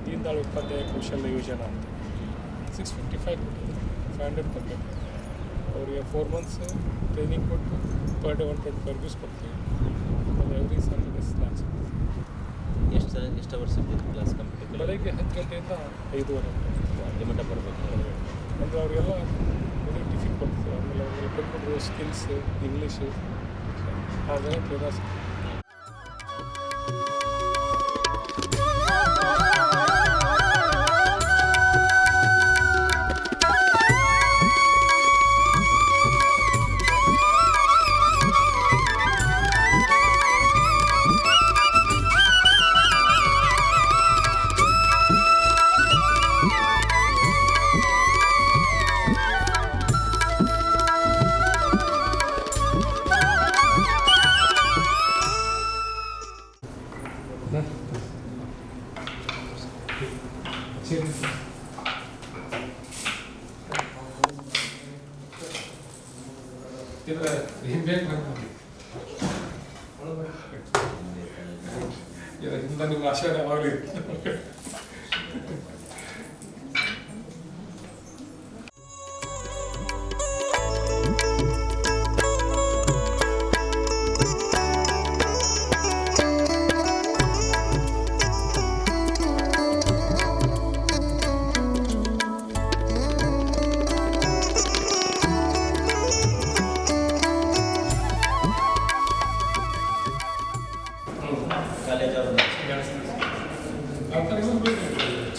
ದೀನ್ ದಯಾಳ್ ಉಪಾಧ್ಯಾಯ ಕೌಶಲ್ಯ ಯೋಜನಾ ಅಂತ 655 500 ಕೊಟ್ಟೆ ಅವರಿಗೆ 4 months ಟ್ರೈನಿಂಗ್ ಕೊಟ್ಟು ಪರ್ ಡೇ 125 rupees ಕೊಡ್ತೀವಿ. ಆಮೇಲೆ ಎವ್ರಿ ಸಂಡೇ ಸ್ನ್ಯಾಕ್ಸ್. ಎಷ್ಟು ಅವರ್ಸ್ ಕ್ಲಾಸ್ ಕಂಪ್ಲೀಟ್? ಬೆಳಗ್ಗೆ 10 ಗಂಟೆಯಿಂದ 5:30 ಅಲ್ಲಿ ಮಟ್ಟ ಬರಬೇಕು. ಅಂದರೆ ಅವರಿಗೆಲ್ಲ ಟಿಫಿನ್ ಕೊಡ್ತೀವಿ. ಆಮೇಲೆ ಅವ್ರಿಗೆ ಕೊಟ್ಬಿಟ್ಟು ಸ್ಕಿಲ್ಸ್ ಇಂಗ್ಲೀಷು ಹಾಗೆಲ್ಲ ಕ್ಲಾಸ್. ಏನು ಬೇಕು ಹಿಂದೆ ನಿಮ್ಮ ಆಶೀರ್ವಾದ ಯಾವಾಗಲೂ ಇರುತ್ತೆ.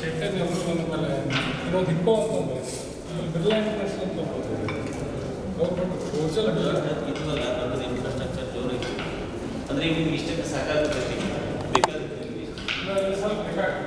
ಚೈತನ್ಯ ಮೇಲೆ ಇನ್ನೊಂದು ಹಿಪ್ಪೋ ಅಂತಂದ್ರೆ ಬಿರ್ಲಾ ಇಂಟರ್ನ್ಯಾಷನಲ್ ಅಂತ ಗೌರ್ಮೆಂಟ್ ಓರ್ಜಲ್ ಇದಲ್ಲ ಅದರ ಇನ್ಫ್ರಾಸ್ಟ್ರಕ್ಚರ್ ಜೋರು ಇತ್ತು ಅಂದರೆ ಈಗ ನಿಮ್ಗೆ ಇಷ್ಟಕ್ಕೆ ಸಾಕಾಗುತ್ತೆ ಬೇಕಾಗುತ್ತೆ ಸ್ವಲ್ಪ ಬೇಕಾಗ್ತದೆ.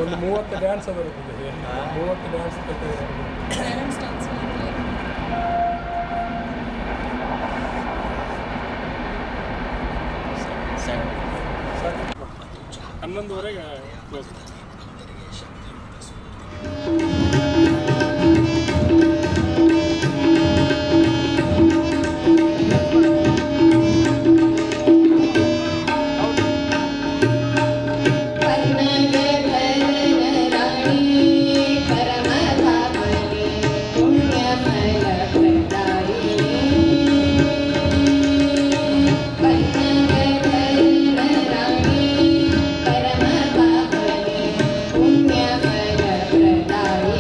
ಒಂದು 30 ಡ್ಯಾನ್ಸ್ ಅದ 30 ಡ್ಯಾನ್ಸ್ ಸಾಕು 11:30ಗೆ ಕ್ಲೋಸ್. पुण्यफलप्रदायिनी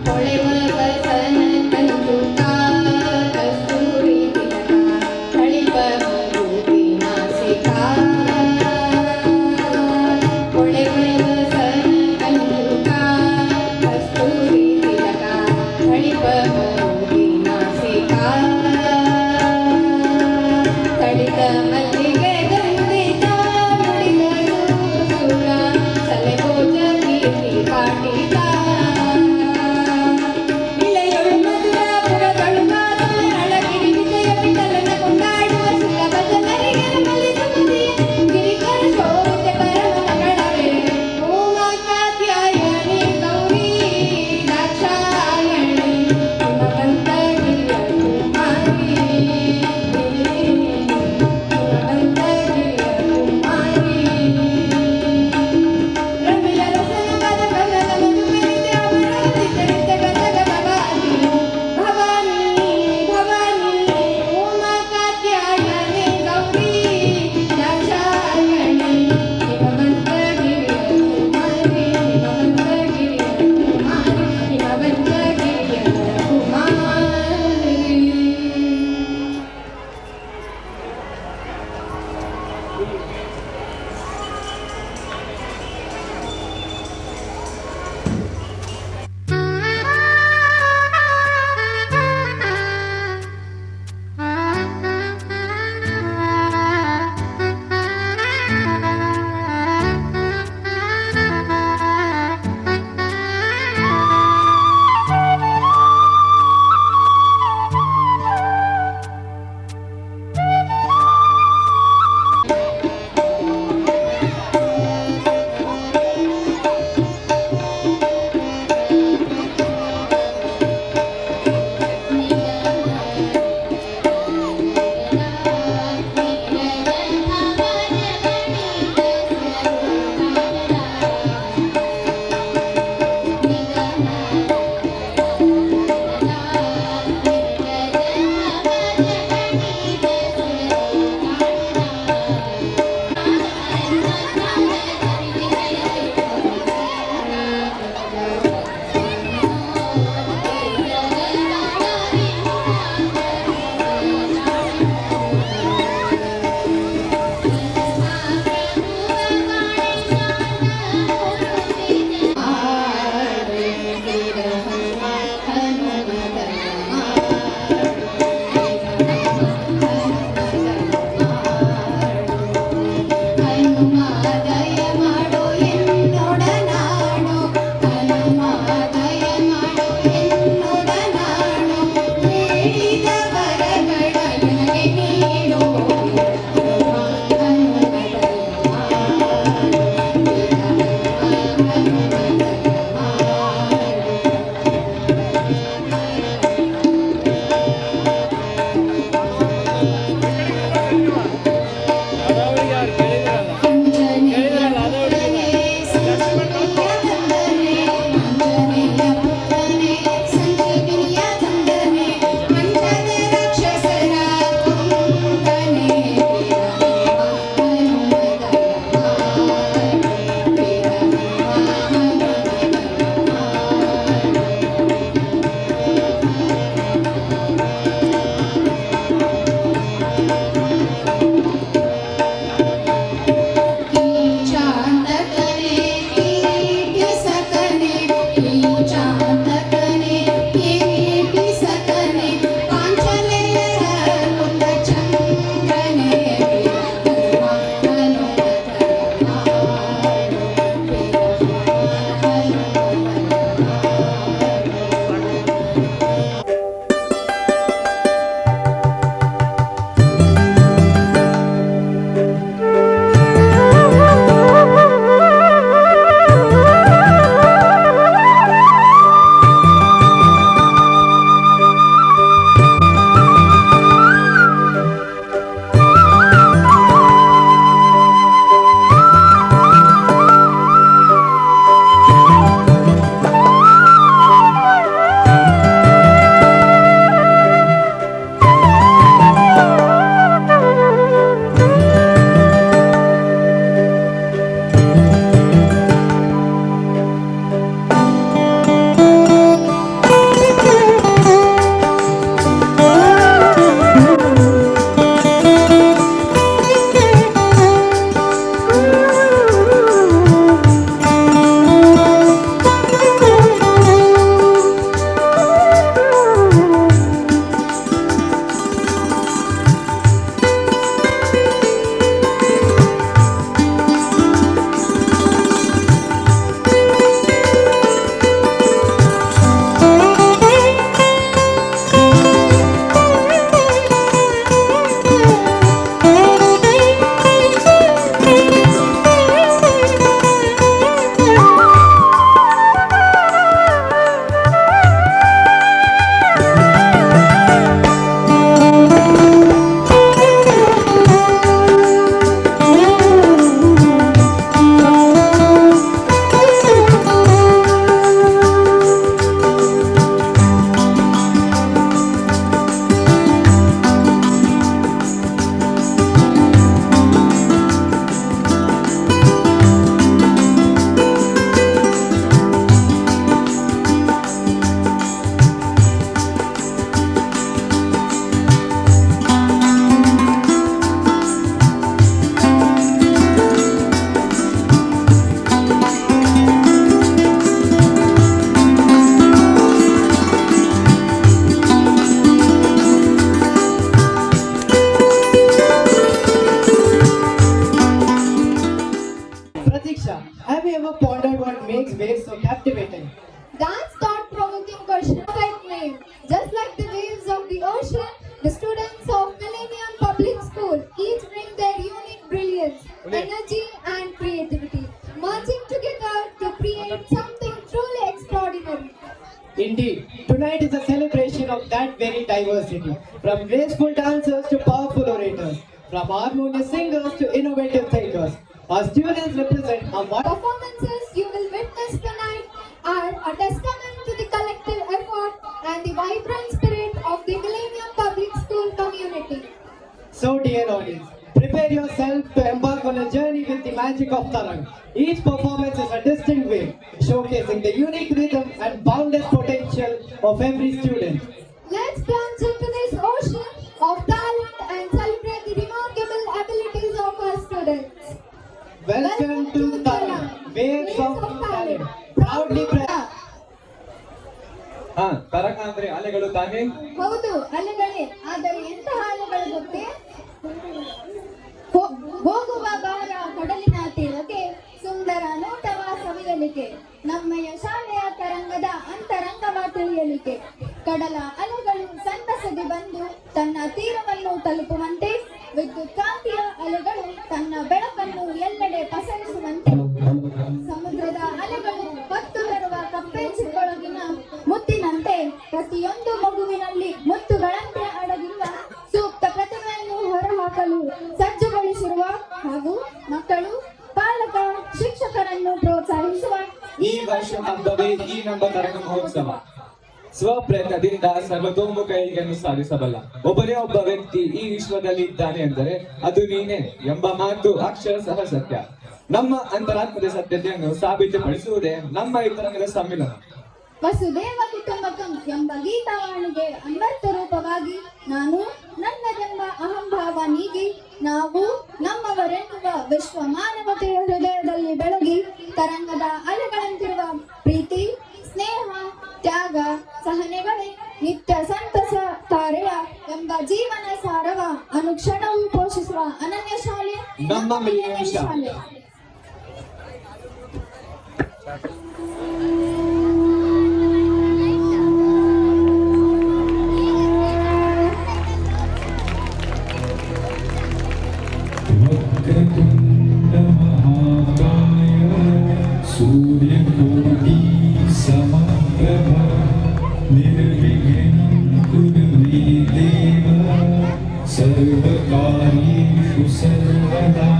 ಹೊಳೆವ ಬಸನ ಕಂಜುಕ ಕಸ್ತೂರಿ ತಿಲಕ ಥಳಿಪ ಮರುತಿ ನಾಸಿಕ ಹೊಳೆವ ಬಸನ ಕಂಜುಕ ಕಸ್ತೂರಿ ತಿಲಕ ಥಳಿಪ ಮರುತಿ ನಾಸಿಕ ತಳಿತ ಮಲ್ಲಿಗೆ ಗಂಧಿತ ನುಡಿದ ಸುರ ಸಲೆಗೋಜ ಕೀರ್ತಿ ಪಾಟಿತ ಇಳೆಯೊಳು ಮಧುರಾಪುರದೊಳು ಮಾತುಲ ಅಳಗಿರಿ ವಿಜಯ ವಿಠಲನ ಕೊಂಡಾಡುವ ಸುಲಭದ ನರಿಗೆ ಮಲಿದ ಮುದಿಯ ಗಿರಿಕರ ಶೋಭಿತ ಪರಮ ಮಂಗಳವೇ ಉಮಾ ಕಾತ್ಯಾಯನಿ ಗೌರಿ ದಾಕ್ಷಾಯಣಿ ಹಿಮ name. Just like the waves of the ocean, the students of Millennium Public School each bring their unique brilliance, energy and creativity, merging together to create something truly extraordinary. Indeed, tonight is a celebration of that very diversity. From graceful dancers to powerful orators, from harmonious singers to innovative thinkers, our students represent a wide Performances you will witness tonight are a testament to the collective effort and the vibrant spirit of the Millennium Public School community. So, dear audience, prepare yourself to embark on a journey with the magic of Tarang. Each performance is a distinct way, showcasing the unique rhythm and boundless potential of every student. Let's plunge into this ocean of talent and celebrate the remarkable abilities of our students. Welcome to Tarang, Waves of Talent. Proudly present. ತರಂಗ ಅಂದ್ರೆ ಅಲೆಗಳು ತಾನೇ. ಹೌದು, ಅಲೆಗಳೇ. ಆದರೆ ಎಂತಹ ಅಲೆಗಳು ಗೊತ್ತೇ? ಹೋಗುವ ಭಾರ ಕಡಲಿನ ತೀರಕ್ಕೆ, ಸುಂದರ ನೋಟವ ಸವಿಯಲಿಕ್ಕೆ, ನಮ್ಮಯ ಶಾಲೆಯ ತರಂಗದ ಅಂತರಂಗವ ತಿಳಿಯಲಿಕ್ಕೆ, ಕಡಲ ಅಲೆಗಳು ಸಂತಸದಿ ಬಂದು ತನ್ನ ತೀರವನ್ನು ತಲುಪುವಂತೆ, ವಿದ್ಯುತ್ ಕಾಂತಿಯ ಅಲೆಗಳು ತನ್ನ ಬೆಳಕನ್ನು ಎಲ್ಲೆಡೆ ಪಸರಿಸುವಂತೆ, ಸಮುದ್ರದ ಅಲೆಗಳು ಹೊತ್ತು ತರುವ ಕಪ್ಪೆಚಿಪ್ಪೊಳಗಿನ ಮುತ್ತಿನಂತೆ ಪ್ರತಿಯೊಂದು ಮಗುವಿನಲ್ಲಿ ಮುತ್ತುಗಳಂತೆ ಅಡಗಿರುವ ಸೂಕ್ತ ಪ್ರತಿಭೆಯನ್ನು ಹೊರಹಾಕಲು ಸಜ್ಜುಗೊಳಿಸಿರುವ ಹಾಗೂ ಮಕ್ಕಳು, ಪಾಲಕ, ಶಿಕ್ಷಕರನ್ನು ಪ್ರೋತ್ಸಾಹಿಸುವ ಈ ವರ್ಷ ಹಬ್ಬವೇ ಈ ನಮ್ಮ ತರಂಗ ಮಹೋತ್ಸವ. ಸ್ವಪ್ರಯತ್ನದಿಂದ ಸರ್ವತೋಮುಖ ಏಳಿಗೆಯನ್ನು ಸಾಧಿಸಬಲ್ಲ ಒಬ್ಬನೇ ಒಬ್ಬ ವ್ಯಕ್ತಿ ಈ ವಿಶ್ವದಲ್ಲಿ ಇದ್ದಾನೆ ಎಂದರೆ ಅದು ನೀನೇ ಎಂಬ ಮಾತು ಅಕ್ಷರಶಃ ಸತ್ಯ. ನಮ್ಮ ಅಂತರಾತ್ಮದ ಸತ್ಯತೆಯನ್ನು ಸಾಬೀತುಪಡಿಸುವುದೇ ನಮ್ಮ ಈ ತರಂಗದ ಸಮ್ಮಿಲನ. ವಸುದೇವ ಕುಟುಂಬಕಂ ಎಂಬ ಗೀತವಾಣಿಗೆ ಅನ್ವರ್ಥ ರೂಪವಾಗಿ ನಾನು ನನ್ನದೆಂಬ ಅಹಂಭಾವ ನೀಗಿ ನಾವು ನಮ್ಮವರೆನ್ನುವ ವಿಶ್ವ ಮಾನವತೆಯ ಹೃದಯದಲ್ಲಿ ಬೆಳಗಿ ತರಂಗದ ಅಲೆಗಳಂತಿರುವ ಪ್ರೀತಿ, ಸ್ನೇಹ, ತ್ಯಾಗ, ಸಹನೆಗಳೇ ನಿತ್ಯ ಸಂತಸ ತಾರೆಯ ಎಂಬ ಜೀವನ ಸಾರವ ಅನುಕ್ಷಣವೂ ಪೋಷಿಸುವ ಅನನ್ಯ ಶಾಲೆ ನಮ್ಮ ಮಿಲಿನಿಯಂ ಶಾಲೆ. वक्रतुण्ड महाकाय सूर्यकोटि समप्रभ निर्विघ्नं कुरु मे देव सर्वकार्येषु सर्वदा.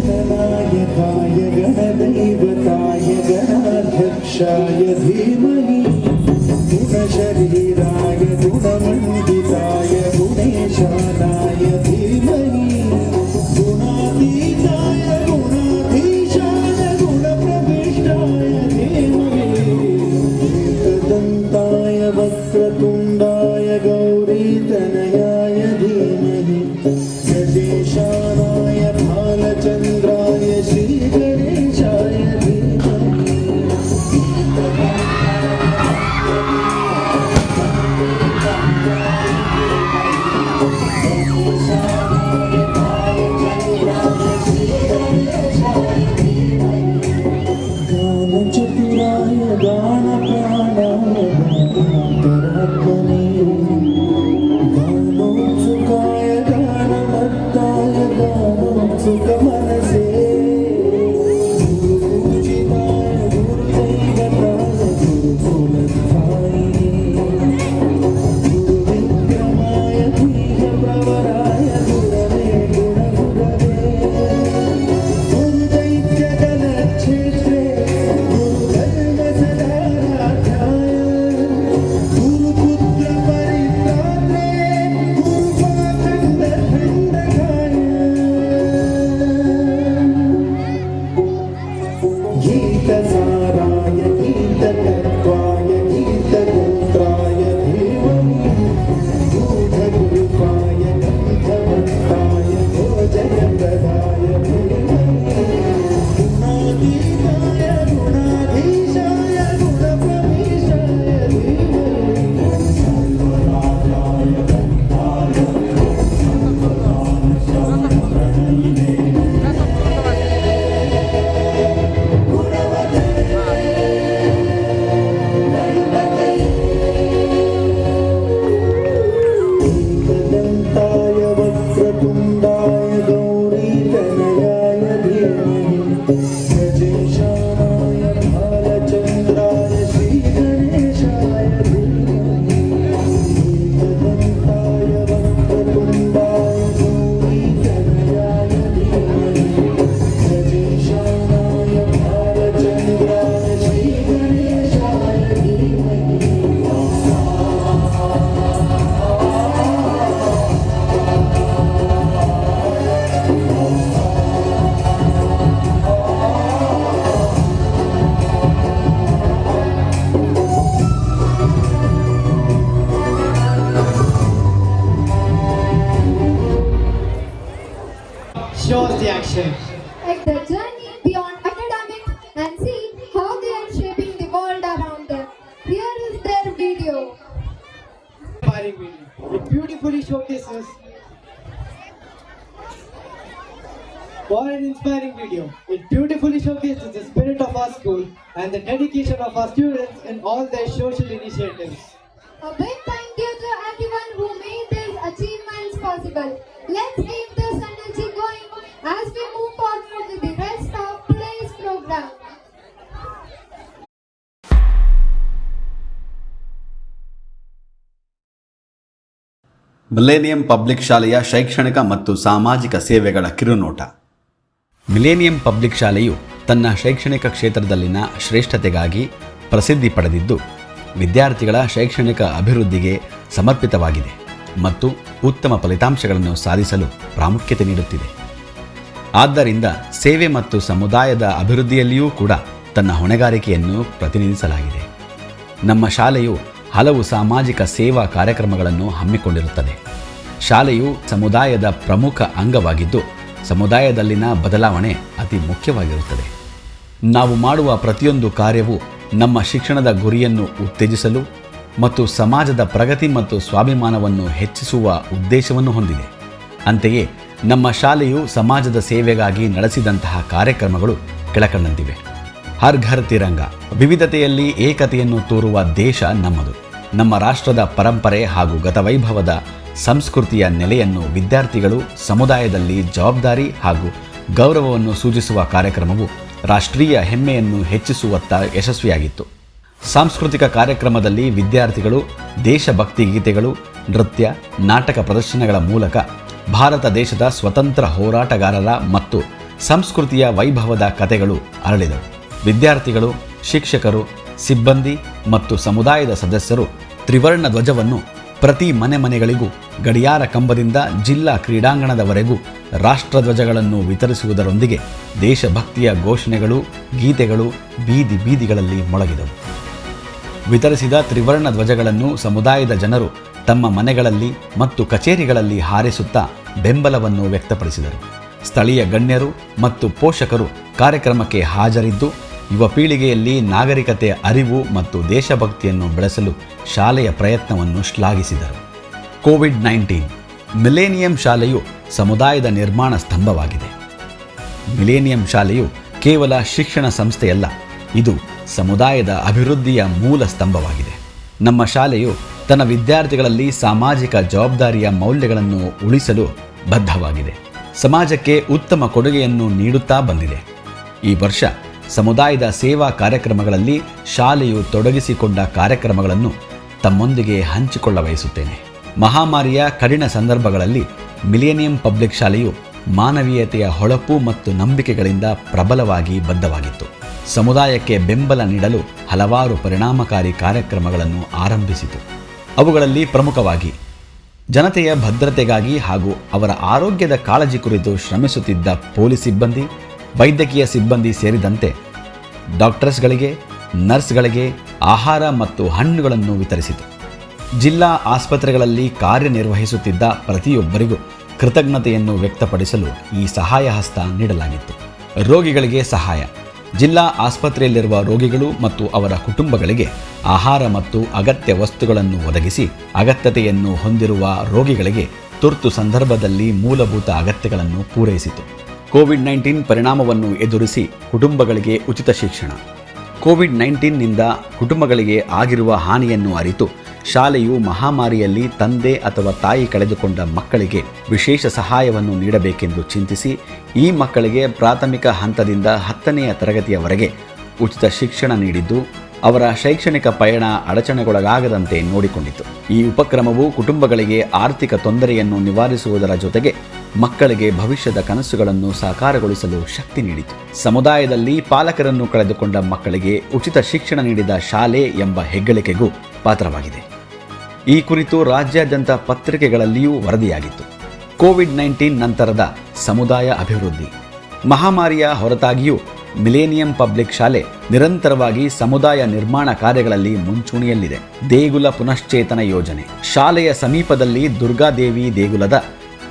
गणनायकाय गणदैवताय गणाध्यक्षाय धीमहि गुणशरीराय गुणमण्डिताय गुणेशानाय धीमहि गुणातीताय गुणाधीशाय गुणप्रविष्टाय धीमहि एकदन्ताय वक्रतुण्डाय गौरीतनयाय धीमहि गजेशानाय भालचन्द्राय श्रीगणेशाय धीमहि गानचतुराय गानप्राणाय गानान्तरात्मने गानोत्सुकाय गानमत्ताय गानोत्सुकमनसे गुरुपूजिताय गुरुदैवताय गुरुकुलस्थायिने गुरुविक्रमाय धीरप्रवराय वक्रतुण्डाय गौरीतनयाय धीमहि गजेशानाय भालचन्द्राय श्रीगणेशाय धीमहि एकदन्ताय वक्रतुण्डाय गौरीतनयाय धीमहि गजेशानाय भालचन्द्राय श्रीगणेशाय धीमहि Shows the action. Take the journey beyond academics and see how they are shaping the world around them. Here is their video. Inspiring video. It beautifully showcases. What an inspiring video. It beautifully showcases the spirit of our school and the dedication of our students in all their social initiatives. A big thank you to everyone who made these achievements possible. Let's keep this energy going as we move forward with the rest of today's program. Millennium public ಶಾಲೆಯ ಶೈಕ್ಷಣಿಕ ಮತ್ತು ಸಾಮಾಜಿಕ ಸೇವೆಗಳ ಕಿರುನೋಟ. Millennium public ಶಾಲೆಯು ತನ್ನ ಶೈಕ್ಷಣಿಕ ಕ್ಷೇತ್ರದಲ್ಲಿನ ಶ್ರೇಷ್ಠತೆಗಾಗಿ ಪ್ರಸಿದ್ಧಿ ಪಡೆದಿದ್ದು ವಿದ್ಯಾರ್ಥಿಗಳ ಶೈಕ್ಷಣಿಕ ಅಭಿವೃದ್ಧಿಗೆ ಸಮರ್ಪಿತವಾಗಿದೆ ಮತ್ತು ಉತ್ತಮ ಫಲಿತಾಂಶಗಳನ್ನು ಸಾಧಿಸಲು ಪ್ರಾಮುಖ್ಯತೆ ನೀಡುತ್ತಿದೆ. ಆದ್ದರಿಂದ ಸೇವೆ ಮತ್ತು ಸಮುದಾಯದ ಅಭಿವೃದ್ಧಿಯಲ್ಲಿಯೂ ಕೂಡ ತನ್ನ ಹೊಣೆಗಾರಿಕೆಯನ್ನು ಪ್ರತಿನಿಧಿಸಲಾಗಿದೆ. ನಮ್ಮ ಶಾಲೆಯು ಹಲವು ಸಾಮಾಜಿಕ ಸೇವಾ ಕಾರ್ಯಕ್ರಮಗಳನ್ನು ಹಮ್ಮಿಕೊಂಡಿರುತ್ತದೆ. ಶಾಲೆಯು ಸಮುದಾಯದ ಪ್ರಮುಖ ಅಂಗವಾಗಿದ್ದು ಸಮುದಾಯದಲ್ಲಿನ ಬದಲಾವಣೆ ಅತಿ ಮುಖ್ಯವಾಗಿರುತ್ತದೆ. ನಾವು ಮಾಡುವ ಪ್ರತಿಯೊಂದು ಕಾರ್ಯವು ನಮ್ಮ ಶಿಕ್ಷಣದ ಗುರಿಯನ್ನು ಉತ್ತೇಜಿಸಲು ಮತ್ತು ಸಮಾಜದ ಪ್ರಗತಿ ಮತ್ತು ಸ್ವಾಭಿಮಾನವನ್ನು ಹೆಚ್ಚಿಸುವ ಉದ್ದೇಶವನ್ನು ಹೊಂದಿದೆ. ಅಂತೆಯೇ ನಮ್ಮ ಶಾಲೆಯು ಸಮಾಜದ ಸೇವೆಗಾಗಿ ನಡೆಸಿದಂತಹ ಕಾರ್ಯಕ್ರಮಗಳು ಕೆಳಕಂಡಂತಿವೆ. ಹರ್ ಘರ್ ತಿರಂಗ, ವಿವಿಧತೆಯಲ್ಲಿ ಏಕತೆಯನ್ನು ತೋರುವ ದೇಶ ನಮ್ಮದು. ನಮ್ಮ ರಾಷ್ಟ್ರದ ಪರಂಪರೆ ಹಾಗೂ ಗತವೈಭವದ ಸಂಸ್ಕೃತಿಯ ನೆಲೆಯನ್ನು ವಿದ್ಯಾರ್ಥಿಗಳು ಸಮುದಾಯದಲ್ಲಿ ಜವಾಬ್ದಾರಿ ಹಾಗೂ ಗೌರವವನ್ನು ಸೂಚಿಸುವ ಕಾರ್ಯಕ್ರಮವು ರಾಷ್ಟ್ರೀಯ ಹೆಮ್ಮೆಯನ್ನು ಹೆಚ್ಚಿಸುವತ್ತ ಯಶಸ್ವಿಯಾಗಿತ್ತು. ಸಾಂಸ್ಕೃತಿಕ ಕಾರ್ಯಕ್ರಮದಲ್ಲಿ ವಿದ್ಯಾರ್ಥಿಗಳು ದೇಶಭಕ್ತಿ ಗೀತೆಗಳು, ನೃತ್ಯ, ನಾಟಕ ಪ್ರದರ್ಶನಗಳ ಮೂಲಕ ಭಾರತ ದೇಶದ ಸ್ವತಂತ್ರ ಹೋರಾಟಗಾರರ ಮತ್ತು ಸಂಸ್ಕೃತಿಯ ವೈಭವದ ಕಥೆಗಳು ಅರಳಿದವು. ವಿದ್ಯಾರ್ಥಿಗಳು, ಶಿಕ್ಷಕರು, ಸಿಬ್ಬಂದಿ ಮತ್ತು ಸಮುದಾಯದ ಸದಸ್ಯರು ತ್ರಿವರ್ಣ ಧ್ವಜವನ್ನು ಪ್ರತಿ ಮನೆಗಳಿಗೂ ಗಡಿಯಾರ ಕಂಬದಿಂದ ಜಿಲ್ಲಾ ಕ್ರೀಡಾಂಗಣದವರೆಗೂ ರಾಷ್ಟ್ರಧ್ವಜಗಳನ್ನು ವಿತರಿಸುವುದರೊಂದಿಗೆ ದೇಶಭಕ್ತಿಯ ಘೋಷಣೆಗಳು, ಗೀತೆಗಳು ಬೀದಿ ಬೀದಿಗಳಲ್ಲಿ ಮೊಳಗಿದವು. ವಿತರಿಸಿದ ತ್ರಿವರ್ಣ ಧ್ವಜಗಳನ್ನು ಸಮುದಾಯದ ಜನರು ತಮ್ಮ ಮನೆಗಳಲ್ಲಿ ಮತ್ತು ಕಚೇರಿಗಳಲ್ಲಿ ಹಾರಿಸುತ್ತಾ ಬೆಂಬಲವನ್ನು ವ್ಯಕ್ತಪಡಿಸಿದರು. ಸ್ಥಳೀಯ ಗಣ್ಯರು ಮತ್ತು ಪೋಷಕರು ಕಾರ್ಯಕ್ರಮಕ್ಕೆ ಹಾಜರಿದ್ದು ಯುವ ಪೀಳಿಗೆಯಲ್ಲಿ ನಾಗರಿಕತೆ ಅರಿವು ಮತ್ತು ದೇಶಭಕ್ತಿಯನ್ನು ಬೆಳೆಸಲು ಶಾಲೆಯ ಪ್ರಯತ್ನವನ್ನು ಶ್ಲಾಘಿಸಿದರು. ಕೋವಿಡ್-19 ಮಿಲೇನಿಯಂ ಶಾಲೆಯು ಸಮುದಾಯದ ನಿರ್ಮಾಣ ಸ್ತಂಭವಾಗಿದೆ. ಮಿಲೇನಿಯಂ ಶಾಲೆಯು ಕೇವಲ ಶಿಕ್ಷಣ ಸಂಸ್ಥೆಯಲ್ಲ, ಇದು ಸಮುದಾಯದ ಅಭಿವೃದ್ಧಿಯ ಮೂಲ ಸ್ತಂಭವಾಗಿದೆ. ನಮ್ಮ ಶಾಲೆಯು ತನ್ನ ವಿದ್ಯಾರ್ಥಿಗಳಲ್ಲಿ ಸಾಮಾಜಿಕ ಜವಾಬ್ದಾರಿಯ ಮೌಲ್ಯಗಳನ್ನು ಉಳಿಸಲು ಬದ್ಧವಾಗಿದೆ. ಸಮಾಜಕ್ಕೆ ಉತ್ತಮ ಕೊಡುಗೆಯನ್ನು ನೀಡುತ್ತಾ ಬಂದಿದೆ. ಈ ವರ್ಷ ಸಮುದಾಯದ ಸೇವಾ ಕಾರ್ಯಕ್ರಮಗಳಲ್ಲಿ ಶಾಲೆಯು ತೊಡಗಿಸಿಕೊಂಡ ಕಾರ್ಯಕ್ರಮಗಳನ್ನು ತಮ್ಮೊಂದಿಗೆ ಹಂಚಿಕೊಳ್ಳ ಬಯಸುತ್ತೇನೆ. ಮಹಾಮಾರಿಯ ಕಠಿಣ ಸಂದರ್ಭಗಳಲ್ಲಿ ಮಿಲೇನಿಯಂ ಪಬ್ಲಿಕ್ ಶಾಲೆಯು ಮಾನವೀಯತೆಯ ಹೊಳಪು ಮತ್ತು ನಂಬಿಕೆಗಳಿಂದ ಪ್ರಬಲವಾಗಿ ಬದ್ಧವಾಗಿತ್ತು. ಸಮುದಾಯಕ್ಕೆ ಬೆಂಬಲ ನೀಡಲು ಹಲವಾರು ಪರಿಣಾಮಕಾರಿ ಕಾರ್ಯಕ್ರಮಗಳನ್ನು ಆರಂಭಿಸಿತು. ಅವುಗಳಲ್ಲಿ ಪ್ರಮುಖವಾಗಿ ಜನತೆಯ ಭದ್ರತೆಗಾಗಿ ಹಾಗೂ ಅವರ ಆರೋಗ್ಯದ ಕಾಳಜಿ ಕುರಿತು ಶ್ರಮಿಸುತ್ತಿದ್ದ ಪೊಲೀಸ್ ಸಿಬ್ಬಂದಿ, ವೈದ್ಯಕೀಯ ಸಿಬ್ಬಂದಿ ಸೇರಿದಂತೆ ಡಾಕ್ಟರ್ಸ್ಗಳಿಗೆ, ನರ್ಸ್ಗಳಿಗೆ ಆಹಾರ ಮತ್ತು ಹಣ್ಣುಗಳನ್ನು ವಿತರಿಸಿತು. ಜಿಲ್ಲಾ ಆಸ್ಪತ್ರೆಗಳಲ್ಲಿ ಕಾರ್ಯನಿರ್ವಹಿಸುತ್ತಿದ್ದ ಪ್ರತಿಯೊಬ್ಬರಿಗೂ ಕೃತಜ್ಞತೆಯನ್ನು ವ್ಯಕ್ತಪಡಿಸಲು ಈ ಸಹಾಯ ಹಸ್ತ ನೀಡಲಾಗಿತ್ತು. ರೋಗಿಗಳಿಗೆ ಸಹಾಯ. ಜಿಲ್ಲಾ ಆಸ್ಪತ್ರೆಯಲ್ಲಿರುವ ರೋಗಿಗಳು ಮತ್ತು ಅವರ ಕುಟುಂಬಗಳಿಗೆ ಆಹಾರ ಮತ್ತು ಅಗತ್ಯ ವಸ್ತುಗಳನ್ನು ಒದಗಿಸಿ ಅಗತ್ಯತೆಯನ್ನು ಹೊಂದಿರುವ ರೋಗಿಗಳಿಗೆ ತುರ್ತು ಸಂದರ್ಭದಲ್ಲಿ ಮೂಲಭೂತ ಅಗತ್ಯಗಳನ್ನು ಪೂರೈಸಿತು. ಕೋವಿಡ್-19 ಪರಿಣಾಮವನ್ನು ಎದುರಿಸಿ ಕುಟುಂಬಗಳಿಗೆ ಉಚಿತ ಶಿಕ್ಷಣ. ಕೋವಿಡ್-19ನಿಂದ ಕುಟುಂಬಗಳಿಗೆ ಆಗಿರುವ ಹಾನಿಯನ್ನು ಅರಿತು ಶಾಲೆಯು ಮಹಾಮಾರಿಯಲ್ಲಿ ತಂದೆ ಅಥವಾ ತಾಯಿ ಕಳೆದುಕೊಂಡ ಮಕ್ಕಳಿಗೆ ವಿಶೇಷ ಸಹಾಯವನ್ನು ನೀಡಬೇಕೆಂದು ಚಿಂತಿಸಿ ಈ ಮಕ್ಕಳಿಗೆ ಪ್ರಾಥಮಿಕ ಹಂತದಿಂದ 10ನೇ ತರಗತಿಯವರೆಗೆ ಉಚಿತ ಶಿಕ್ಷಣ ನೀಡಿದ್ದು ಅವರ ಶೈಕ್ಷಣಿಕ ಪಯಣ ಅಡಚಣೆಗೊಳಗಾಗದಂತೆ ನೋಡಿಕೊಂಡಿತು. ಈ ಉಪಕ್ರಮವು ಕುಟುಂಬಗಳಿಗೆ ಆರ್ಥಿಕ ತೊಂದರೆಯನ್ನು ನಿವಾರಿಸುವುದರ ಜೊತೆಗೆ ಮಕ್ಕಳಿಗೆ ಭವಿಷ್ಯದ ಕನಸುಗಳನ್ನು ಸಾಕಾರಗೊಳಿಸಲು ಶಕ್ತಿ ನೀಡಿತು. ಸಮುದಾಯದಲ್ಲಿ ಪಾಲಕರನ್ನು ಕಳೆದುಕೊಂಡ ಮಕ್ಕಳಿಗೆ ಉಚಿತ ಶಿಕ್ಷಣ ನೀಡಿದ ಶಾಲೆ ಎಂಬ ಹೆಗ್ಗಳಿಕೆಗೂ ಪಾತ್ರವಾಗಿದೆ. ಈ ಕುರಿತು ರಾಜ್ಯಾದ್ಯಂತ ಪತ್ರಿಕೆಗಳಲ್ಲಿಯೂ ವರದಿಯಾಗಿತ್ತು. ಕೋವಿಡ್-19 ನಂತರದ ಸಮುದಾಯ ಅಭಿವೃದ್ಧಿ. ಮಹಾಮಾರಿಯ ಹೊರತಾಗಿಯೂ ಮಿಲೇನಿಯಂ ಪಬ್ಲಿಕ್ ಶಾಲೆ ನಿರಂತರವಾಗಿ ಸಮುದಾಯ ನಿರ್ಮಾಣ ಕಾರ್ಯಗಳಲ್ಲಿ ಮುಂಚೂಣಿಯಲ್ಲಿದೆ. ದೇಗುಲ ಪುನಶ್ಚೇತನ ಯೋಜನೆ. ಶಾಲೆಯ ಸಮೀಪದಲ್ಲಿ ದುರ್ಗಾದೇವಿ ದೇಗುಲದ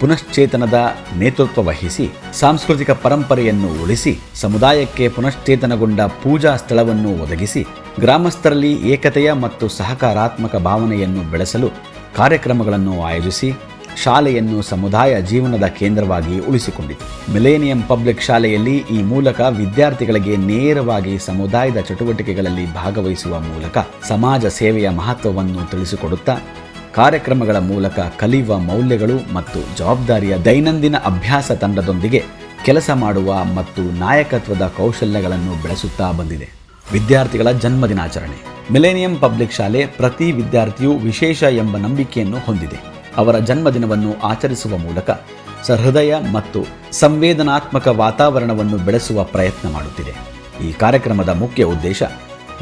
ಪುನಶ್ಚೇತನದ ನೇತೃತ್ವ ವಹಿಸಿ ಸಾಂಸ್ಕೃತಿಕ ಪರಂಪರೆಯನ್ನು ಉಳಿಸಿ ಸಮುದಾಯಕ್ಕೆ ಪುನಶ್ಚೇತನಗೊಂಡ ಪೂಜಾ ಸ್ಥಳವನ್ನು ಒದಗಿಸಿ ಗ್ರಾಮಸ್ಥರಲ್ಲಿ ಏಕತೆಯ ಮತ್ತು ಸಹಕಾರಾತ್ಮಕ ಭಾವನೆಯನ್ನು ಬೆಳೆಸಲು ಕಾರ್ಯಕ್ರಮಗಳನ್ನು ಆಯೋಜಿಸಿ ಶಾಲೆಯನ್ನು ಸಮುದಾಯ ಜೀವನದ ಕೇಂದ್ರವಾಗಿ ಉಳಿಸಿಕೊಂಡಿತು. ಮಿಲೇನಿಯಂ ಪಬ್ಲಿಕ್ ಶಾಲೆಯಲ್ಲಿ ಈ ಮೂಲಕ ವಿದ್ಯಾರ್ಥಿಗಳಿಗೆ ನೇರವಾಗಿ ಸಮುದಾಯದ ಚಟುವಟಿಕೆಗಳಲ್ಲಿ ಭಾಗವಹಿಸುವ ಮೂಲಕ ಸಮಾಜ ಸೇವೆಯ ಮಹತ್ವವನ್ನು ತಿಳಿಸಿಕೊಡುತ್ತಾ ಕಾರ್ಯಕ್ರಮಗಳ ಮೂಲಕ ಕಲಿಯುವ ಮೌಲ್ಯಗಳು ಮತ್ತು ಜವಾಬ್ದಾರಿಯ ದೈನಂದಿನ ಅಭ್ಯಾಸ ತಂಡದೊಂದಿಗೆ ಕೆಲಸ ಮಾಡುವ ಮತ್ತು ನಾಯಕತ್ವದ ಕೌಶಲ್ಯಗಳನ್ನು ಬೆಳೆಸುತ್ತಾ ಬಂದಿದೆ. ವಿದ್ಯಾರ್ಥಿಗಳ ಜನ್ಮದಿನಾಚರಣೆ. ಮಿಲೇನಿಯಂ ಪಬ್ಲಿಕ್ ಶಾಲೆ ಪ್ರತಿ ವಿದ್ಯಾರ್ಥಿಯು ವಿಶೇಷ ಎಂಬ ನಂಬಿಕೆಯನ್ನು ಹೊಂದಿದೆ. ಅವರ ಜನ್ಮದಿನವನ್ನು ಆಚರಿಸುವ ಮೂಲಕ ಸಹೃದಯ ಮತ್ತು ಸಂವೇದನಾತ್ಮಕ ವಾತಾವರಣವನ್ನು ಬೆಳೆಸುವ ಪ್ರಯತ್ನ ಮಾಡುತ್ತಿದೆ. ಈ ಕಾರ್ಯಕ್ರಮದ ಮುಖ್ಯ ಉದ್ದೇಶ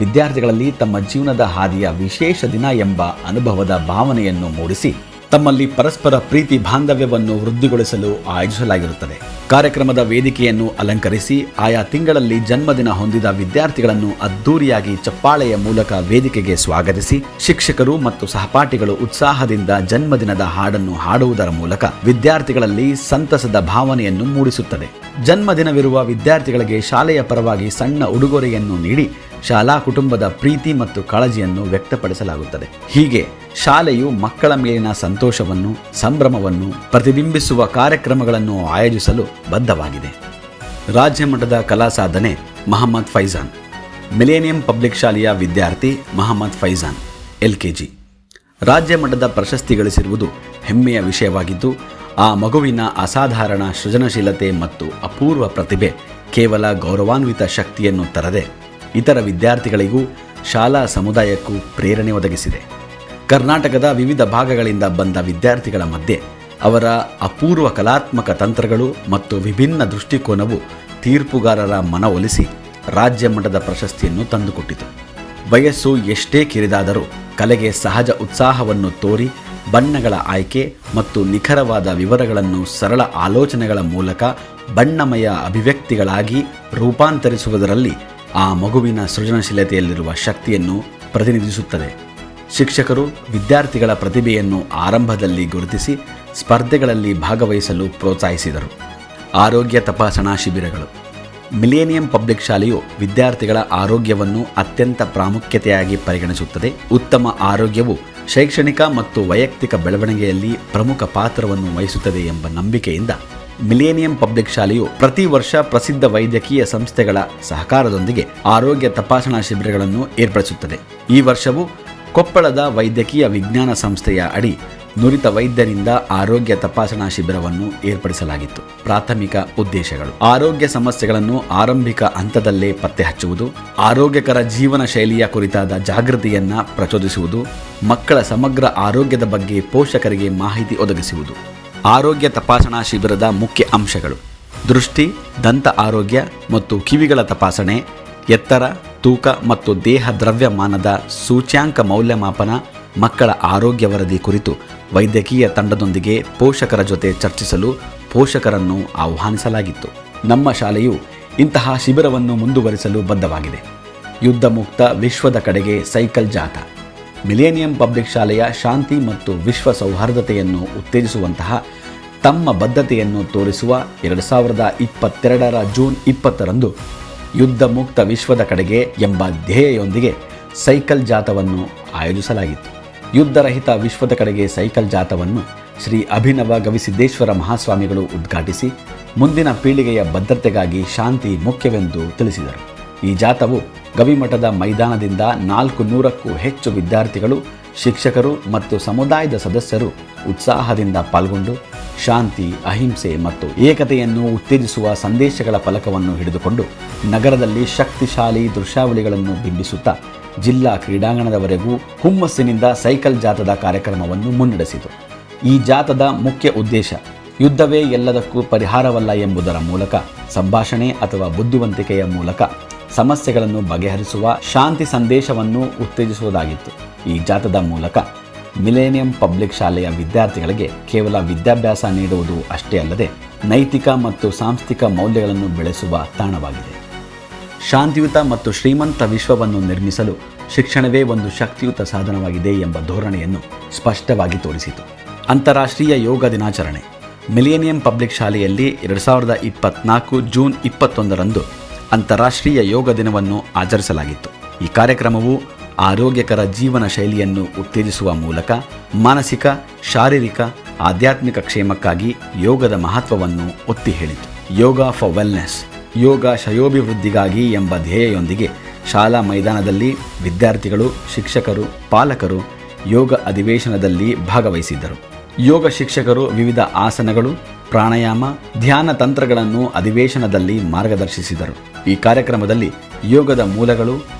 ವಿದ್ಯಾರ್ಥಿಗಳಲ್ಲಿ ತಮ್ಮ ಜೀವನದ ಹಾದಿಯ ವಿಶೇಷ ದಿನ ಎಂಬ ಅನುಭವದ ಭಾವನೆಯನ್ನು ಮೂಡಿಸಿ ತಮ್ಮಲ್ಲಿ ಪರಸ್ಪರ ಪ್ರೀತಿ ಬಾಂಧವ್ಯವನ್ನು ವೃದ್ಧಿಗೊಳಿಸಲು ಆಯೋಜಿಸಲಾಗಿರುತ್ತದೆ. ಕಾರ್ಯಕ್ರಮದ ವೇದಿಕೆಯನ್ನು ಅಲಂಕರಿಸಿ ಆಯಾ ತಿಂಗಳಲ್ಲಿ ಜನ್ಮದಿನ ಹೊಂದಿದ ವಿದ್ಯಾರ್ಥಿಗಳನ್ನು ಅದ್ದೂರಿಯಾಗಿ ಚಪ್ಪಾಳೆಯ ಮೂಲಕ ವೇದಿಕೆಗೆ ಸ್ವಾಗತಿಸಿ ಶಿಕ್ಷಕರು ಮತ್ತು ಸಹಪಾಠಿಗಳು ಉತ್ಸಾಹದಿಂದ ಜನ್ಮದಿನದ ಹಾಡನ್ನು ಹಾಡುವುದರ ಮೂಲಕ ವಿದ್ಯಾರ್ಥಿಗಳಲ್ಲಿ ಸಂತಸದ ಭಾವನೆಯನ್ನು ಮೂಡಿಸುತ್ತದೆ. ಜನ್ಮದಿನವಿರುವ ವಿದ್ಯಾರ್ಥಿಗಳಿಗೆ ಶಾಲೆಯ ಪರವಾಗಿ ಸಣ್ಣ ಉಡುಗೊರೆಯನ್ನು ನೀಡಿ ಶಾಲಾ ಕುಟುಂಬದ ಪ್ರೀತಿ ಮತ್ತು ಕಾಳಜಿಯನ್ನು ವ್ಯಕ್ತಪಡಿಸಲಾಗುತ್ತದೆ. ಹೀಗೆ ಶಾಲೆಯು ಮಕ್ಕಳ ಮೇಲಿನ ಸಂತೋಷವನ್ನು, ಸಂಭ್ರಮವನ್ನು ಪ್ರತಿಬಿಂಬಿಸುವ ಕಾರ್ಯಕ್ರಮಗಳನ್ನು ಆಯೋಜಿಸಲು ಬದ್ಧವಾಗಿದೆ. ರಾಜ್ಯ ಮಟ್ಟದ ಕಲಾ ಸಾಧನೆ. ಮಹಮ್ಮದ್ ಫೈಜಾನ್. ಮಿಲೇನಿಯಂ ಪಬ್ಲಿಕ್ ಶಾಲೆಯ ವಿದ್ಯಾರ್ಥಿ ಮಹಮ್ಮದ್ ಫೈಜಾನ್ LKG ರಾಜ್ಯ ಮಟ್ಟದ ಪ್ರಶಸ್ತಿ ಗಳಿಸಿರುವುದು ಹೆಮ್ಮೆಯ ವಿಷಯವಾಗಿದ್ದು, ಆ ಮಗುವಿನ ಅಸಾಧಾರಣ ಸೃಜನಶೀಲತೆ ಮತ್ತು ಅಪೂರ್ವ ಪ್ರತಿಭೆ ಕೇವಲ ಗೌರವಾನ್ವಿತ ಶಕ್ತಿಯನ್ನು ತರದೆ ಇತರ ವಿದ್ಯಾರ್ಥಿಗಳಿಗೂ ಶಾಲಾ ಸಮುದಾಯಕ್ಕೂ ಪ್ರೇರಣೆ ಒದಗಿಸಿದೆ. ಕರ್ನಾಟಕದ ವಿವಿಧ ಭಾಗಗಳಿಂದ ಬಂದ ವಿದ್ಯಾರ್ಥಿಗಳ ಮಧ್ಯೆ ಅವರ ಅಪೂರ್ವ ಕಲಾತ್ಮಕ ತಂತ್ರಗಳು ಮತ್ತು ವಿಭಿನ್ನ ದೃಷ್ಟಿಕೋನವು ತೀರ್ಪುಗಾರರ ಮನವೊಲಿಸಿ ರಾಜ್ಯ ಮಟ್ಟದ ಪ್ರಶಸ್ತಿಯನ್ನು ತಂದುಕೊಟ್ಟಿತು. ವಯಸ್ಸು ಎಷ್ಟೇ ಕಿರಿದಾದರೂ ಕಲೆಗೆ ಸಹಜ ಉತ್ಸಾಹವನ್ನು ತೋರಿ ಬಣ್ಣಗಳ ಆಯ್ಕೆ ಮತ್ತು ನಿಖರವಾದ ವಿವರಗಳನ್ನು ಸರಳ ಆಲೋಚನೆಗಳ ಮೂಲಕ ಬಣ್ಣಮಯ ಅಭಿವ್ಯಕ್ತಿಗಳಾಗಿ ರೂಪಾಂತರಿಸುವುದರಲ್ಲಿ ಆ ಮಗುವಿನ ಸೃಜನಶೀಲತೆಯಲ್ಲಿರುವ ಶಕ್ತಿಯನ್ನು ಪ್ರತಿನಿಧಿಸುತ್ತದೆ. ಶಿಕ್ಷಕರು ವಿದ್ಯಾರ್ಥಿಗಳ ಪ್ರತಿಭೆಯನ್ನು ಆರಂಭದಲ್ಲಿ ಗುರುತಿಸಿ ಸ್ಪರ್ಧೆಗಳಲ್ಲಿ ಭಾಗವಹಿಸಲು ಪ್ರೋತ್ಸಾಹಿಸಿದರು. ಆರೋಗ್ಯ ತಪಾಸಣಾ ಶಿಬಿರಗಳು. ಮಿಲೇನಿಯಂ ಪಬ್ಲಿಕ್ ಶಾಲೆಯು ವಿದ್ಯಾರ್ಥಿಗಳ ಆರೋಗ್ಯವನ್ನು ಅತ್ಯಂತ ಪ್ರಾಮುಖ್ಯತೆಯಾಗಿ ಪರಿಗಣಿಸುತ್ತದೆ. ಉತ್ತಮ ಆರೋಗ್ಯವು ಶೈಕ್ಷಣಿಕ ಮತ್ತು ವೈಯಕ್ತಿಕ ಬೆಳವಣಿಗೆಯಲ್ಲಿ ಪ್ರಮುಖ ಪಾತ್ರವನ್ನು ವಹಿಸುತ್ತದೆ ಎಂಬ ನಂಬಿಕೆಯಿಂದ ಮಿಲೇನಿಯಂ ಪಬ್ಲಿಕ್ ಶಾಲೆಯು ಪ್ರತಿ ವರ್ಷ ಪ್ರಸಿದ್ಧ ವೈದ್ಯಕೀಯ ಸಂಸ್ಥೆಗಳ ಸಹಕಾರದೊಂದಿಗೆ ಆರೋಗ್ಯ ತಪಾಸಣಾ ಶಿಬಿರಗಳನ್ನು ಏರ್ಪಡಿಸುತ್ತದೆ. ಈ ವರ್ಷವೂ ಕೊಪ್ಪಳದ ವೈದ್ಯಕೀಯ ವಿಜ್ಞಾನ ಸಂಸ್ಥೆಯ ಅಡಿ ನುರಿತ ವೈದ್ಯರಿಂದ ಆರೋಗ್ಯ ತಪಾಸಣಾ ಶಿಬಿರವನ್ನು ಏರ್ಪಡಿಸಲಾಗಿತ್ತು. ಪ್ರಾಥಮಿಕ ಉದ್ದೇಶಗಳು: ಆರೋಗ್ಯ ಸಮಸ್ಯೆಗಳನ್ನು ಆರಂಭಿಕ ಹಂತದಲ್ಲೇ ಪತ್ತೆ ಹಚ್ಚುವುದು, ಆರೋಗ್ಯಕರ ಜೀವನ ಶೈಲಿಯ ಕುರಿತಾದ ಜಾಗೃತಿಯನ್ನು ಪ್ರಚೋದಿಸುವುದು, ಮಕ್ಕಳ ಸಮಗ್ರ ಆರೋಗ್ಯದ ಬಗ್ಗೆ ಪೋಷಕರಿಗೆ ಮಾಹಿತಿ ಒದಗಿಸುವುದು. ಆರೋಗ್ಯ ತಪಾಸಣಾ ಶಿಬಿರದ ಮುಖ್ಯ ಅಂಶಗಳು: ದೃಷ್ಟಿ, ದಂತ ಆರೋಗ್ಯ ಮತ್ತು ಕಿವಿಗಳ ತಪಾಸಣೆ, ಎತ್ತರ, ತೂಕ ಮತ್ತು ದೇಹ ದ್ರವ್ಯಮಾನದ ಸೂಚ್ಯಾಂಕ ಮೌಲ್ಯಮಾಪನ, ಮಕ್ಕಳ ಆರೋಗ್ಯ ವರದಿ ಕುರಿತು ವೈದ್ಯಕೀಯ ತಂಡದೊಂದಿಗೆ ಪೋಷಕರ ಜೊತೆ ಚರ್ಚಿಸಲು ಪೋಷಕರನ್ನು ಆಹ್ವಾನಿಸಲಾಗಿತ್ತು. ನಮ್ಮ ಶಾಲೆಯು ಇಂತಹ ಶಿಬಿರವನ್ನು ಮುಂದುವರಿಸಲು ಬದ್ಧವಾಗಿದೆ. ಯುದ್ಧ ಮುಕ್ತ ವಿಶ್ವದ ಕಡೆಗೆ ಸೈಕಲ್ ಜಾಥಾ. ಮಿಲೇನಿಯಂ ಪಬ್ಲಿಕ್ ಶಾಲೆಯ ಶಾಂತಿ ಮತ್ತು ವಿಶ್ವ ಸೌಹಾರ್ದತೆಯನ್ನು ಉತ್ತೇಜಿಸುವಂತಹ ತಮ್ಮ ಬದ್ಧತೆಯನ್ನು ತೋರಿಸುವ 2022 ಜೂನ್ 20ರಂದು ಯುದ್ಧ ಮುಕ್ತ ವಿಶ್ವದ ಕಡೆಗೆ ಎಂಬ ಧ್ಯೇಯದೊಂದಿಗೆ ಸೈಕಲ್ ಜಾಥಾವನ್ನು ಆಯೋಜಿಸಲಾಗಿತ್ತು. ಯುದ್ಧರಹಿತ ವಿಶ್ವದ ಕಡೆಗೆ ಸೈಕಲ್ ಜಾಥಾವನ್ನು ಶ್ರೀ ಅಭಿನವ ಗವಿಸಿದ್ದೇಶ್ವರ ಮಹಾಸ್ವಾಮಿಗಳು ಉದ್ಘಾಟಿಸಿ ಮುಂದಿನ ಪೀಳಿಗೆಯ ಭದ್ರತೆಗಾಗಿ ಶಾಂತಿ ಮುಖ್ಯವೆಂದು ತಿಳಿಸಿದರು. ಈ ಜಾಥಾವು ಗವಿಮಠದ ಮೈದಾನದಿಂದ 400ಕ್ಕೂ ಹೆಚ್ಚು ವಿದ್ಯಾರ್ಥಿಗಳು ಶಿಕ್ಷಕರು ಮತ್ತು ಸಮುದಾಯದ ಸದಸ್ಯರು ಉತ್ಸಾಹದಿಂದ ಪಾಲ್ಗೊಂಡು ಶಾಂತಿ, ಅಹಿಂಸೆ ಮತ್ತು ಏಕತೆಯನ್ನು ಉತ್ತೇಜಿಸುವ ಸಂದೇಶಗಳ ಫಲಕವನ್ನು ಹಿಡಿದುಕೊಂಡು ನಗರದಲ್ಲಿ ಶಕ್ತಿಶಾಲಿ ದೃಶ್ಯಾವಳಿಗಳನ್ನು ಬಿಂಬಿಸುತ್ತಾ ಜಿಲ್ಲಾ ಕ್ರೀಡಾಂಗಣದವರೆಗೂ ಹುಮ್ಮಸ್ಸಿನಿಂದ ಸೈಕಲ್ ಜಾಥಾದ ಕಾರ್ಯಕ್ರಮವನ್ನು ಮುನ್ನಡೆಸಿತು. ಈ ಜಾಥಾದ ಮುಖ್ಯ ಉದ್ದೇಶ ಯುದ್ಧವೇ ಎಲ್ಲದಕ್ಕೂ ಪರಿಹಾರವಲ್ಲ ಎಂಬುದರ ಮೂಲಕ ಸಂಭಾಷಣೆ ಅಥವಾ ಬುದ್ಧಿವಂತಿಕೆಯ ಮೂಲಕ ಸಮಸ್ಯೆಗಳನ್ನು ಬಗೆಹರಿಸುವ ಶಾಂತಿ ಸಂದೇಶವನ್ನು ಉತ್ತೇಜಿಸುವುದಾಗಿತ್ತು. ಈ ಜಾಥಾದ ಮೂಲಕ ಮಿಲೇನಿಯಂ ಪಬ್ಲಿಕ್ ಶಾಲೆಯ ವಿದ್ಯಾರ್ಥಿಗಳಿಗೆ ಕೇವಲ ವಿದ್ಯಾಭ್ಯಾಸ ನೀಡುವುದು ಅಷ್ಟೇ ಅಲ್ಲದೆ ನೈತಿಕ ಮತ್ತು ಸಾಂಸ್ಥಿಕ ಮೌಲ್ಯಗಳನ್ನು ಬೆಳೆಸುವ ತಾಣವಾಗಿದೆ. ಶಾಂತಿಯುತ ಮತ್ತು ಶ್ರೀಮಂತ ವಿಶ್ವವನ್ನು ನಿರ್ಮಿಸಲು ಶಿಕ್ಷಣವೇ ಒಂದು ಶಕ್ತಿಯುತ ಸಾಧನವಾಗಿದೆ ಎಂಬ ಧೋರಣೆಯನ್ನು ಸ್ಪಷ್ಟವಾಗಿ ತೋರಿಸಿತು. ಅಂತಾರಾಷ್ಟ್ರೀಯ ಯೋಗ ದಿನಾಚರಣೆ ಮಿಲೇನಿಯಂ ಪಬ್ಲಿಕ್ ಶಾಲೆಯಲ್ಲಿ 2024 ಜೂನ್ 21ರಂದು ಅಂತಾರಾಷ್ಟ್ರೀಯ ಯೋಗ ದಿನವನ್ನು ಆಚರಿಸಲಾಗಿತ್ತು. ಈ ಕಾರ್ಯಕ್ರಮವು ಆರೋಗ್ಯಕರ ಜೀವನ ಶೈಲಿಯನ್ನು ಉತ್ತೇಜಿಸುವ ಮೂಲಕ ಮಾನಸಿಕ, ಶಾರೀರಿಕ, ಆಧ್ಯಾತ್ಮಿಕ ಕ್ಷೇಮಕ್ಕಾಗಿ ಯೋಗದ ಮಹತ್ವವನ್ನು ಒತ್ತಿ ಹೇಳಿತು. ಯೋಗ ಫಾರ್ ವೆಲ್ನೆಸ್, ಯೋಗ ಶ್ರೇಯೋಭಿವೃದ್ಧಿಗಾಗಿ ಎಂಬ ಧ್ಯೇಯದೊಂದಿಗೆ ಶಾಲಾ ಮೈದಾನದಲ್ಲಿ ವಿದ್ಯಾರ್ಥಿಗಳು, ಶಿಕ್ಷಕರು, ಪಾಲಕರು ಯೋಗ ಅಧಿವೇಶನದಲ್ಲಿ ಭಾಗವಹಿಸಿದ್ದರು. ಯೋಗ ಶಿಕ್ಷಕರು ವಿವಿಧ ಆಸನಗಳು, ಪ್ರಾಣಾಯಾಮ, ಧ್ಯಾನ ತಂತ್ರಗಳನ್ನು ಅಧಿವೇಶನದಲ್ಲಿ ಮಾರ್ಗದರ್ಶಿಸಿದರು. ಈ ಕಾರ್ಯಕ್ರಮದಲ್ಲಿ ಯೋಗದ ಮೂಲಗಳು,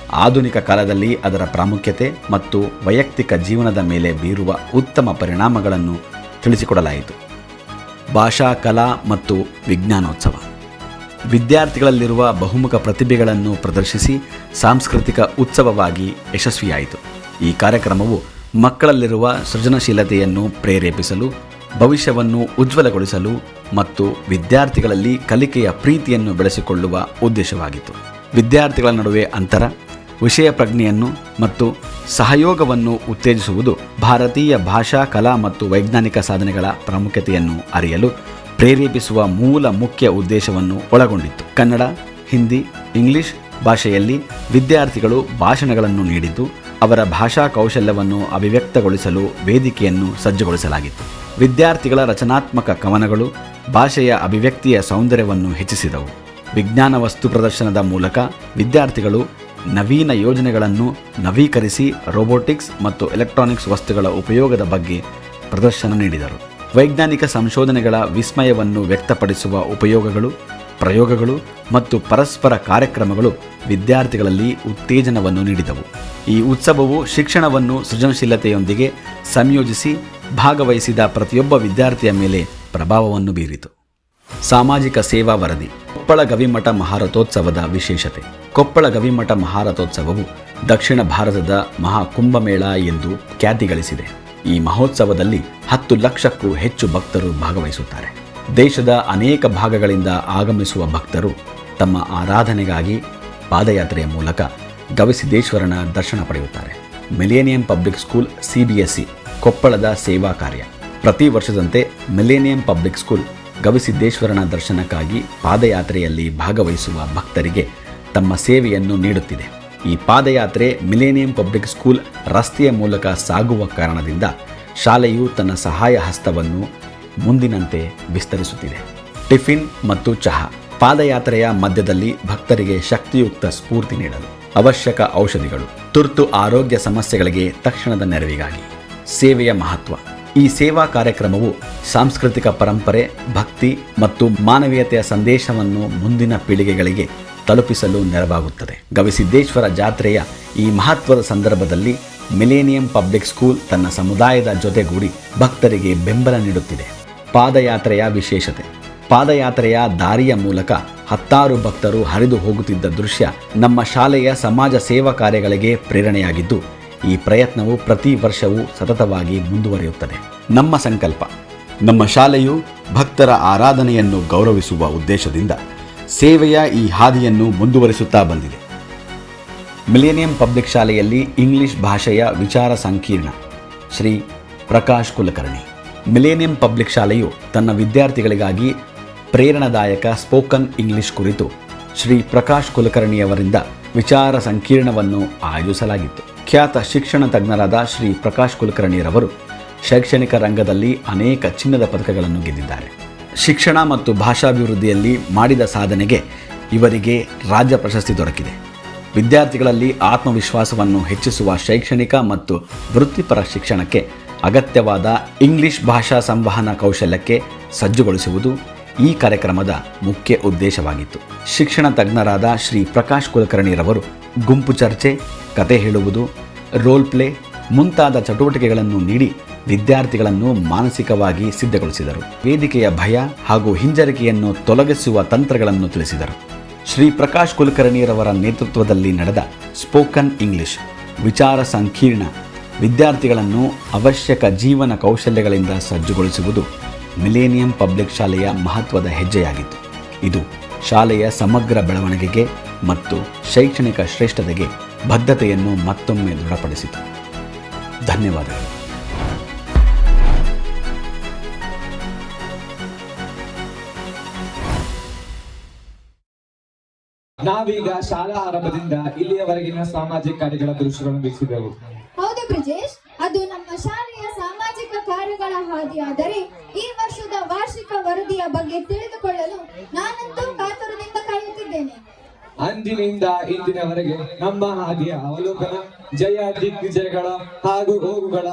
ಆಧುನಿಕ ಕಾಲದಲ್ಲಿ ಅದರ ಪ್ರಾಮುಖ್ಯತೆ ಮತ್ತು ವೈಯಕ್ತಿಕ ಜೀವನದ ಮೇಲೆ ಬೀರುವ ಉತ್ತಮ ಪರಿಣಾಮಗಳನ್ನು ತಿಳಿಸಿಕೊಡಲಾಯಿತು. ಭಾಷಾ, ಕಲಾ ಮತ್ತು ವಿಜ್ಞಾನೋತ್ಸವ ವಿದ್ಯಾರ್ಥಿಗಳಲ್ಲಿರುವ ಬಹುಮುಖ ಪ್ರತಿಭೆಗಳನ್ನು ಪ್ರದರ್ಶಿಸಿ ಸಾಂಸ್ಕೃತಿಕ ಉತ್ಸವವಾಗಿ ಯಶಸ್ವಿಯಾಯಿತು. ಈ ಕಾರ್ಯಕ್ರಮವು ಮಕ್ಕಳಲ್ಲಿರುವ ಸೃಜನಶೀಲತೆಯನ್ನು ಪ್ರೇರೇಪಿಸಲು, ಭವಿಷ್ಯವನ್ನು ಉಜ್ವಲಗೊಳಿಸಲು ಮತ್ತು ವಿದ್ಯಾರ್ಥಿಗಳಲ್ಲಿ ಕಲಿಕೆಯ ಪ್ರೀತಿಯನ್ನು ಬೆಳೆಸಿಕೊಳ್ಳುವ ಉದ್ದೇಶವಾಗಿತ್ತು. ವಿದ್ಯಾರ್ಥಿಗಳ ನಡುವೆ ಅಂತರ, ವಿಷಯ ಪ್ರಜ್ಞೆಯನ್ನು ಮತ್ತು ಸಹಯೋಗವನ್ನು ಉತ್ತೇಜಿಸುವುದು, ಭಾರತೀಯ ಭಾಷಾ, ಕಲಾ ಮತ್ತು ವೈಜ್ಞಾನಿಕ ಸಾಧನೆಗಳ ಪ್ರಾಮುಖ್ಯತೆಯನ್ನು ಅರಿಯಲು ಪ್ರೇರೇಪಿಸುವ ಮೂಲ ಮುಖ್ಯ ಉದ್ದೇಶವನ್ನು ಒಳಗೊಂಡಿತ್ತು. ಕನ್ನಡ, ಹಿಂದಿ, ಇಂಗ್ಲಿಷ್ ಭಾಷೆಯಲ್ಲಿ ವಿದ್ಯಾರ್ಥಿಗಳು ಭಾಷಣಗಳನ್ನು ನೀಡಿದ್ದು, ಅವರ ಭಾಷಾ ಕೌಶಲ್ಯವನ್ನು ಅಭಿವ್ಯಕ್ತಗೊಳಿಸಲು ವೇದಿಕೆಯನ್ನು ಸಜ್ಜುಗೊಳಿಸಲಾಗಿತ್ತು. ವಿದ್ಯಾರ್ಥಿಗಳ ರಚನಾತ್ಮಕ ಕವನಗಳು ಭಾಷೆಯ ಅಭಿವ್ಯಕ್ತಿಯ ಸೌಂದರ್ಯವನ್ನು ಹೆಚ್ಚಿಸಿದವು. ವಿಜ್ಞಾನ ವಸ್ತು ಪ್ರದರ್ಶನದ ಮೂಲಕ ವಿದ್ಯಾರ್ಥಿಗಳು ನವೀನ ಯೋಜನೆಗಳನ್ನು ನವೀಕರಿಸಿ ರೋಬೋಟಿಕ್ಸ್ ಮತ್ತು ಎಲೆಕ್ಟ್ರಾನಿಕ್ಸ್ ವಸ್ತುಗಳ ಉಪಯೋಗದ ಬಗ್ಗೆ ಪ್ರದರ್ಶನ ನೀಡಿದರು. ವೈಜ್ಞಾನಿಕ ಸಂಶೋಧನೆಗಳ ವಿಸ್ಮಯವನ್ನು ವ್ಯಕ್ತಪಡಿಸುವ ಉಪಯೋಗಗಳು, ಪ್ರಯೋಗಗಳು ಮತ್ತು ಪರಸ್ಪರ ಕಾರ್ಯಕ್ರಮಗಳು ವಿದ್ಯಾರ್ಥಿಗಳಲ್ಲಿ ಉತ್ತೇಜನವನ್ನು ನೀಡಿದವು. ಈ ಉತ್ಸವವು ಶಿಕ್ಷಣವನ್ನು ಸೃಜನಶೀಲತೆಯೊಂದಿಗೆ ಸಂಯೋಜಿಸಿ ಭಾಗವಹಿಸಿದ ಪ್ರತಿಯೊಬ್ಬ ವಿದ್ಯಾರ್ಥಿಯ ಮೇಲೆ ಪ್ರಭಾವವನ್ನು ಬೀರಿತು. ಸಾಮಾಜಿಕ ಸೇವಾ ವರದಿ ಕೊಪ್ಪಳ ಗವಿಮಠ ಮಹಾರಥೋತ್ಸವದ ವಿಶೇಷತೆ. ಕೊಪ್ಪಳ ಗವಿಮಠ ಮಹಾರಥೋತ್ಸವವು ದಕ್ಷಿಣ ಭಾರತದ ಮಹಾಕುಂಭಮೇಳ ಎಂದು ಖ್ಯಾತಿ ಗಳಿಸಿದೆ. ಈ ಮಹೋತ್ಸವದಲ್ಲಿ 10 ಲಕ್ಷಕ್ಕೂ ಹೆಚ್ಚು ಭಕ್ತರು ಭಾಗವಹಿಸುತ್ತಾರೆ. ದೇಶದ ಅನೇಕ ಭಾಗಗಳಿಂದ ಆಗಮಿಸುವ ಭಕ್ತರು ತಮ್ಮ ಆರಾಧನೆಗಾಗಿ ಪಾದಯಾತ್ರೆಯ ಮೂಲಕ ಗವಿಸಿದ್ದೇಶ್ವರನ ದರ್ಶನ ಪಡೆಯುತ್ತಾರೆ. ಮಿಲೇನಿಯಂ ಪಬ್ಲಿಕ್ ಸ್ಕೂಲ್ CBSE ಕೊಪ್ಪಳದ ಸೇವಾ ಕಾರ್ಯ. ಪ್ರತಿ ವರ್ಷದಂತೆ ಮಿಲೇನಿಯಂ ಪಬ್ಲಿಕ್ ಸ್ಕೂಲ್ ಗವಿಸಿದ್ದೇಶ್ವರನ ದರ್ಶನಕ್ಕಾಗಿ ಪಾದಯಾತ್ರೆಯಲ್ಲಿ ಭಾಗವಹಿಸುವ ಭಕ್ತರಿಗೆ ತಮ್ಮ ಸೇವೆಯನ್ನು ನೀಡುತ್ತಿದೆ. ಈ ಪಾದಯಾತ್ರೆ ಮಿಲೇನಿಯಂ ಪಬ್ಲಿಕ್ ಸ್ಕೂಲ್ ರಸ್ತೆಯ ಮೂಲಕ ಸಾಗುವ ಕಾರಣದಿಂದ ಶಾಲೆಯು ತನ್ನ ಸಹಾಯ ಹಸ್ತವನ್ನು ಮುಂದಿನಂತೆ ವಿಸ್ತರಿಸುತ್ತಿದೆ. ಟಿಫಿನ್ ಮತ್ತು ಚಹಾ. ಪಾದಯಾತ್ರೆಯ ಮಧ್ಯದಲ್ಲಿ ಭಕ್ತರಿಗೆ ಶಕ್ತಿಯುಕ್ತ ಸ್ಫೂರ್ತಿ ನೀಡಲು ಅವಶ್ಯಕ ಔಷಧಿಗಳು, ತುರ್ತು ಆರೋಗ್ಯ ಸಮಸ್ಯೆಗಳಿಗೆ ತಕ್ಷಣದ ನೆರವಿಗಾಗಿ. ಸೇವೆಯ ಮಹತ್ವ. ಈ ಸೇವಾ ಕಾರ್ಯಕ್ರಮವು ಸಾಂಸ್ಕೃತಿಕ ಪರಂಪರೆ, ಭಕ್ತಿ ಮತ್ತು ಮಾನವೀಯತೆಯ ಸಂದೇಶವನ್ನು ಮುಂದಿನ ಪೀಳಿಗೆಗಳಿಗೆ ತಲುಪಿಸಲು ನೆರವಾಗುತ್ತದೆ. ಗವಿಸಿದ್ದೇಶ್ವರ ಜಾತ್ರೆಯ ಈ ಮಹತ್ವದ ಸಂದರ್ಭದಲ್ಲಿ ಮಿಲೇನಿಯಂ ಪಬ್ಲಿಕ್ ಸ್ಕೂಲ್ ತನ್ನ ಸಮುದಾಯದ ಜೊತೆಗೂಡಿ ಭಕ್ತರಿಗೆ ಬೆಂಬಲ ನೀಡುತ್ತಿದೆ. ಪಾದಯಾತ್ರೆಯ ವಿಶೇಷತೆ. ಪಾದಯಾತ್ರೆಯ ದಾರಿಯ ಮೂಲಕ 10 ಭಕ್ತರು ಹರಿದು ಹೋಗುತ್ತಿದ್ದ ದೃಶ್ಯ ನಮ್ಮ ಶಾಲೆಯ ಸಮಾಜ ಸೇವಾ ಕಾರ್ಯಗಳಿಗೆ ಪ್ರೇರಣೆಯಾಗಿದ್ದು, ಈ ಪ್ರಯತ್ನವು ಪ್ರತಿ ವರ್ಷವೂ ಸತತವಾಗಿ ಮುಂದುವರಿಯುತ್ತದೆ. ನಮ್ಮ ಸಂಕಲ್ಪ. ನಮ್ಮ ಶಾಲೆಯು ಭಕ್ತರ ಆರಾಧನೆಯನ್ನು ಗೌರವಿಸುವ ಉದ್ದೇಶದಿಂದ ಸೇವೆಯ ಈ ಹಾದಿಯನ್ನು ಮುಂದುವರಿಸುತ್ತಾ ಬಂದಿದೆ. ಮಿಲೇನಿಯಂ ಪಬ್ಲಿಕ್ ಶಾಲೆಯಲ್ಲಿ ಇಂಗ್ಲಿಷ್ ಭಾಷೆಯ ವಿಚಾರ ಸಂಕಿರಣ. ಶ್ರೀ ಪ್ರಕಾಶ್ ಕುಲಕರ್ಣಿ. ಮಿಲೇನಿಯಂ ಪಬ್ಲಿಕ್ ಶಾಲೆಯು ತನ್ನ ವಿದ್ಯಾರ್ಥಿಗಳಿಗಾಗಿ ಪ್ರೇರಣಾದಾಯಕ ಸ್ಪೋಕನ್ ಇಂಗ್ಲಿಷ್ ಕುರಿತು ಶ್ರೀ ಪ್ರಕಾಶ್ ಕುಲಕರ್ಣಿಯವರಿಂದ ವಿಚಾರ ಸಂಕಿರಣವನ್ನು ಆಯೋಜಿಸಲಾಗಿತ್ತು. ಖ್ಯಾತ ಶಿಕ್ಷಣ ತಜ್ಞರಾದ ಶ್ರೀ ಪ್ರಕಾಶ್ ಕುಲಕರ್ಣಿರವರು ಶೈಕ್ಷಣಿಕ ರಂಗದಲ್ಲಿ ಅನೇಕ ಚಿನ್ನದ ಪದಕಗಳನ್ನು ಗೆದ್ದಿದ್ದಾರೆ. ಶಿಕ್ಷಣ ಮತ್ತು ಭಾಷಾಭಿವೃದ್ಧಿಯಲ್ಲಿ ಮಾಡಿದ ಸಾಧನೆಗೆ ಇವರಿಗೆ ರಾಜ್ಯ ಪ್ರಶಸ್ತಿ ದೊರಕಿದೆ. ವಿದ್ಯಾರ್ಥಿಗಳಲ್ಲಿ ಆತ್ಮವಿಶ್ವಾಸವನ್ನು ಹೆಚ್ಚಿಸುವ ಶೈಕ್ಷಣಿಕ ಮತ್ತು ವೃತ್ತಿಪರ ಶಿಕ್ಷಣಕ್ಕೆ ಅಗತ್ಯವಾದ ಇಂಗ್ಲಿಷ್ ಭಾಷಾ ಸಂವಹನ ಕೌಶಲ್ಯಕ್ಕೆ ಸಜ್ಜುಗೊಳಿಸುವುದು ಈ ಕಾರ್ಯಕ್ರಮದ ಮುಖ್ಯ ಉದ್ದೇಶವಾಗಿತ್ತು. ಶಿಕ್ಷಣ ತಜ್ಞರಾದ ಶ್ರೀ ಪ್ರಕಾಶ್ ಕುಲಕರ್ಣಿರವರು ಗುಂಪು ಚರ್ಚೆ, ಕತೆ ಹೇಳುವುದು, ರೋಲ್ ಪ್ಲೇ ಮುಂತಾದ ಚಟುವಟಿಕೆಗಳನ್ನು ನೀಡಿ ವಿದ್ಯಾರ್ಥಿಗಳನ್ನು ಮಾನಸಿಕವಾಗಿ ಸಿದ್ಧಗೊಳಿಸಿದರು. ವೇದಿಕೆಯ ಭಯ ಹಾಗೂ ಹಿಂಜರಿಕೆಯನ್ನು ತೊಲಗಿಸುವ ತಂತ್ರಗಳನ್ನು ತಿಳಿಸಿದರು. ಶ್ರೀ ಪ್ರಕಾಶ್ ಕುಲಕರ್ಣಿರವರ ನೇತೃತ್ವದಲ್ಲಿ ನಡೆದ ಸ್ಪೋಕನ್ ಇಂಗ್ಲಿಷ್ ವಿಚಾರ ಸಂಕಿರಣ ವಿದ್ಯಾರ್ಥಿಗಳನ್ನು ಅವಶ್ಯಕ ಜೀವನ ಕೌಶಲ್ಯಗಳಿಂದ ಸಜ್ಜುಗೊಳಿಸುವುದು ಮಿಲೇನಿಯಂ ಪಬ್ಲಿಕ್ ಶಾಲೆಯ ಮಹತ್ವದ ಹೆಜ್ಜೆಯಾಗಿತ್ತು. ಇದು ಶಾಲೆಯ ಸಮಗ್ರ ಬೆಳವಣಿಗೆಗೆ ಮತ್ತು ಶೈಕ್ಷಣಿಕ ಶ್ರೇಷ್ಠತೆಗೆ ಬದ್ಧತೆಯನ್ನು ಮತ್ತೊಮ್ಮೆ ದೃಢಪಡಿಸಿತು. ಧನ್ಯವಾದಗಳು. ನಾವೀಗ ಶಾಲಾ ಆರಂಭದಿಂದ ಇಲ್ಲಿಯವರೆಗಿನ ಸಾಮಾಜಿಕ ಕಾರ್ಯಗಳ ದೃಶ್ಯಗಳನ್ನು ವೀಕ್ಷಿಸಿದೆವು. ಹೌದು ಬ್ರಿಜೇಶ್, ಅದು ನಮ್ಮ ಶಾಲೆಯ ಸಾಮಾಜಿಕ ಕಾರ್ಯಗಳ ಹಾದಿಯಾದರೆ ಈ ವರ್ಷದ ವಾರ್ಷಿಕ ವರದಿಯ ಬಗ್ಗೆ ತಿಳಿದುಕೊಳ್ಳಲು ನಾನಂತೂ ಕಾತುರದಿಂದ ಕಾಯುತ್ತಿದ್ದೇನೆ. ಅಂದಿನಿಂದ ಇಂದಿನವರೆಗೆ ನಮ್ಮ ಹಾದಿಯ ಅವಲೋಕನ, ಜಯ ದಿಗ್ವಿಜಯಗಳ ಹಾಗೂ ಹೋಗುಗಳ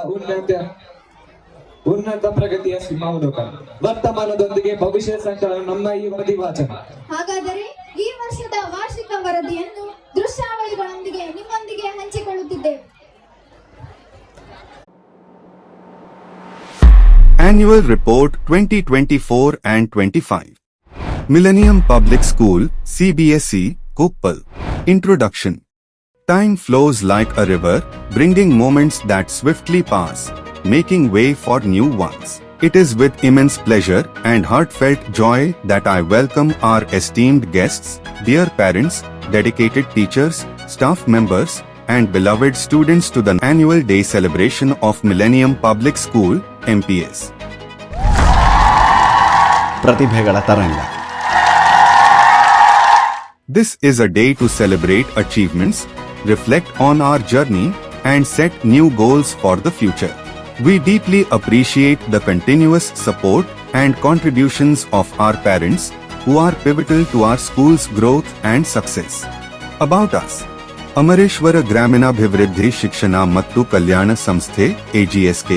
ಉನ್ನತ ಪ್ರಗತಿಯ ಸಿಂಹಾವಲೋಕನ, ವರ್ತಮಾನದೊಂದಿಗೆ ಭವಿಷ್ಯ ಸಂಕಲನ ನಮ್ಮ ಈ ವರದಿ ವಾಚನ. ಹಾಗಾದರೆ ಈ ವರ್ಷದ ವಾರ್ಷಿಕ ವರದಿಯನ್ನು ದೃಶ್ಯಾವಳಿಗಳೊಂದಿಗೆ ನಿಮ್ಮೊಂದಿಗೆ ಹಂಚಿಕೊಳ್ಳುತ್ತಿದ್ದೇವೆ. Annual Report 2024 and 25. Millennium Public School, CBSE, Koppal. Introduction. Time flows like a river, bringing moments that swiftly pass, making way for new ones. It is with immense pleasure and heartfelt joy that I welcome our esteemed guests, dear parents, dedicated teachers, staff members, and beloved students to the annual day celebration of Millennium Public School, MPS. ಪ್ರತಿಭೆಗಳ ತರಂಗ. This is a day to celebrate achievements, reflect on our journey, and set new goals for the future. We deeply appreciate the continuous support and contributions of our parents, who are pivotal to our school's growth and success. About us. Amareshwara Graminabhivriddhi Shikshana Mattu Kalyana Samsthe, AGSK.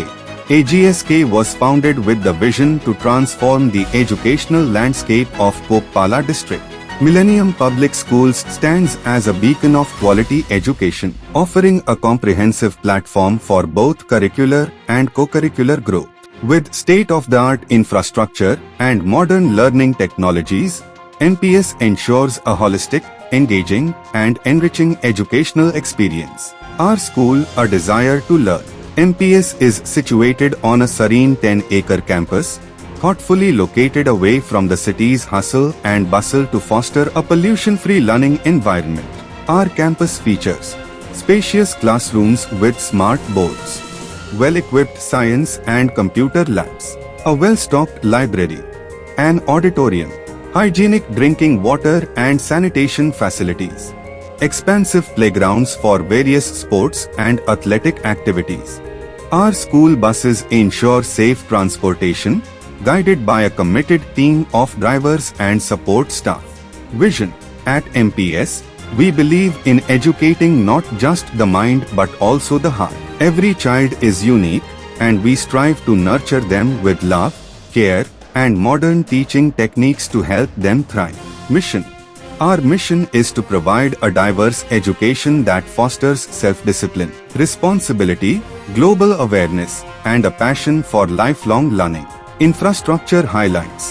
AGSK was founded with the vision to transform the educational landscape of Koppala district. Millennium Public Schools stands as a beacon of quality education, offering a comprehensive platform for both curricular and co-curricular growth. With state-of-the-art infrastructure and modern learning technologies, MPS ensures a holistic, engaging, and enriching educational experience. Our school, a desire to learn. MPS is situated on a serene 10-acre campus, thoughtfully located away from the city's hustle and bustle to foster a pollution-free learning environment. Our campus features spacious classrooms with smart boards, well-equipped science and computer labs, a well-stocked library, an auditorium, hygienic drinking water and sanitation facilities, expansive playgrounds for various sports and athletic activities. Our school buses ensure safe transportation, guided by a committed team of drivers and support staff. Vision. At MPS, we believe in educating not just the mind but also the heart. Every child is unique, and we strive to nurture them with love, care, and modern teaching techniques to help them thrive. Mission. Our mission is to provide a diverse education that fosters self-discipline, responsibility, global awareness, and a passion for lifelong learning. Infrastructure highlights: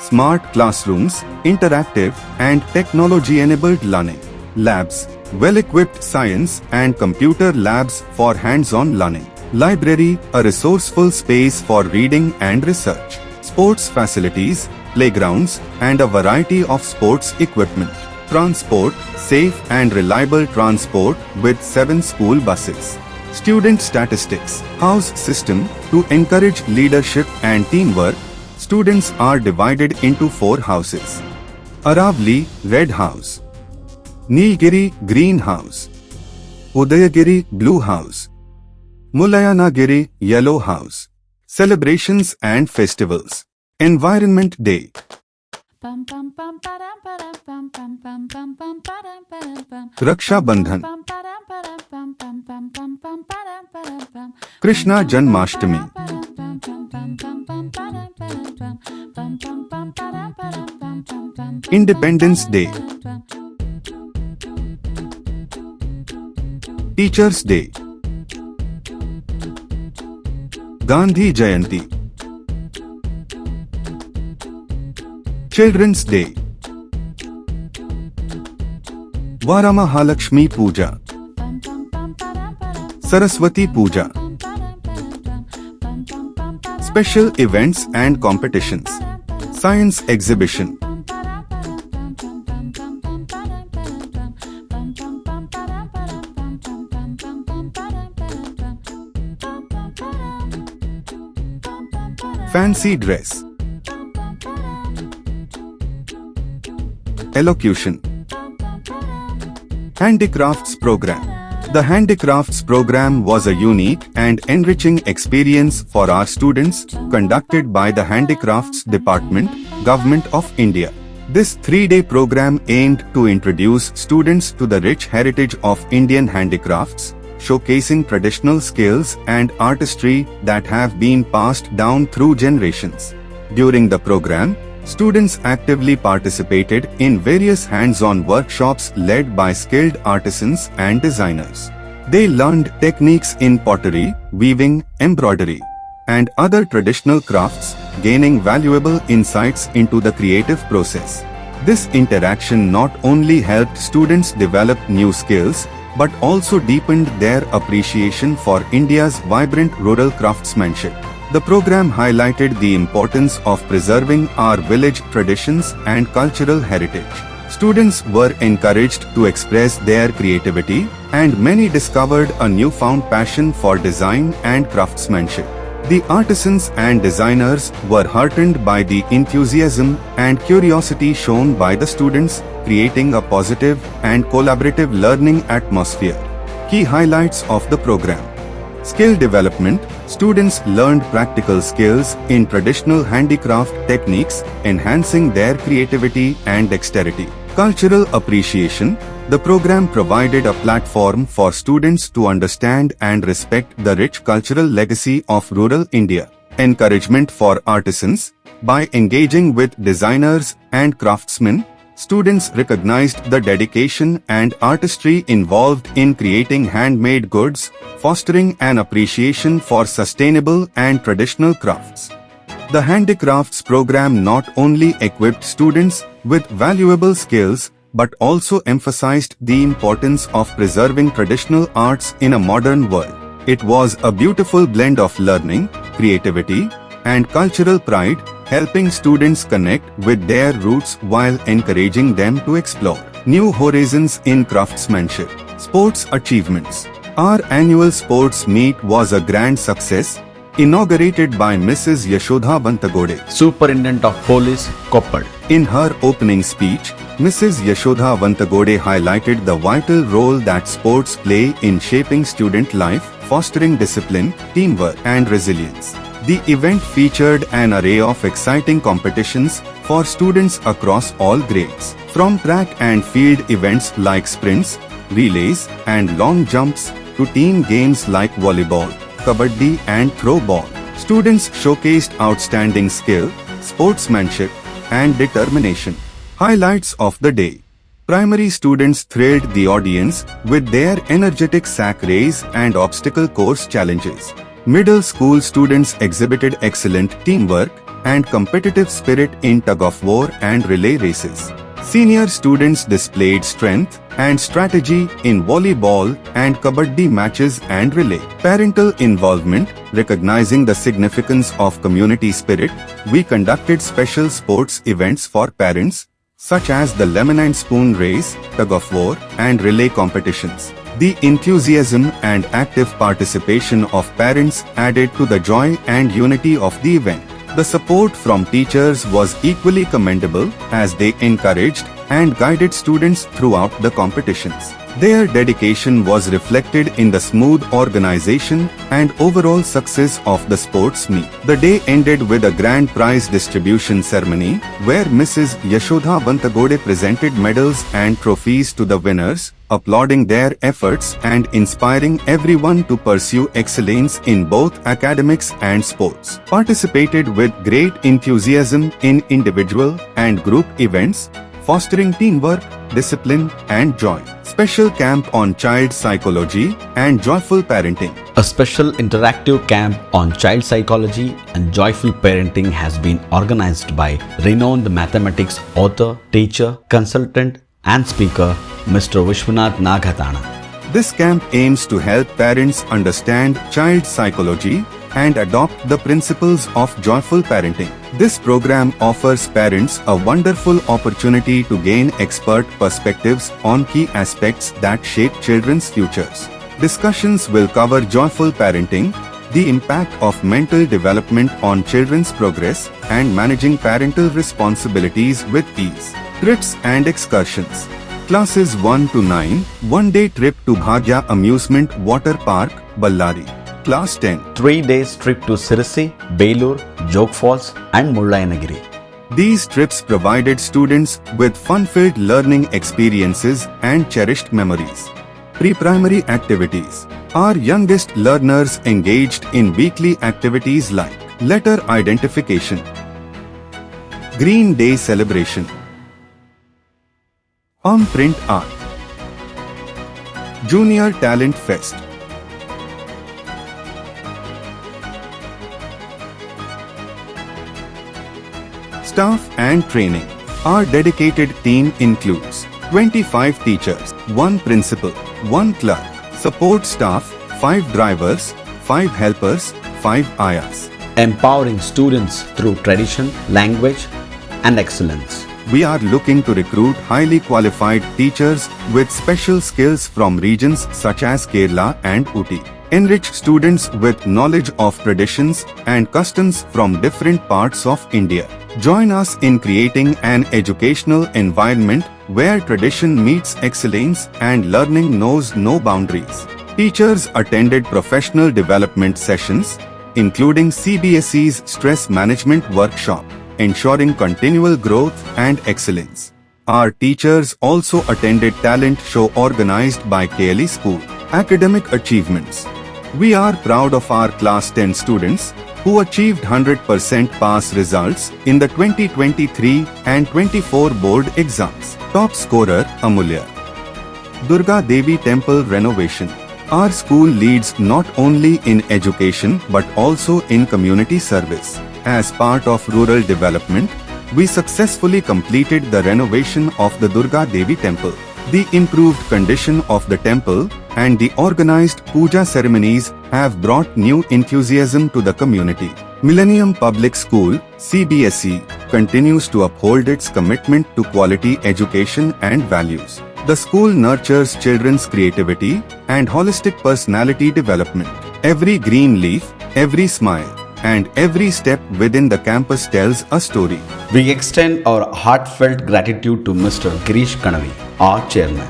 smart classrooms, interactive and technology-enabled learning, labs, well-equipped science and computer labs for hands-on learning, library, a resourceful space for reading and research, sports facilities, playgrounds, and a variety of sports equipment. Transport, safe and reliable transport with 7 school buses. Student statistics. House system. To encourage leadership and teamwork, students are divided into 4 houses. Aravali, Red House. Nilgiri, Green House. Udayagiri, Blue House. Mulayanagiri, Yellow House. Celebrations and festivals. Environment Day. Raksha Bandhan, Krishna Janmashtami, Independence Day, Teachers Day, Gandhi Jayanti, Children's Day, Varamahalakshmi Puja, Saraswati Puja, Special Events and Competitions, Science Exhibition, Fancy Dress, Elocution, Handicrafts Program. The Handicrafts Program was a unique and enriching experience for our students, conducted by the Handicrafts Department, Government of India. This 3-day program aimed to introduce students to the rich heritage of Indian handicrafts, showcasing traditional skills and artistry that have been passed down through generations. During the program, students actively participated in various hands-on workshops led by skilled artisans and designers. They learned techniques in pottery, weaving, embroidery, and other traditional crafts, gaining valuable insights into the creative process. This interaction not only helped students develop new skills, but also deepened their appreciation for India's vibrant rural craftsmanship. The program highlighted the importance of preserving our village traditions and cultural heritage. Students were encouraged to express their creativity, and many discovered a newfound passion for design and craftsmanship. The artisans and designers were heartened by the enthusiasm and curiosity shown by the students, creating a positive and collaborative learning atmosphere. Key highlights of the program: skill development. Students learned practical skills in traditional handicraft techniques, enhancing their creativity and dexterity. Cultural appreciation. The program provided a platform for students to understand and respect the rich cultural legacy of rural India. Encouragement for artisans. By engaging with designers and craftsmen, students recognized the dedication and artistry involved in creating handmade goods, fostering an appreciation for sustainable and traditional crafts. The Handicrafts program not only equipped students with valuable skills, but also emphasized the importance of preserving traditional arts in a modern world. It was a beautiful blend of learning, creativity, and cultural pride, helping students connect with their roots while encouraging them to explore new horizons in craftsmanship. Sports achievements. Our annual sports meet was a grand success, inaugurated by Mrs. Yashodha Bantagode, Superintendent of Police, Koppad. In her opening speech, Mrs. Yashodha Bantagode highlighted the vital role that sports play in shaping student life, fostering discipline, teamwork, and resilience. The event featured an array of exciting competitions for students across all grades. From track and field events like sprints, relays, and long jumps, to team games like volleyball, kabaddi, and throw ball, students showcased outstanding skill, sportsmanship, and determination. Highlights of the day. Primary students thrilled the audience with their energetic sack race and obstacle course challenges. Middle school students exhibited excellent teamwork and competitive spirit in tug-of-war and relay races. Senior students displayed strength and strategy in volleyball and kabaddi matches and relay. Parental involvement. Recognizing the significance of community spirit, we conducted special sports events for parents, such as the lemon and spoon race, tug-of-war, and relay competitions. The enthusiasm and active participation of parents added to the joy and unity of the event. The support from teachers was equally commendable, as they encouraged and guided students throughout the competitions. Their dedication was reflected in the smooth organization and overall success of the sports meet. The day ended with a grand prize distribution ceremony, where Mrs. Yashodha Bantagode presented medals and trophies to the winners, applauding their efforts and inspiring everyone to pursue excellence in both academics and sports. Participated with great enthusiasm in individual and group events, fostering teamwork, discipline, and joy. Special camp on child psychology and joyful parenting. A special interactive camp on child psychology and joyful parenting has been organized by renowned mathematics author, teacher, consultant, and speaker, Mr. Vishwanath Nagatana. This camp aims to help parents understand child psychology and adopt the principles of joyful parenting. This program offers parents a wonderful opportunity to gain expert perspectives on key aspects that shape children's futures. Discussions will cover joyful parenting, the impact of mental development on children's progress, and managing parental responsibilities with ease. Trips and excursions. Classes 1 to 9, one-day trip to Bhagya Amusement Water Park, Ballari. Class 10. 3 days trip to Sirsi, Belur, Jog Falls, and Mullayanagiri. These trips provided students with fun-filled learning experiences and cherished memories. Pre-primary activities. Our youngest learners engaged in weekly activities like letter identification, Green Day celebration, palm print art, Junior Talent Fest, staff and training. Our dedicated team includes 25 teachers, 1 principal, 1 clerk, support staff, 5 drivers, 5 helpers, 5 ayas. Empowering students through tradition, language, and excellence. We are looking to recruit highly qualified teachers with special skills from regions such as Kerala and Ooty. Enrich students with knowledge of traditions and customs from different parts of India. Join us in creating an educational environment where tradition meets excellence and learning knows no boundaries. Teachers attended professional development sessions, including CBSE's stress management workshop, ensuring continual growth and excellence. Our teachers also attended talent show organized by KLE School. Academic achievements. We are proud of our class 10 students who achieved 100% pass results in the 2023 and 24 board exams. Top scorer Amulya. Durga Devi Temple renovation. Our school leads not only in education but also in community service. As part of rural development, we successfully completed the renovation of the Durga Devi Temple. The improved condition of the temple and the organized puja ceremonies have brought new enthusiasm to the community. Millennium Public School, CBSE, continues to uphold its commitment to quality education and values. The school nurtures children's creativity and holistic personality development. Every green leaf, every smile, and every step within the campus tells a story. We extend our heartfelt gratitude to Mr. Girish Kanavi, our chairman.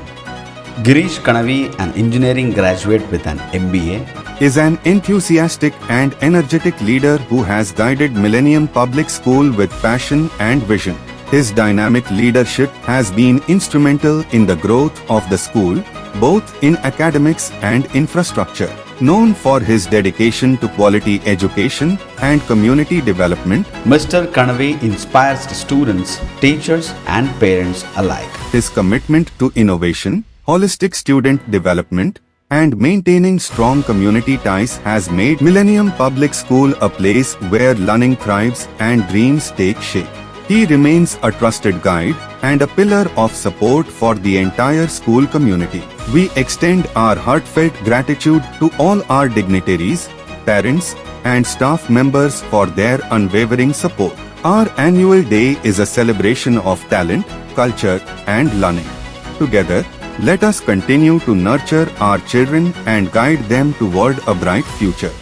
Girish Kanavi, an engineering graduate with an MBA, is an enthusiastic and energetic leader who has guided Millennium Public School with passion and vision. His dynamic leadership has been instrumental in the growth of the school, both in academics and infrastructure. Known for his dedication to quality education and community development, Mr. Kanavi inspires the students, teachers, and parents alike. His commitment to innovation, holistic student development, and maintaining strong community ties has made Millennium Public School a place where learning thrives and dreams take shape. He remains a trusted guide and a pillar of support for the entire school community. We extend our heartfelt gratitude to all our dignitaries, parents, and staff members for their unwavering support. Our annual day is a celebration of talent, culture, and learning. Together, let us continue to nurture our children and guide them toward a bright future.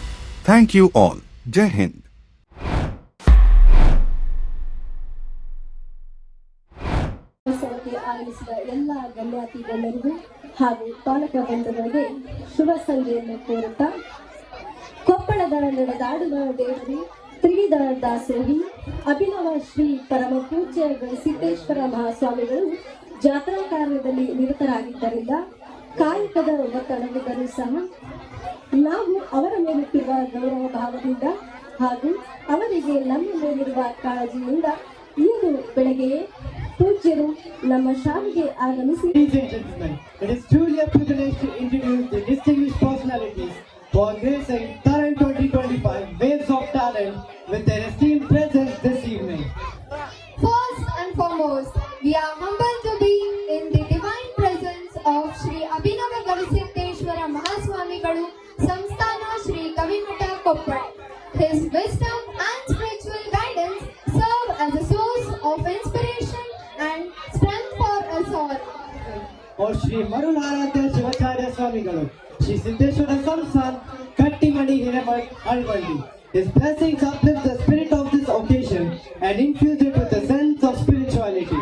Thank you all. Jai Hind. ಸಿಂಹಾಸನಕ್ಕೆ ಆಗಮಿಸಿದ ಎಲ್ಲ ಗಣ್ಯಾತಿ ಗಣ್ಯರಿಗೂ ಹಾಗೂ ಪಾಲಕ ಬಂಧುಗಳಿಗೆ ಶುಭ ಸಂಜೆಯನ್ನು ಕೋರುತ್ತಾ, ಕೊಪ್ಪಳದ ನಡೆದಾಡುವ ದೇವರಿ ತ್ರಿವಿಧ ದಾಸೋಹಿ ಅಭಿನವ ಶ್ರೀ ಪರಮ ಪೂಜ್ಯ ಸಿದ್ದೇಶ್ವರ ಮಹಾಸ್ವಾಮಿಗಳು ಜಾತ್ರಾ ಕಾರ್ಯದಲ್ಲಿ ನಿರತರಾಗಿದ್ದರಿಂದ ಕಾಯಕದ ಒತ್ತಡವಿದ್ದರೂ ಸಹ ನಾವು ಅವರ ಮೇಲಿಟ್ಟಿರುವ ಗೌರವ ಭಾವದಿಂದ ಹಾಗೂ ಅವರಿಗೆ ನಮ್ಮ ಮೇಲಿರುವ ಕಾಳಜಿಯಿಂದ ಇಂದು ಬೆಳಗ್ಗೆಯೇ ಪೂಜ್ಯರು ನಮ್ಮ ಶಾಲೆಗೆ ಆಗಮಿಸಿ. Ladies and gentlemen, it is truly a privilege to introduce the distinguished personalities for gracing Tarang 2025 Waves of Talent with their esteemed presence this evening. First and foremost, we are humbled to be in the divine presence of Shri Abhinava Gavisiddeshwara Mahaswamigalu Samsthana Shri Kavimata Koppal. His wisdom and spiritual guidance serve as a source of inspiration and strength for us all. Or Shri Marunaratha Shivacharya Swamigalu, Shri Siddeshwara Samsthan Kattimani Hiramat Alvandi. His blessings uplift the spirit of this occasion and infuse it with a sense of spirituality.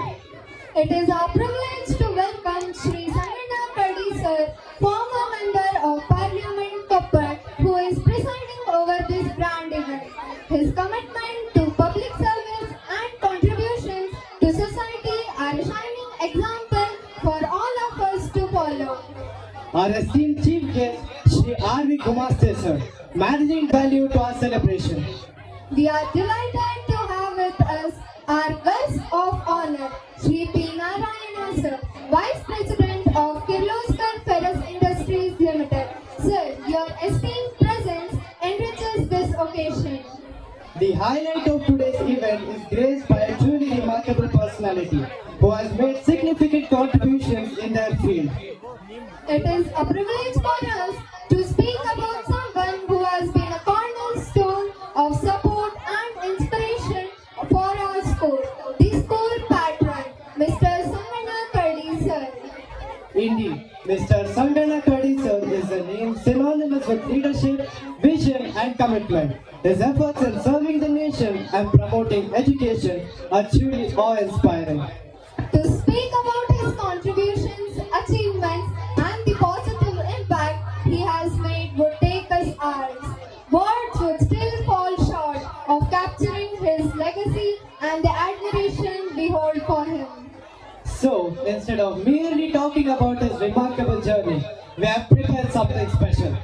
It is our privilege to welcome Shri Sangana Kardi sir, former member of Parliament Koppal, who is presiding over this grand event. His commitment to public service and contributions to society are a shining example for all of us to follow. Our esteemed chief guest, Shri R.V. Gumaste sir, managing value to our celebration. We are delighted to have with us our guest of honor, Shri P. Narayana sir, Vice President of Kirloskar Ferrous Industries Limited. Sir, your esteemed presence enriches this occasion. The highlight of today's event is graced by a truly remarkable personality who has made significant contributions in their field. It is a privilege for us to speak about someone who has been a cornerstone of support and inspiration for our school. The school patron, Mr. Sangana Kardi sir. Indeed, Mr. Sangana Kardi sir is a name synonymous with leadership, vision and commitment. His efforts in serving the nation and promoting education are truly awe-inspiring. To speak about his contributions, achievements and the positive impact he has made would take us hours. Words would still fall short of capturing his legacy and the admiration we hold for him. So, instead of merely talking about his remarkable journey, we have prepared something special.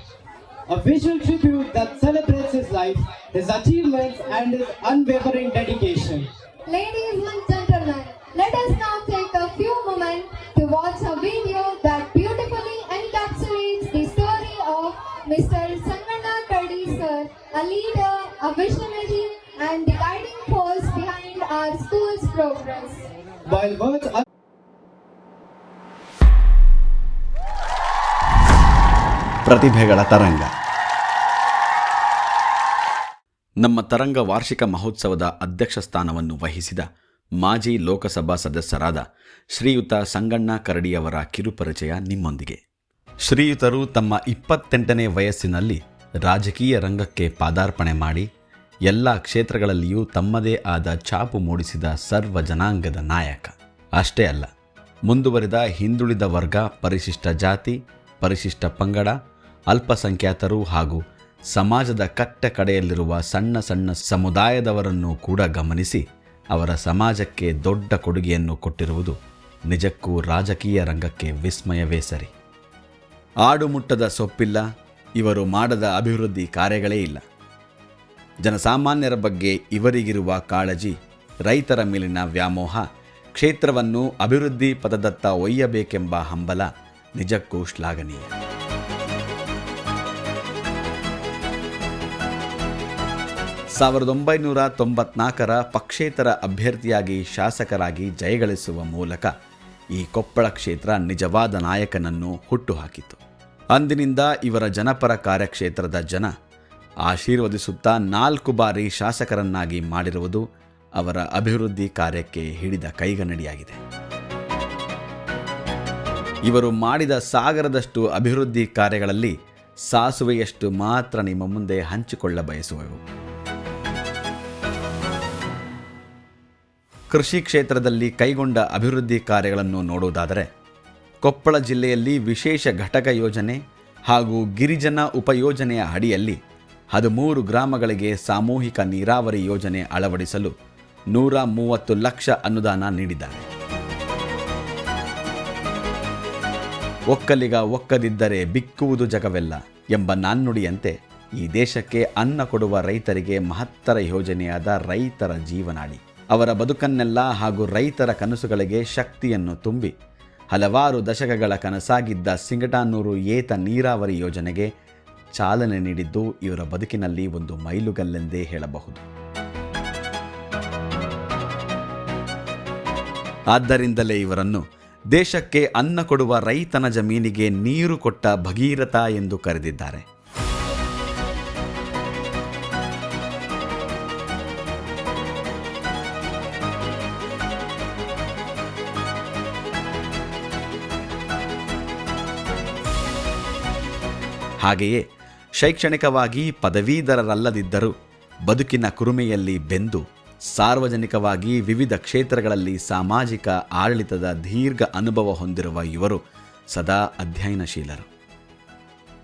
A visual tribute that celebrates his life, his achievements and his unwavering dedication. Ladies and gentlemen, let us now take a few moments to watch a video that beautifully encapsulates the story of Mr. Sangana Kardi sir, a leader, a visionary and the guiding force behind our school's progress. While words are ಪ್ರತಿಭೆಗಳ ತರಂಗ. ನಮ್ಮ ತರಂಗ ವಾರ್ಷಿಕ ಮಹೋತ್ಸವದ ಅಧ್ಯಕ್ಷ ಸ್ಥಾನವನ್ನು ವಹಿಸಿದ ಮಾಜಿ ಲೋಕಸಭಾ ಸದಸ್ಯರಾದ ಶ್ರೀಯುತ ಸಂಗಣ್ಣ ಕರಡಿಯವರ ಕಿರುಪರಿಚಯ ನಿಮ್ಮೊಂದಿಗೆ. ಶ್ರೀಯುತರು ತಮ್ಮ 28ನೇ ವಯಸ್ಸಿನಲ್ಲಿ ರಾಜಕೀಯ ರಂಗಕ್ಕೆ ಪಾದಾರ್ಪಣೆ ಮಾಡಿ ಎಲ್ಲ ಕ್ಷೇತ್ರಗಳಲ್ಲಿಯೂ ತಮ್ಮದೇ ಆದ ಛಾಪು ಮೂಡಿಸಿದ ಸರ್ವ ಜನಾಂಗದ ನಾಯಕ. ಅಷ್ಟೇ ಅಲ್ಲ, ಮುಂದುವರಿದ ಹಿಂದುಳಿದ ವರ್ಗ, ಪರಿಶಿಷ್ಟ ಜಾತಿ, ಪರಿಶಿಷ್ಟ ಪಂಗಡ, ಅಲ್ಪಸಂಖ್ಯಾತರು ಹಾಗೂ ಸಮಾಜದ ಕಟ್ಟ ಕಡೆಯಲ್ಲಿರುವ ಸಣ್ಣ ಸಣ್ಣ ಸಮುದಾಯದವರನ್ನು ಕೂಡ ಗಮನಿಸಿ ಅವರ ಸಮಾಜಕ್ಕೆ ದೊಡ್ಡ ಕೊಡುಗೆಯನ್ನು ಕೊಟ್ಟಿರುವುದು ನಿಜಕ್ಕೂ ರಾಜಕೀಯ ರಂಗಕ್ಕೆ ವಿಸ್ಮಯವೇ ಸರಿ. ಆಡುಮುಟ್ಟದ ಸೊಪ್ಪಿಲ್ಲ, ಇವರು ಮಾಡದ ಅಭಿವೃದ್ಧಿ ಕಾರ್ಯಗಳೇ ಇಲ್ಲ. ಜನಸಾಮಾನ್ಯರ ಬಗ್ಗೆ ಇವರಿಗಿರುವ ಕಾಳಜಿ, ರೈತರ ಮೇಲಿನ ವ್ಯಾಮೋಹ, ಕ್ಷೇತ್ರವನ್ನು ಅಭಿವೃದ್ಧಿ ಪಥದತ್ತ ಒಯ್ಯಬೇಕೆಂಬ ಹಂಬಲ ನಿಜಕ್ಕೂ ಶ್ಲಾಘನೀಯ. 1994ರ ಪಕ್ಷೇತರ ಅಭ್ಯರ್ಥಿಯಾಗಿ ಶಾಸಕರಾಗಿ ಜಯಗಳಿಸುವ ಮೂಲಕ ಈ ಕೊಪ್ಪಳ ಕ್ಷೇತ್ರ ನಿಜವಾದ ನಾಯಕನನ್ನು ಹುಟ್ಟುಹಾಕಿತು. ಅಂದಿನಿಂದ ಇವರ ಜನಪರ ಕಾರ್ಯಕ್ಷೇತ್ರದ ಜನ ಆಶೀರ್ವದಿಸುತ್ತಾ 4 ಬಾರಿ ಶಾಸಕರನ್ನಾಗಿ ಮಾಡಿರುವುದು ಅವರ ಅಭಿವೃದ್ಧಿ ಕಾರ್ಯಕ್ಕೆ ಹಿಡಿದ ಕೈಗನ್ನಡಿಯಾಗಿದೆ. ಇವರು ಮಾಡಿದ ಸಾಗರದಷ್ಟು ಅಭಿವೃದ್ಧಿ ಕಾರ್ಯಗಳಲ್ಲಿ ಸಾಸುವೆಯಷ್ಟು ಮಾತ್ರ ನಿಮ್ಮ ಮುಂದೆ ಹಂಚಿಕೊಳ್ಳ ಬಯಸುವೆವು. ಕೃಷಿ ಕ್ಷೇತ್ರದಲ್ಲಿ ಕೈಗೊಂಡ ಅಭಿವೃದ್ಧಿ ಕಾರ್ಯಗಳನ್ನು ನೋಡುವುದಾದರೆ ಕೊಪ್ಪಳ ಜಿಲ್ಲೆಯಲ್ಲಿ ವಿಶೇಷ ಘಟಕ ಯೋಜನೆ ಹಾಗೂ ಗಿರಿಜನ ಉಪಯೋಜನೆಯ ಅಡಿಯಲ್ಲಿ 13 ಗ್ರಾಮಗಳಿಗೆ ಸಾಮೂಹಿಕ ನೀರಾವರಿ ಯೋಜನೆ ಅಳವಡಿಸಲು 130 ಲಕ್ಷ ಅನುದಾನ ನೀಡಿದ್ದಾರೆ. ಒಕ್ಕಲಿಗ ಒಕ್ಕದಿದ್ದರೆ ಬಿಕ್ಕುವುದು ಜಗವೆಲ್ಲ ಎಂಬ ನಾಣ್ಣುಡಿಯಂತೆ ಈ ದೇಶಕ್ಕೆ ಅನ್ನ ಕೊಡುವ ರೈತರಿಗೆ ಮಹತ್ತರ ಯೋಜನೆಯಾದ ರೈತರ ಜೀವನಾಡಿ ಅವರ ಬದುಕನ್ನೆಲ್ಲ ಹಾಗೂ ರೈತರ ಕನಸುಗಳಿಗೆ ಶಕ್ತಿಯನ್ನು ತುಂಬಿ ಹಲವಾರು ದಶಕಗಳ ಕನಸಾಗಿದ್ದ ಸಿಂಗಟಾನೂರು ಏತ ನೀರಾವರಿ ಯೋಜನೆಗೆ ಚಾಲನೆ ನೀಡಿದ್ದು ಇವರ ಬದುಕಿನಲ್ಲಿ ಒಂದು ಮೈಲುಗಲ್ಲೆಂದೇ ಹೇಳಬಹುದು. ಆದ್ದರಿಂದಲೇ ಇವರನ್ನು ದೇಶಕ್ಕೆ ಅನ್ನ ಕೊಡುವ ರೈತನ ಜಮೀನಿಗೆ ನೀರು ಕೊಟ್ಟ ಭಗೀರಥ ಎಂದು ಕರೆದಿದ್ದಾರೆ. ಹಾಗೆಯೇ ಶೈಕ್ಷಣಿಕವಾಗಿ ಪದವೀಧರರಲ್ಲದಿದ್ದರೂ ಬದುಕಿನ ಕುರುಮೆಯಲ್ಲಿ ಬೆಂದು ಸಾರ್ವಜನಿಕವಾಗಿ ವಿವಿಧ ಕ್ಷೇತ್ರಗಳಲ್ಲಿ ಸಾಮಾಜಿಕ ಆಡಳಿತದ ದೀರ್ಘ ಅನುಭವ ಹೊಂದಿರುವ ಇವರು ಸದಾ ಅಧ್ಯಯನಶೀಲರು.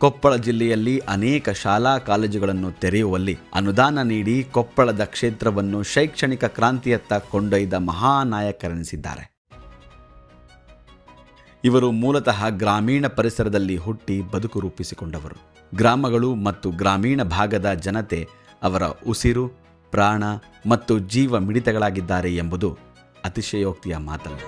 ಕೊಪ್ಪಳ ಜಿಲ್ಲೆಯಲ್ಲಿ ಅನೇಕ ಶಾಲಾ ಕಾಲೇಜುಗಳನ್ನು ತೆರೆಯುವಲ್ಲಿ ಅನುದಾನ ನೀಡಿ ಕೊಪ್ಪಳದ ಕ್ಷೇತ್ರವನ್ನು ಶೈಕ್ಷಣಿಕ ಕ್ರಾಂತಿಯತ್ತ ಕೊಂಡೊಯ್ದ ಮಹಾನಾಯಕರೆನಿಸಿದ್ದಾರೆ. ಇವರು ಮೂಲತಃ ಗ್ರಾಮೀಣ ಪರಿಸರದಲ್ಲಿ ಹುಟ್ಟಿ ಬದುಕು ರೂಪಿಸಿಕೊಂಡವರು. ಗ್ರಾಮಗಳು ಮತ್ತು ಗ್ರಾಮೀಣ ಭಾಗದ ಜನತೆ ಅವರ ಉಸಿರು, ಪ್ರಾಣ ಮತ್ತು ಜೀವ ಮಿಡಿತಗಳಾಗಿದ್ದಾರೆ ಎಂಬುದು ಅತಿಶಯೋಕ್ತಿಯ ಮಾತಲ್ಲ.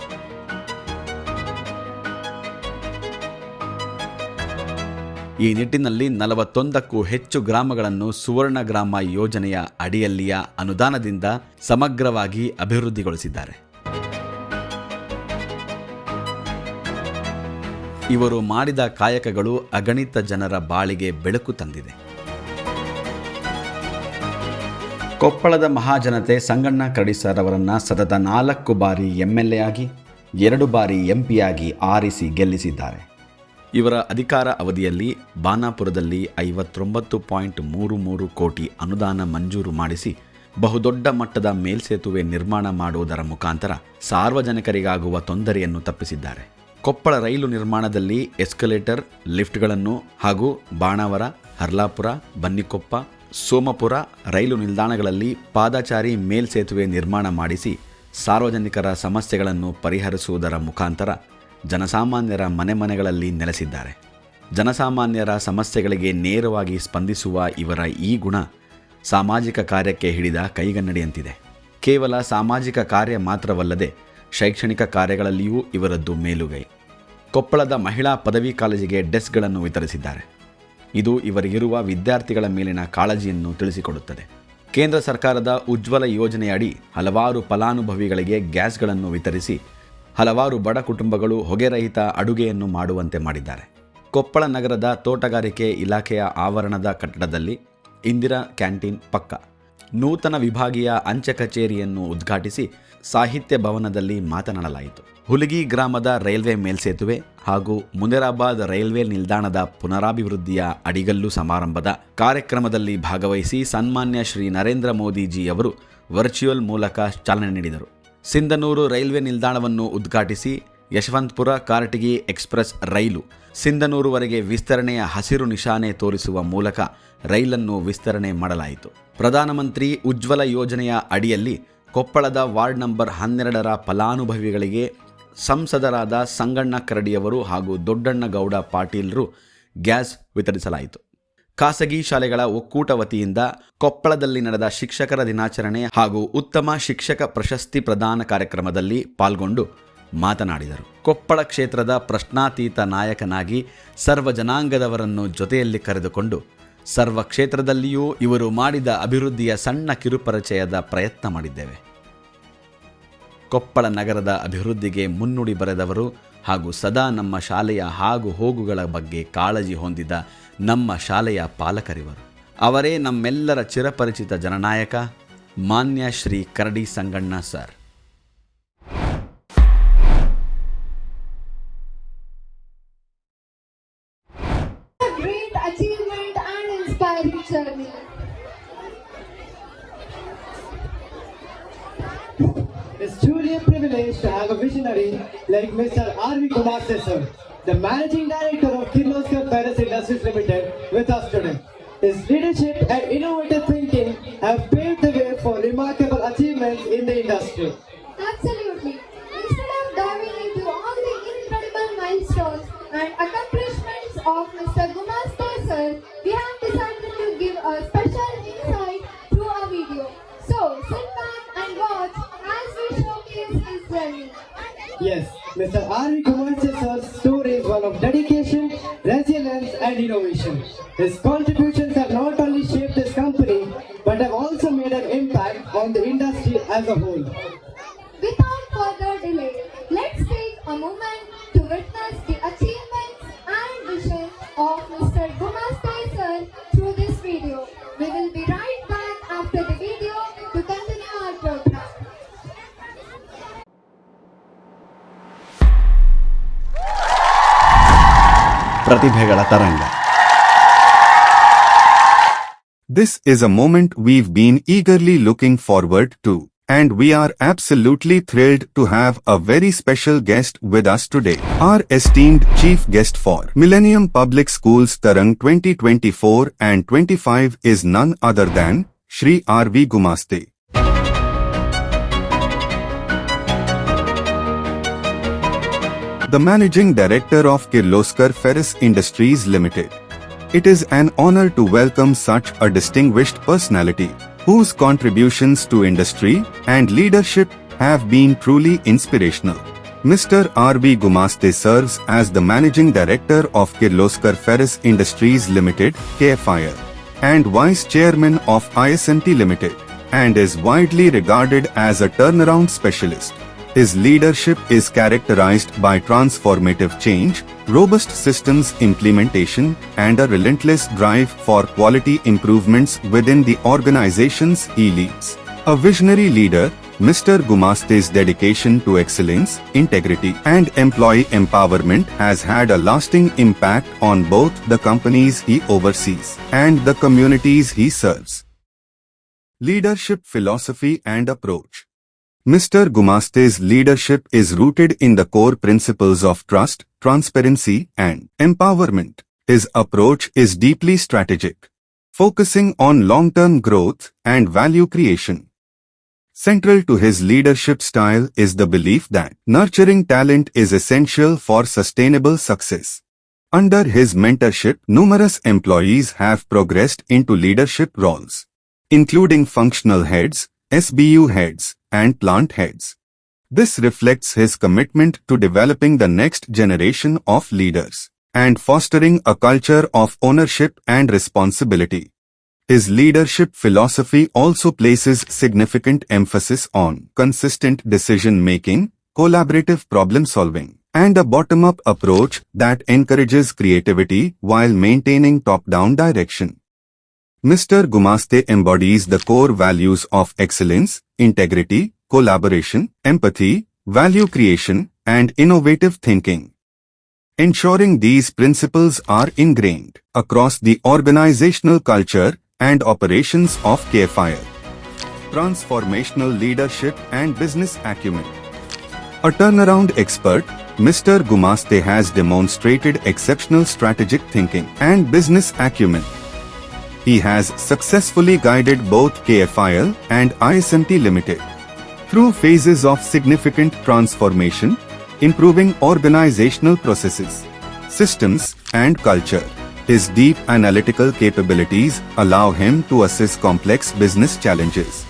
ಈ ನಿಟ್ಟಿನಲ್ಲಿ 41ಕ್ಕೂ ಹೆಚ್ಚು ಗ್ರಾಮಗಳನ್ನು ಸುವರ್ಣ ಗ್ರಾಮ ಯೋಜನೆಯ ಅಡಿಯಲ್ಲಿಯ ಅನುದಾನದಿಂದ ಸಮಗ್ರವಾಗಿ ಅಭಿವೃದ್ಧಿಗೊಳಿಸಿದ್ದಾರೆ. ಇವರು ಮಾಡಿದ ಕಾಯಕಗಳು ಅಗಣಿತ ಜನರ ಬಾಳಿಗೆ ಬೆಳಕು ತಂದಿದೆ. ಕೊಪ್ಪಳದ ಮಹಾಜನತೆ ಸಂಗಣ್ಣ ಕರಡಿ ಸರ್ ಅವರನ್ನು ಸತತ 4 ಬಾರಿ MLA ಆಗಿ 2 ಬಾರಿ MP ಆಗಿ ಆರಿಸಿ ಗೆಲ್ಲಿಸಿದ್ದಾರೆ. ಇವರ ಅಧಿಕಾರ ಅವಧಿಯಲ್ಲಿ ಬಾನಾಪುರದಲ್ಲಿ 59.33 ಕೋಟಿ ಅನುದಾನ ಮಂಜೂರು ಮಾಡಿಸಿ ಬಹುದೊಡ್ಡ ಮಟ್ಟದ ಮೇಲ್ಸೇತುವೆ ನಿರ್ಮಾಣ ಮಾಡುವುದರ ಮುಖಾಂತರ ಸಾರ್ವಜನಿಕರಿಗಾಗುವ ತೊಂದರೆಯನ್ನು ತಪ್ಪಿಸಿದ್ದಾರೆ. ಕೊಪ್ಪಳ ರೈಲು ನಿರ್ಮಾಣದಲ್ಲಿ ಎಸ್ಕಲೇಟರ್, ಲಿಫ್ಟ್ಗಳನ್ನು ಹಾಗೂ ಬಾಣಾವರ, ಹರ್ಲಾಪುರ, ಬನ್ನಿಕೊಪ್ಪ, ಸೋಮಪುರ ರೈಲು ನಿಲ್ದಾಣಗಳಲ್ಲಿ ಪಾದಚಾರಿ ಮೇಲ್ಸೇತುವೆ ನಿರ್ಮಾಣ ಮಾಡಿಸಿ ಸಾರ್ವಜನಿಕರ ಸಮಸ್ಯೆಗಳನ್ನು ಪರಿಹರಿಸುವುದರ ಮುಖಾಂತರ ಜನಸಾಮಾನ್ಯರ ಮನೆಗಳಲ್ಲಿ ನೆಲೆಸಿದ್ದಾರೆ. ಜನಸಾಮಾನ್ಯರ ಸಮಸ್ಯೆಗಳಿಗೆ ನೇರವಾಗಿ ಸ್ಪಂದಿಸುವ ಇವರ ಈ ಗುಣ ಸಾಮಾಜಿಕ ಕಾರ್ಯಕ್ಕೆ ಹಿಡಿದ ಕೈಗನ್ನಡಿಯಂತಿದೆ. ಕೇವಲ ಸಾಮಾಜಿಕ ಕಾರ್ಯ ಮಾತ್ರವಲ್ಲದೆ ಶೈಕ್ಷಣಿಕ ಕಾರ್ಯಗಳಲ್ಲಿಯೂ ಇವರದ್ದು ಮೇಲುಗೈ. ಕೊಪ್ಪಳದ ಮಹಿಳಾ ಪದವಿ ಕಾಲೇಜಿಗೆ ಡೆಸ್ಕ್ಗಳನ್ನು ವಿತರಿಸಿದ್ದಾರೆ. ಇದು ಇವರಿಗಿರುವ ವಿದ್ಯಾರ್ಥಿಗಳ ಮೇಲಿನ ಕಾಳಜಿಯನ್ನು ತಿಳಿಸಿಕೊಡುತ್ತದೆ. ಕೇಂದ್ರ ಸರ್ಕಾರದ ಉಜ್ವಲ ಯೋಜನೆಯಡಿ ಹಲವಾರು ಫಲಾನುಭವಿಗಳಿಗೆ ಗ್ಯಾಸ್ಗಳನ್ನು ವಿತರಿಸಿ ಹಲವಾರು ಬಡ ಕುಟುಂಬಗಳು ಹೊಗೆರಹಿತ ಅಡುಗೆಯನ್ನು ಮಾಡುವಂತೆ ಮಾಡಿದ್ದಾರೆ. ಕೊಪ್ಪಳ ನಗರದ ತೋಟಗಾರಿಕೆ ಇಲಾಖೆಯ ಆವರಣದ ಕಟ್ಟಡದಲ್ಲಿ ಇಂದಿರಾ ಕ್ಯಾಂಟೀನ್ ಪಕ್ಕ ನೂತನ ವಿಭಾಗೀಯ ಅಂಚೆ ಕಚೇರಿಯನ್ನು ಉದ್ಘಾಟಿಸಿ ಸಾಹಿತ್ಯ ಭವನದಲ್ಲಿ ಮಾತನಾಡಲಾಯಿತು. ಹುಲಿಗಿ ಗ್ರಾಮದ ರೈಲ್ವೆ ಮೇಲ್ಸೇತುವೆ ಹಾಗೂ ಮುನಿರಾಬಾದ್ ರೈಲ್ವೆ ನಿಲ್ದಾಣದ ಪುನರಾಭಿವೃದ್ಧಿಯ ಅಡಿಗಲ್ಲು ಸಮಾರಂಭದ ಕಾರ್ಯಕ್ರಮದಲ್ಲಿ ಭಾಗವಹಿಸಿ ಸನ್ಮಾನ್ಯ ಶ್ರೀ ನರೇಂದ್ರ ಮೋದಿಜಿ ಅವರು ವರ್ಚುವಲ್ ಮೂಲಕ ಚಾಲನೆ ನೀಡಿದರು. ಸಿಂಧನೂರು ರೈಲ್ವೆ ನಿಲ್ದಾಣವನ್ನು ಉದ್ಘಾಟಿಸಿ ಯಶವಂತಪುರ ಕಾರಟಗಿ ಎಕ್ಸ್ಪ್ರೆಸ್ ರೈಲು ಸಿಂಧನೂರುವರೆಗೆ ವಿಸ್ತರಣೆಯ ಹಸಿರು ನಿಶಾನೆ ತೋರಿಸುವ ಮೂಲಕ ರೈಲನ್ನು ವಿಸ್ತರಣೆ ಮಾಡಲಾಯಿತು. ಪ್ರಧಾನಮಂತ್ರಿ ಉಜ್ವಲ ಯೋಜನೆಯ ಅಡಿಯಲ್ಲಿ ಕೊಪ್ಪಳದ ವಾರ್ಡ್ ನಂಬರ್ 12ರ ಫಲಾನುಭವಿಗಳಿಗೆ ಸಂಸದರಾದ ಸಂಗಣ್ಣ ಕರಡಿಯವರು ಹಾಗೂ ದೊಡ್ಡಣ್ಣಗೌಡ ಪಾಟೀಲ್ರು ಗ್ಯಾಸ್ ವಿತರಿಸಲಾಯಿತು. ಖಾಸಗಿ ಶಾಲೆಗಳ ಒಕ್ಕೂಟ ವತಿಯಿಂದ ಕೊಪ್ಪಳದಲ್ಲಿ ನಡೆದ ಶಿಕ್ಷಕರ ದಿನಾಚರಣೆ ಹಾಗೂ ಉತ್ತಮ ಶಿಕ್ಷಕ ಪ್ರಶಸ್ತಿ ಪ್ರದಾನ ಕಾರ್ಯಕ್ರಮದಲ್ಲಿ ಪಾಲ್ಗೊಂಡು ಮಾತನಾಡಿದರು. ಕೊಪ್ಪಳ ಕ್ಷೇತ್ರದ ಪ್ರಶ್ನಾತೀತ ನಾಯಕನಾಗಿ ಸರ್ವ ಜನಾಂಗದವರನ್ನು ಜೊತೆಯಲ್ಲಿ ಕರೆದುಕೊಂಡು ಸರ್ವ ಕ್ಷೇತ್ರದಲ್ಲಿಯೂ ಇವರು ಮಾಡಿದ ಅಭಿವೃದ್ಧಿಯ ಸಣ್ಣ ಕಿರುಪರಿಚಯದ ಪ್ರಯತ್ನ ಮಾಡಿದ್ದೇವೆ. ಕೊಪ್ಪಳ ನಗರದ ಅಭಿವೃದ್ಧಿಗೆ ಮುನ್ನುಡಿ ಬರೆದವರು ಹಾಗೂ ಸದಾ ನಮ್ಮ ಶಾಲೆಯ ಹಾಗೂ ಹೋಗುಗಳ ಬಗ್ಗೆ ಕಾಳಜಿ ಹೊಂದಿದ ನಮ್ಮ ಶಾಲೆಯ ಪಾಲಕರಿವರು. ಅವರೇ ನಮ್ಮೆಲ್ಲರ ಚಿರಪರಿಚಿತ ಜನನಾಯಕ ಮಾನ್ಯ Shri Karadi Sanganna sir. Great achievement and inspiring journey. It's truly a privilege to have a visionary like Mr. R.V. Gumaste sir, the Managing Director of Kirloskar Ferrous Industries Limited, with us today. His leadership and innovative thinking have paved the way for remarkable achievements in the industry. Absolutely. Instead of diving into all the incredible milestones and accomplishments of Mr. Gumaste sir, we have decided to give a special insight through a video. So sit back and watch as we showcase his journey. Yes, Mr. R.V. Gumaste sir's story is one of dedication, resilience and innovation. His contributions have not only shaped his company, but have also made an impact on the industry as a whole. Without further delay, let's take a moment to witness the achievements and vision of Mr. Gumaste sir through this video. We will be right back after the video to continue our program. ಪ್ರತಿಭೆಗಳ ತರಂಗ. This is a moment we've been eagerly looking forward to, and we are absolutely thrilled to have a very special guest with us today. Our esteemed chief guest for Millennium Public Schools Tarang 2024 and 25 is none other than Shri R.V. Gumaste. The Managing Director of Kirloskar Ferrous Industries Limited. It is an honor to welcome such a distinguished personality, whose contributions to industry and leadership have been truly inspirational. Mr. R.V. Gumaste serves as the Managing Director of Kirloskar Ferrous Industries Limited, KFIL, and Vice Chairman of ISNT Limited, and is widely regarded as a turnaround specialist. His leadership is characterized by transformative change, robust systems implementation, and a relentless drive for quality improvements within the organizations he leads. A visionary leader, Mr. Gumaste's dedication to excellence, integrity, and employee empowerment has had a lasting impact on both the companies he oversees and the communities he serves. Leadership philosophy and approach. Mr. Gumaste's leadership is rooted in the core principles of trust, transparency, and empowerment. His approach is deeply strategic, focusing on long-term growth and value creation. Central to his leadership style is the belief that nurturing talent is essential for sustainable success. Under his mentorship, numerous employees have progressed into leadership roles, including functional heads, SBU heads, and plant heads. This reflects his commitment to developing the next generation of leaders and fostering a culture of ownership and responsibility. His leadership philosophy also places significant emphasis on consistent decision-making, collaborative problem-solving, and a bottom-up approach that encourages creativity while maintaining top-down direction. Mr. Gumaste embodies the core values of excellence, integrity, collaboration, empathy, value creation, and innovative thinking. Ensuring these principles are ingrained across the organizational culture and operations of KFIL. Transformational leadership and business acumen. A turnaround expert, Mr. Gumaste has demonstrated exceptional strategic thinking and business acumen. He has successfully guided both KFIL and ISNT Limited through phases of significant transformation, improving organizational processes, systems, and culture. His deep analytical capabilities allow him to assess complex business challenges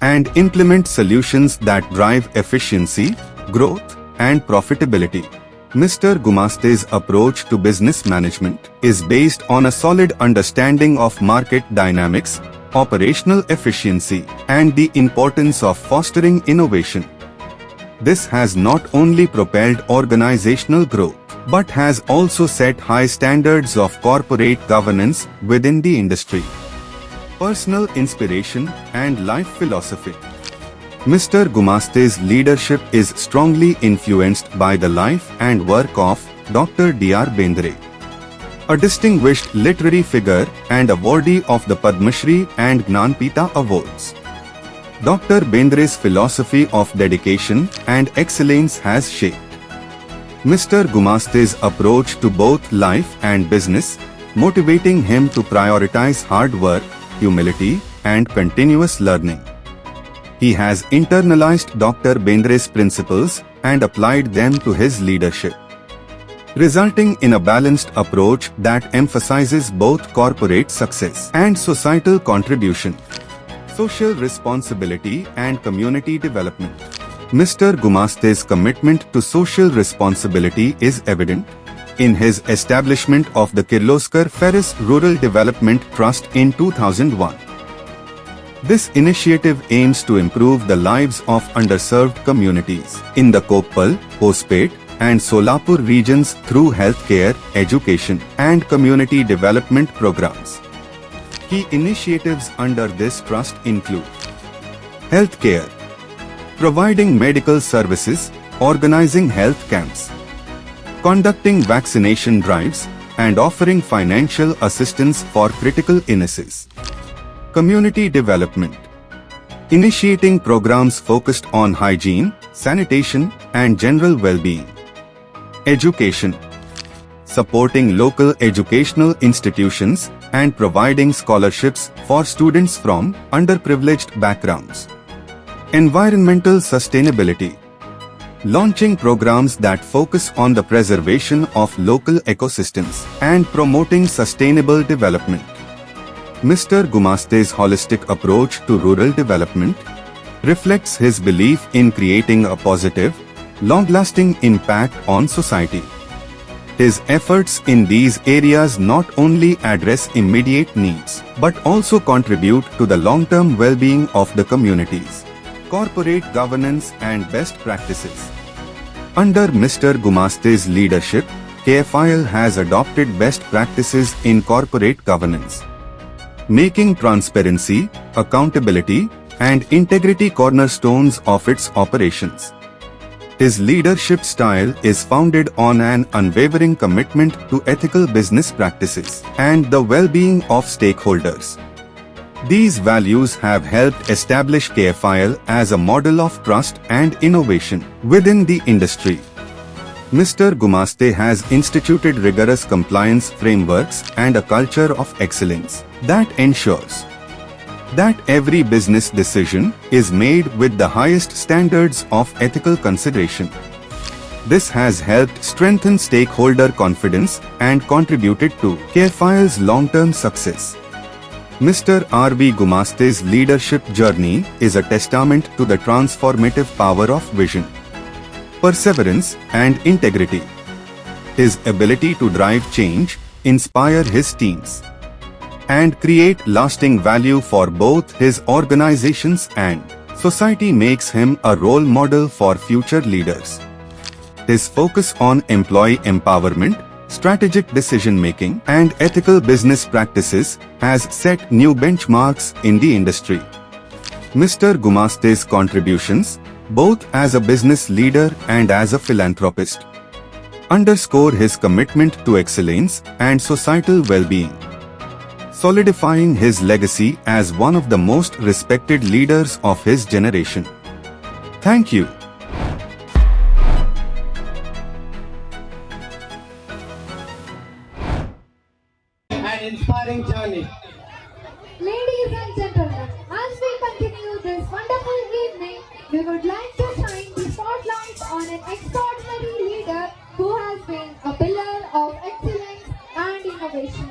and implement solutions that drive efficiency, growth, and profitability. Mr. Gumaste's approach to business management is based on a solid understanding of market dynamics, operational efficiency, and the importance of fostering innovation. This has not only propelled organizational growth, but has also set high standards of corporate governance within the industry. Personal inspiration and life philosophy. Mr. Gumaste's leadership is strongly influenced by the life and work of Dr. D.R. Bendre, a distinguished literary figure and awardee of the Padma Shri and Gnanpita awards. Dr. Bendre's philosophy of dedication and excellence has shaped Mr. Gumaste's approach to both life and business, motivating him to prioritize hard work, humility, and continuous learning. He has internalized Dr. Bendre's principles and applied them to his leadership, resulting in a balanced approach that emphasizes both corporate success and societal contribution, social responsibility, and community development. Mr. Gumaste's commitment to social responsibility is evident in his establishment of the Kirloskar Ferris Rural Development Trust in 2001. This initiative aims to improve the lives of underserved communities in the Koppal, Hospet, and Solapur regions through healthcare, education, and community development programs. Key initiatives under this trust include healthcare, providing medical services, organizing health camps, conducting vaccination drives, and offering financial assistance for critical illnesses. Community development, initiating programs focused on hygiene, sanitation, and general well-being. Education, supporting local educational institutions and providing scholarships for students from underprivileged backgrounds. Environmental sustainability, launching programs that focus on the preservation of local ecosystems and promoting sustainable development. Mr. Gumaste's holistic approach to rural development reflects his belief in creating a positive, long-lasting impact on society. His efforts in these areas not only address immediate needs, but also contribute to the long-term well-being of the communities. Corporate governance and best practices. Under Mr. Gumaste's leadership, KFIL has adopted best practices in corporate governance, making transparency, accountability, and integrity cornerstones of its operations. His leadership style is founded on an unwavering commitment to ethical business practices and the well-being of stakeholders. These values have helped establish KFIL as a model of trust and innovation within the industry. Mr. Gumaste has instituted rigorous compliance frameworks and a culture of excellence that ensures that every business decision is made with the highest standards of ethical consideration. This has helped strengthen stakeholder confidence and contributed to KFIL's long-term success. Mr. R.V. Gumaste's leadership journey is a testament to the transformative power of vision, perseverance, and integrity. His ability to drive change, inspire his teams, and create lasting value for both his organizations and society makes him a role model for future leaders. His focus on employee empowerment, strategic decision-making, and ethical business practices has set new benchmarks in the industry. Mr. Gumaste's contributions, both as a business leader and as a philanthropist, underscore his commitment to excellence and societal well-being, solidifying his legacy as one of the most respected leaders of his generation. Thank you. An inspiring journey. Ladies and gentlemen, as we continue this wonderful evening, we would like to shine the spotlight on an extraordinary leader who has been a pillar of excellence and innovation.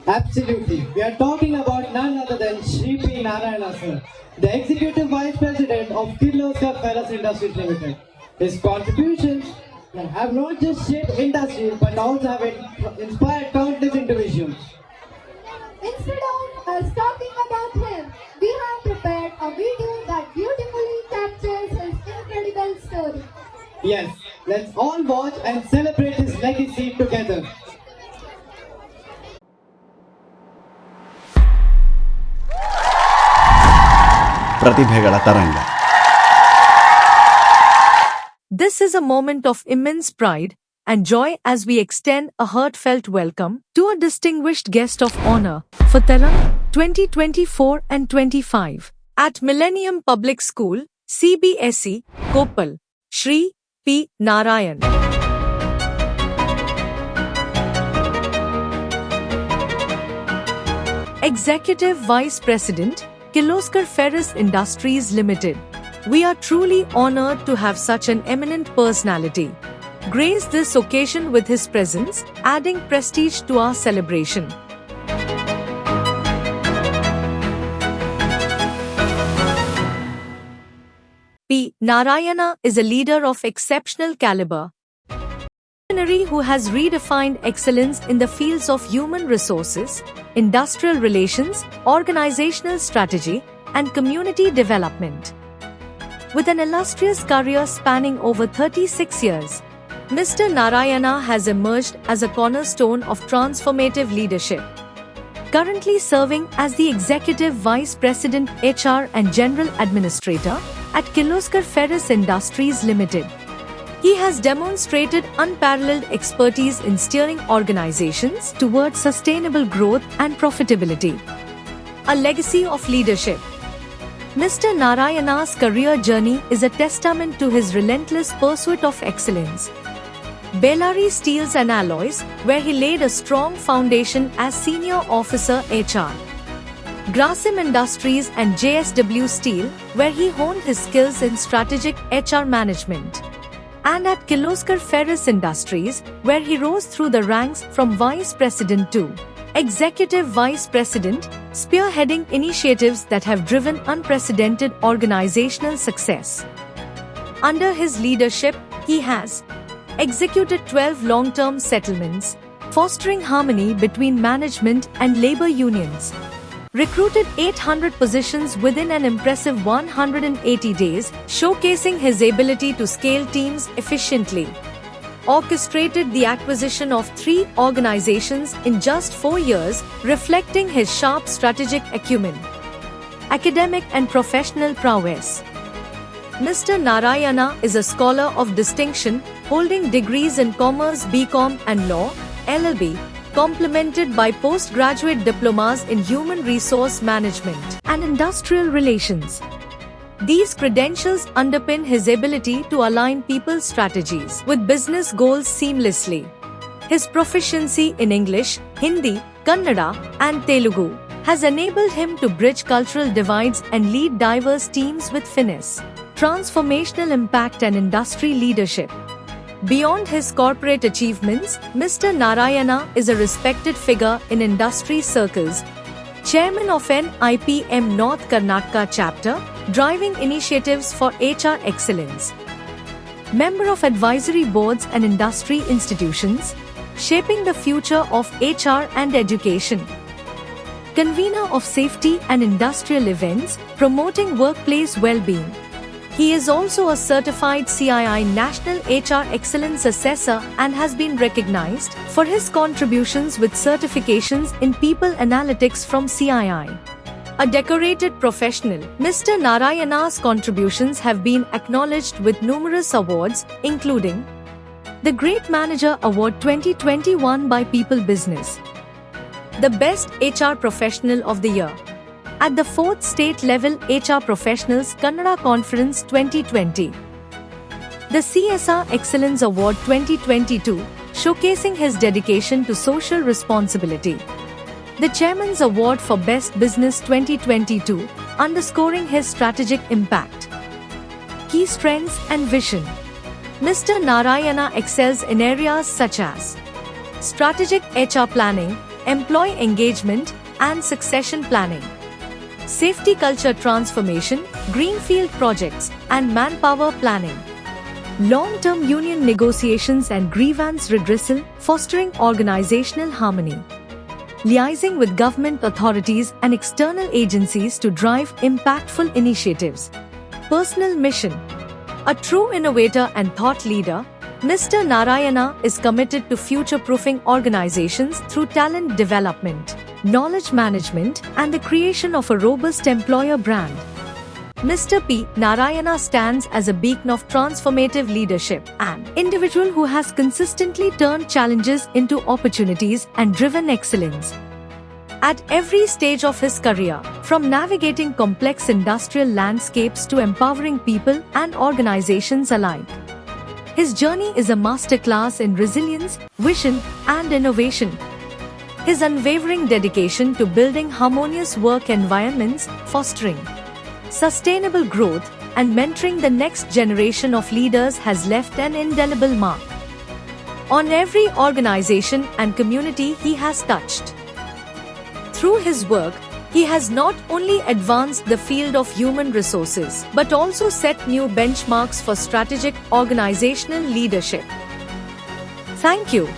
Absolutely. We are talking about none other than Shri P. Narayana sir, the Executive Vice President of Kirloskar Ferris Industries Limited. His contributions have not just shaped industry but also have inspired countless individuals. Instead of us talking about him, we have prepared a video that beautifully captures his incredible story. Yes, let's all watch and celebrate his legacy together. ಪ್ರತಿಭೆಗಳ ತರಂಗ. This is a moment of immense pride and joy as we extend a heartfelt welcome to a distinguished guest of honor for Tarang 2024 and 25 at Millennium Public School, CBSE, Koppal, Shri P. Narayan. Executive Vice President, Kirloskar Ferris Industries Limited. We are truly honored to have such an eminent personality grace this occasion with his presence, adding prestige to our celebration. P. Narayana is a leader of exceptional caliber, who has redefined excellence in the fields of human resources, industrial relations, organizational strategy, and community development. With an illustrious career spanning over 36 years, Mr. Narayana has emerged as a cornerstone of transformative leadership. Currently serving as the Executive Vice President HR and General Administrator at Kirloskar Ferris Industries Limited. He has demonstrated unparalleled expertise in steering organizations towards sustainable growth and profitability. A legacy of leadership. Mr. Narayana's career journey is a testament to his relentless pursuit of excellence. Bellary Steels and Alloys, where he laid a strong foundation as Senior Officer HR. Grasim Industries and JSW Steel, where he honed his skills in strategic HR management. And at Kirloskar Ferris Industries, where he rose through the ranks from Vice President to Executive Vice President, spearheading initiatives that have driven unprecedented organizational success. Under his leadership, he has executed 12 long-term settlements, fostering harmony between management and labor unions, recruited 800 positions within an impressive 180 days, showcasing his ability to scale teams efficiently, orchestrated the acquisition of 3 organizations in just 4 years, reflecting his sharp strategic acumen, academic and professional prowess. Mr. Narayana is a scholar of distinction, holding degrees in Commerce BCom and Law, LLB, complemented by postgraduate diplomas in Human Resource Management and Industrial Relations. These credentials underpin his ability to align people's strategies with business goals seamlessly. His proficiency in English, Hindi, Kannada, and Telugu has enabled him to bridge cultural divides and lead diverse teams with finesse, transformational impact, and industry leadership. Beyond his corporate achievements, Mr. Narayana is a respected figure in industry circles, Chairman of NIPM North Karnataka chapter, driving initiatives for HR excellence. Member of advisory boards and industry institutions, shaping the future of HR and education. Convener of safety and industrial events, promoting workplace well-being. He is also a certified CII National HR Excellence Assessor and has been recognized for his contributions with certifications in People Analytics from CII. A decorated professional, Mr. Narayana's contributions have been acknowledged with numerous awards, including the Great Manager Award 2021 by People Business, the Best HR Professional of the Year at the 4th State Level HR Professionals Kannada Conference 2020, the CSR Excellence Award 2022, showcasing his dedication to social responsibility, the Chairman's Award for Best Business 2022, underscoring his strategic impact. Key strengths and vision. Mr. Narayana excels in areas such as strategic HR planning, employee engagement, and succession planning, safety culture transformation, greenfield projects, and manpower planning, long-term union negotiations and grievance redressal, fostering organizational harmony, liaising with government authorities and external agencies to drive impactful initiatives. Personal mission. A true innovator and thought leader, Mr. Narayana is committed to future-proofing organizations through talent development, knowledge management, and the creation of a robust employer brand. Mr. P. Narayana stands as a beacon of transformative leadership, an individual who has consistently turned challenges into opportunities and driven excellence. At every stage of his career, from navigating complex industrial landscapes to empowering people and organizations alike, his journey is a masterclass in resilience, vision, and innovation. His unwavering dedication to building harmonious work environments, fostering sustainable growth, and mentoring the next generation of leaders has left an indelible mark on every organization and community he has touched. Through his work, he has not only advanced the field of human resources but also set new benchmarks for strategic organizational leadership. Thank you.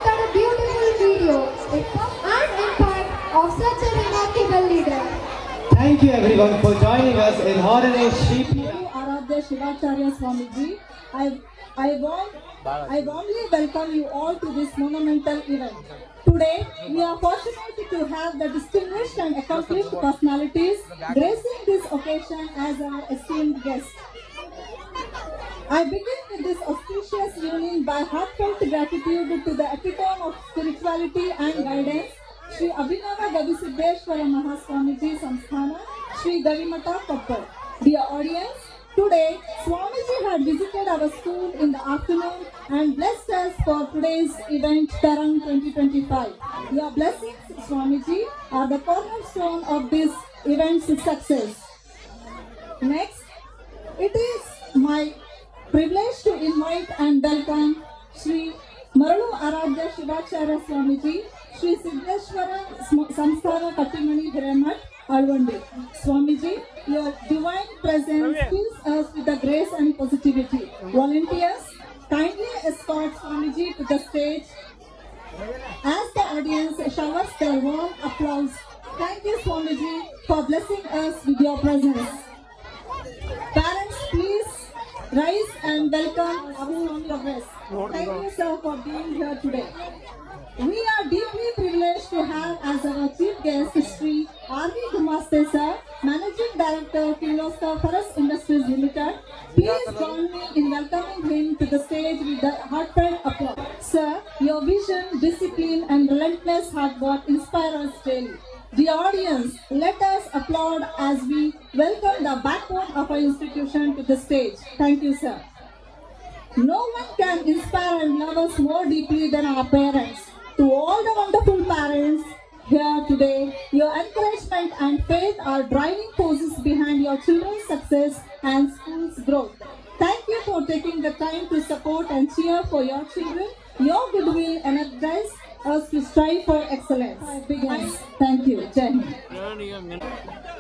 Got a beautiful video and impact of such a remarkable leader. Thank you everyone for joining us in Horane Shri Aradhya Shivacharya Swamiji. I warmly welcome you all to this monumental event. Today, we are fortunate to have the distinguished and accomplished personalities gracing this occasion as our esteemed guests. I begin with this auspicious evening by heartfelt gratitude to the epitome of spirituality and guidance, Sri Abhinava Gavisiddheshwara Mahaswamiji Samsthana, Sri Gavimata Koppal. Dear audience, today Swamiji had visited our school in the afternoon and blessed us for today's event Tarang 2025. Your blessings, Swamiji, are the cornerstone of this event's success. Next, it is my privilege to invite and welcome Sri Maralu Aradhya Shivacharya Swamiji, Sri Siddheshwara Samsthana Kattimani Hiramat, Alvandi. Swamiji, your divine presence fills us with the grace and positivity. Volunteers, kindly escort Swamiji to the stage as the audience showers their warm applause. Thank you, Swamiji, for blessing us with your presence. Parents, please rise and welcome our Swami Progress. Thank you, sir, for being here today. We are deeply privileged to have as our chief guest Sri R.V. Gumaste sir, Managing Director, Kirloskar Ferrous Industries Limited. Please join me in welcoming him to the stage with the heartfelt applause. Sir, your vision, discipline and relentless hard work inspire us daily. The audience, let us applaud as we welcome the backbone of our institution to the stage. Thank you, sir. No one can inspire and love us more deeply than our parents. To all the wonderful parents here today, your encouragement and faith are driving forces behind your children's success and school's growth. Thank you for taking the time to support and cheer for your children. Your goodwill energizes us to strive for excellence. Thank you. Jai Hind.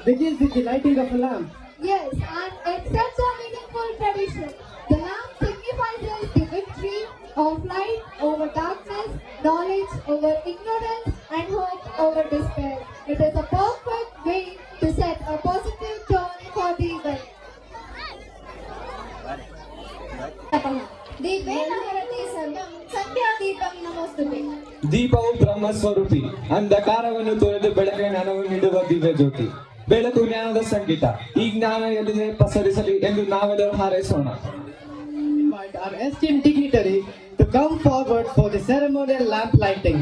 begins with the lighting of a lamp. Yes, and it's such a meaningful tradition. The lamp signifies the victory of light over darkness, knowledge over ignorance, and hope over despair. It is a perfect way to set a positive tone for the event. ದೀಪವು ಬ್ರಹ್ಮ ಸ್ವರೂಪಿ, ಅಂಧಕಾರವನ್ನು ತೊರೆದು ಬೆಳಕಿನ ಜ್ಞಾನವನ್ನು ನೀಡುವ ದಿವ್ಯ ಜ್ಯೋತಿ. ಬೆಳಕು ಜ್ಞಾನದ ಸಂಗೀತ, ಈ ಜ್ಞಾನ ಎಲ್ಲಿದೆ ಪಸರಿಸಲಿ ಎಂದು ನಾವೆಲ್ಲರೂ ಹಾರೈಸೋಣ. Our esteemed dignitary to come forward for the ceremonial lamp lighting.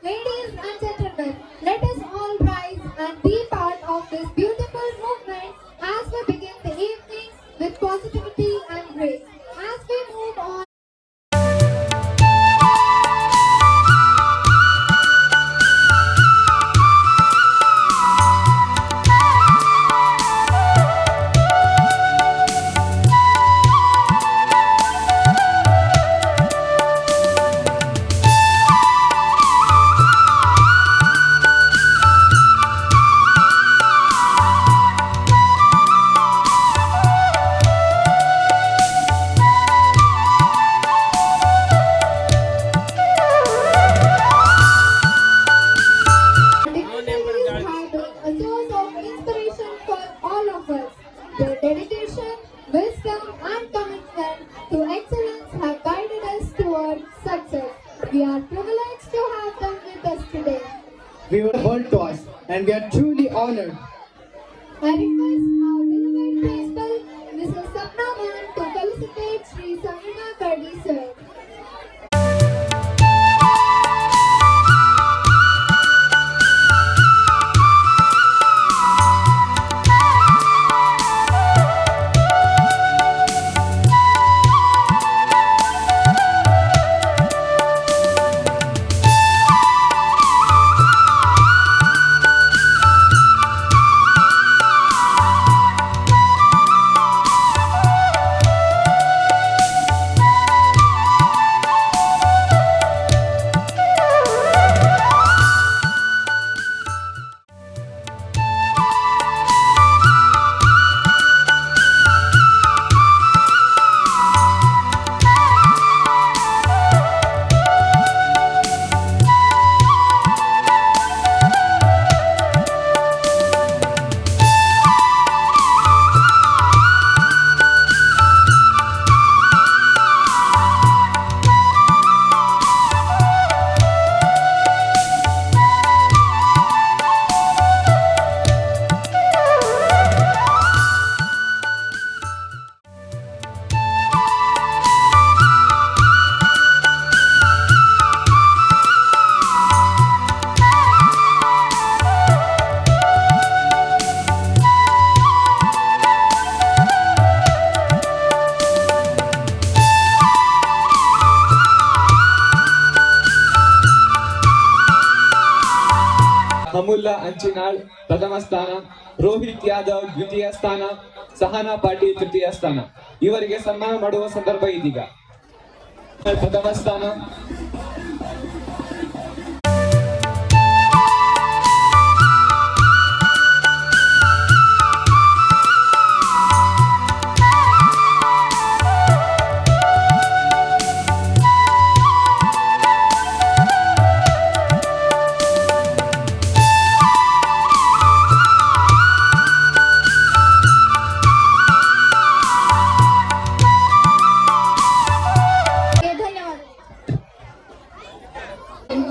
Ladies and gentlemen, let us all rise and be part of this beautiful movement as we begin the evening with positivity and grace. As we move on. to us, and we are truly honored. I request our beloved principal, Mrs. Sapna Ma'am, to felicitate Sri Sanjana Kardi sir. ಅಮೂಲ್ಯ ಅಂಚಿನಾಳ್ ಪ್ರಥಮ ಸ್ಥಾನ, ರೋಹಿತ್ ಯಾದವ್ ದ್ವಿತೀಯ ಸ್ಥಾನ, ಸಹನಾ ಪಾಟೀಲ್ ತೃತೀಯ ಸ್ಥಾನ. ಇವರಿಗೆ ಸನ್ಮಾನ ಮಾಡುವ ಸಂದರ್ಭ ಇದೀಗ. ಪ್ರಥಮ ಸ್ಥಾನ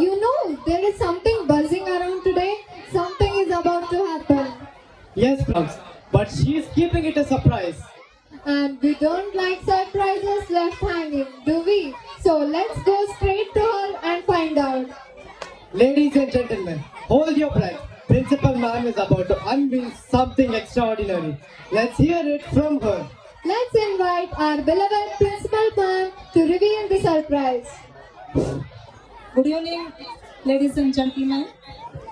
You know, there is something buzzing around today. Something is about to happen. Yes, Prams, but she is keeping it a surprise. And we don't like surprises left hanging, do we? So let's go straight to her and find out. Ladies and gentlemen, hold your breath. Principal Ma'am is about to unveil something extraordinary. Let's hear it from her. Let's invite our beloved Principal Ma'am to reveal the surprise. Good evening, ladies and gentlemen.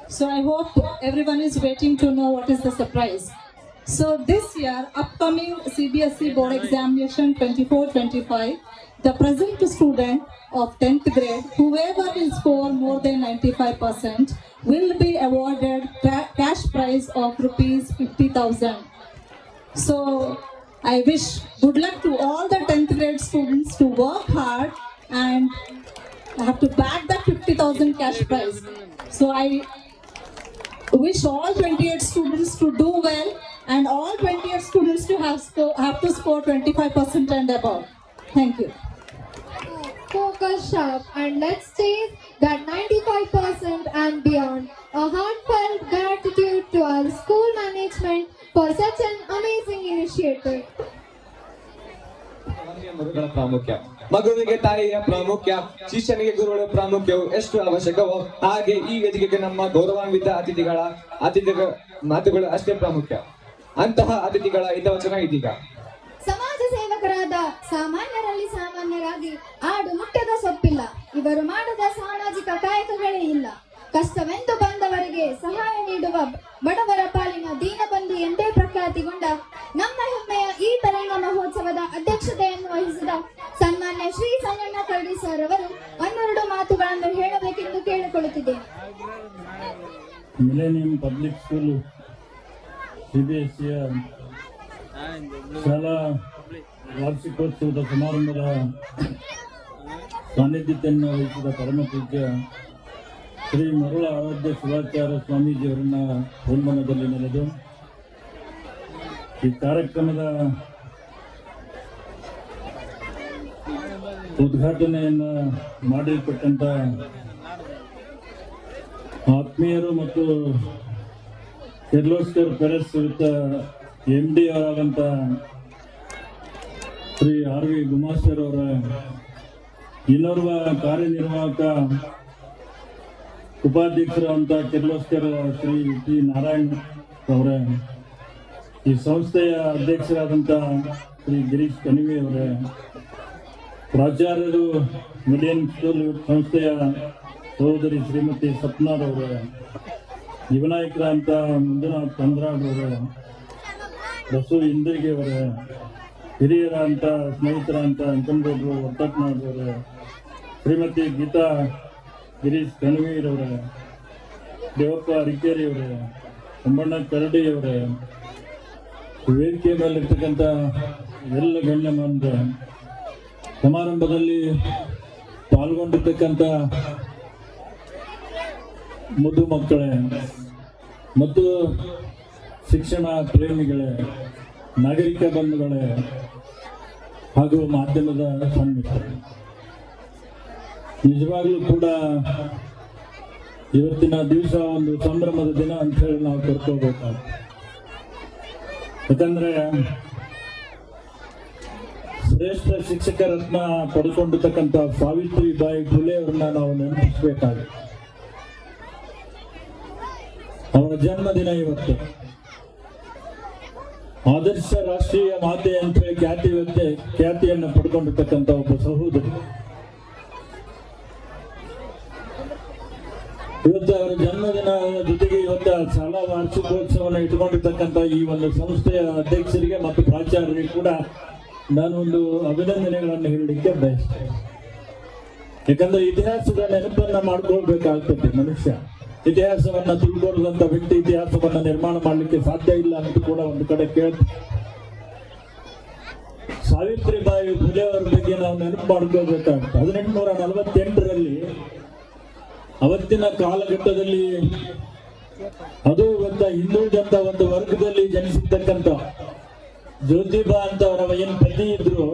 So I hope everyone is waiting to know what is the surprise. So this year, upcoming CBSE board examination 24-25, the present student of 10th grade, whoever will score more than 95%, will be awarded cash prize of rupees 50,000. So I wish good luck to all the 10th grade students to work hard and have to back that 50,000 cash prize. So I wish all 28 students to do well and all 28 students to have to score 25% and above. Thank you. Focus sharp and let's chase that 95% and beyond. A heartfelt gratitude to our school management for such an amazing initiative. ಮಗುಗಳ ಪ್ರಾಮುಖ್ಯ, ಮಗುವಿಗೆ ತಾಯಿಯ ಪ್ರಾಮುಖ್ಯ, ಶಿಷ್ಯನಿಗೆ ಗುರುಗಳ ಪ್ರಾಮುಖ್ಯವು ಎಷ್ಟು ಅವಶ್ಯಕವೋ ಹಾಗೆ ಈ ವೇದಿಕೆಗೆ ನಮ್ಮ ಗೌರವಾನ್ವಿತ ಅತಿಥಿಗಳ ಮಾತುಗಳು ಅಷ್ಟೇ ಪ್ರಾಮುಖ್ಯ. ಅಂತಹ ಅತಿಥಿಗಳ ಹಿತವಚನ ಇದೀಗ. ಸಮಾಜ ಸೇವಕರಾದ ಸಾಮಾನ್ಯರಲ್ಲಿ ಸಾಮಾನ್ಯರಾಗಿ ಆಡು ಮುಟ್ಟದ ಸೊಪ್ಪಿಲ್ಲ. ಇವರು ಮಾಡದ ಸಾಮಾಜಿಕ ಕಾಯಕಗಳೇ ಇಲ್ಲ. ಕಷ್ಟವೆಂದು ಬಂದವರಿಗೆ ಸಹಾಯ ನೀಡುವ ಬಡವರ ಪಾಲಿನ ದೀನಬಂಧು ಎಂದೇ ಪ್ರಖ್ಯಾತಿಗೊಂಡ ನಮ್ಮ ಹೆಮ್ಮೆಯ ಈ ತರಂಗ ಮಹೋತ್ಸವದ ಅಧ್ಯಕ್ಷತೆಯನ್ನು ವಹಿಸಿದ ಸನ್ಮಾನ್ಯ ಶ್ರೀ ಸಂಜಣ್ಣ ಕರಡಿ ಸರ್ ಅವರು ಒಂದೆರಡು ಮಾತುಗಳನ್ನು ಹೇಳಬೇಕೆಂದು ಕೇಳಿಕೊಳ್ಳುತ್ತಿದ್ದೇನೆ. ಮಿಲೇನಿಯಂ ಪಬ್ಲಿಕ್ ಸ್ಕೂಲ್ ಸಿಬಿಎಸ್ಸಿಯ ಶಾಲಾ ವಾರ್ಷಿಕೋತ್ಸವದ ಸಮಾರಂಭದ ಸಾನ್ನಿಧ್ಯತೆಯನ್ನು ವಹಿಸಿದ ಪರಮ ಪೂಜ್ಯ ಶ್ರೀ ಮರುಳ ಆರಾಧ್ಯ ಶಿವಾಚಾರ್ಯ ಸ್ವಾಮೀಜಿಯವರನ್ನ ಹೊಂಬನದಲ್ಲಿ ನೆನೆದು ಈ ಕಾರ್ಯಕ್ರಮದ ಉದ್ಘಾಟನೆಯನ್ನು ಮಾಡಲ್ಪಟ್ಟಂತ ಆತ್ಮೀಯರು ಮತ್ತು ಕಿರ್ಲೋಸ್ಕರ್ ಪೆರೆಸ್ MD ಅವರಾದಂಥ ಶ್ರೀ RV ಗುಮಾಸ್ತರ್ ಅವರ ಇನ್ನೋರ್ವ ಕಾರ್ಯನಿರ್ವಾಹಕ ಉಪಾಧ್ಯಕ್ಷರಾದಂಥ ಕಿರ್ಲೋಸ್ಕರ್ ಶ್ರೀ T. ನಾರಾಯಣ್ ಅವರ, ಈ ಸಂಸ್ಥೆಯ ಅಧ್ಯಕ್ಷರಾದಂಥ ಶ್ರೀ ಗಿರೀಶ್ ಕಣಿವೆ ಅವರ, ಪ್ರಾಚಾರ್ಯರು ಮಿಲಿಯನ್ ಸ್ಕೂಲ್ ಸಂಸ್ಥೆಯ ಸಹೋದರಿ ಶ್ರೀಮತಿ ಸಪ್ನಾರವರ, ಯುವನಾಯಕರಾದಂಥ ಮಂಜುನಾಥ್ ಚಂದ್ರಾಡವರ, ಬಸು ಇಂದ್ರಿಗೆ ಅವರ, ಹಿರಿಯರಂತ ಸ್ನೇಹಿತರಂತ ಅಂಕನಗೌಡರು ಒತ್ತಟ್ನಾಡವರ, ಶ್ರೀಮತಿ ಗೀತಾ ಗಿರೀಶ್ ಕಣವೀರವರ, ದೇವಪ್ಪ ಅರಿಕೇರಿಯವರ, ಅಂಬಣ್ಣ ಕರಡಿಯವರ, ವೇದಿಕೆ ಮೇಲಿರ್ತಕ್ಕಂಥ ಎಲ್ಲ ಗಣ್ಯಮಾನ್ಯ, ಸಮಾರಂಭದಲ್ಲಿ ಪಾಲ್ಗೊಂಡಿರ್ತಕ್ಕಂಥ ಮುದ್ದು ಮಕ್ಕಳೇ ಮತ್ತು ಶಿಕ್ಷಣ ಪ್ರೇಮಿಗಳೇ, ನಾಗರಿಕ ಬಂಧುಗಳೇ ಹಾಗೂ ಮಾಧ್ಯಮದ ಸನ್ಮಿತ್ರರೇ, ನಿಜವಾಗ್ಲೂ ಕೂಡ ಇವತ್ತಿನ ದಿವಸ ಒಂದು ಸಂಭ್ರಮದ ದಿನ ಅಂತ ಹೇಳಿ ನಾವು ಕರ್ಕೋಬೇಕಾಗ್ತದೆ. ಯಾಕಂದ್ರೆ ಶ್ರೇಷ್ಠ ಶಿಕ್ಷಕ ರತ್ನ ಪಡ್ಕೊಂಡಿರ್ತಕ್ಕಂಥ ಸಾವಿತ್ರಿಬಾಯಿ ಫುಲೆ ಅವ್ರನ್ನ ನಾವು ನೆನಪಿಸಬೇಕಾಗುತ್ತೆ. ಅವರ ಜನ್ಮದಿನ ಇವತ್ತು. ಆದರ್ಶ ರಾಷ್ಟ್ರೀಯ ಮಾತೆ ಅಂತ ಹೇಳಿ ಖ್ಯಾತಿಯನ್ನು ಪಡ್ಕೊಂಡಿರ್ತಕ್ಕಂಥ ಒಬ್ಬ ಸಹೋದರಿ. ಇವತ್ತು ಅವರ ಜನ್ಮದಿನ ಜೊತೆಗೆ ಇವತ್ತು ಶಾಲಾ ವಾರ್ಷಿಕೋತ್ಸವವನ್ನು ಇಟ್ಕೊಂಡಿರ್ತಕ್ಕಂಥ ಈ ಒಂದು ಸಂಸ್ಥೆಯ ಅಧ್ಯಕ್ಷರಿಗೆ ಮತ್ತು ಪ್ರಾಚಾರ್ಯರಿಗೆ ಕೂಡ ನಾನು ಒಂದು ಅಭಿನಂದನೆಗಳನ್ನು ಹೇಳಲಿಕ್ಕೆ ಬಯಸ್ತೇನೆ. ಯಾಕಂದ್ರೆ ಇತಿಹಾಸದ ನೆನಪನ್ನ ಮಾಡ್ಕೊಳ್ಬೇಕಾಗ್ತದೆ ಮನುಷ್ಯ. ಇತಿಹಾಸವನ್ನ ತಿಳ್ಕೊಳ್ಳುವಂತ ವ್ಯಕ್ತಿ ಇತಿಹಾಸವನ್ನ ನಿರ್ಮಾಣ ಮಾಡಲಿಕ್ಕೆ ಸಾಧ್ಯ ಇಲ್ಲ ಅಂತ ಕೂಡ ಒಂದು ಕಡೆ ಕೇಳ್ತೀವಿ. ಸಾವಿತ್ರಿಬಾಯಿ ಫುಲೆ ಅವರ ಬಗ್ಗೆ ನಾವು ನೆನಪು ಮಾಡ್ಕೊಳ್ಬೇಕಾಗ್ತದೆ. 1848ರಲ್ಲಿ ಅವತ್ತಿನ ಕಾಲಘಟ್ಟದಲ್ಲಿ ಅದು ಒಂದು ಹಿಂದುಳಿದಂತ ಒಂದು ವರ್ಗದಲ್ಲಿ ಜನಿಸಿರ್ತಕ್ಕಂಥ ಜ್ಯೋತಿಬಾ ಅಂತ ಅವರ ಏನು ಪತಿ ಇದ್ರು,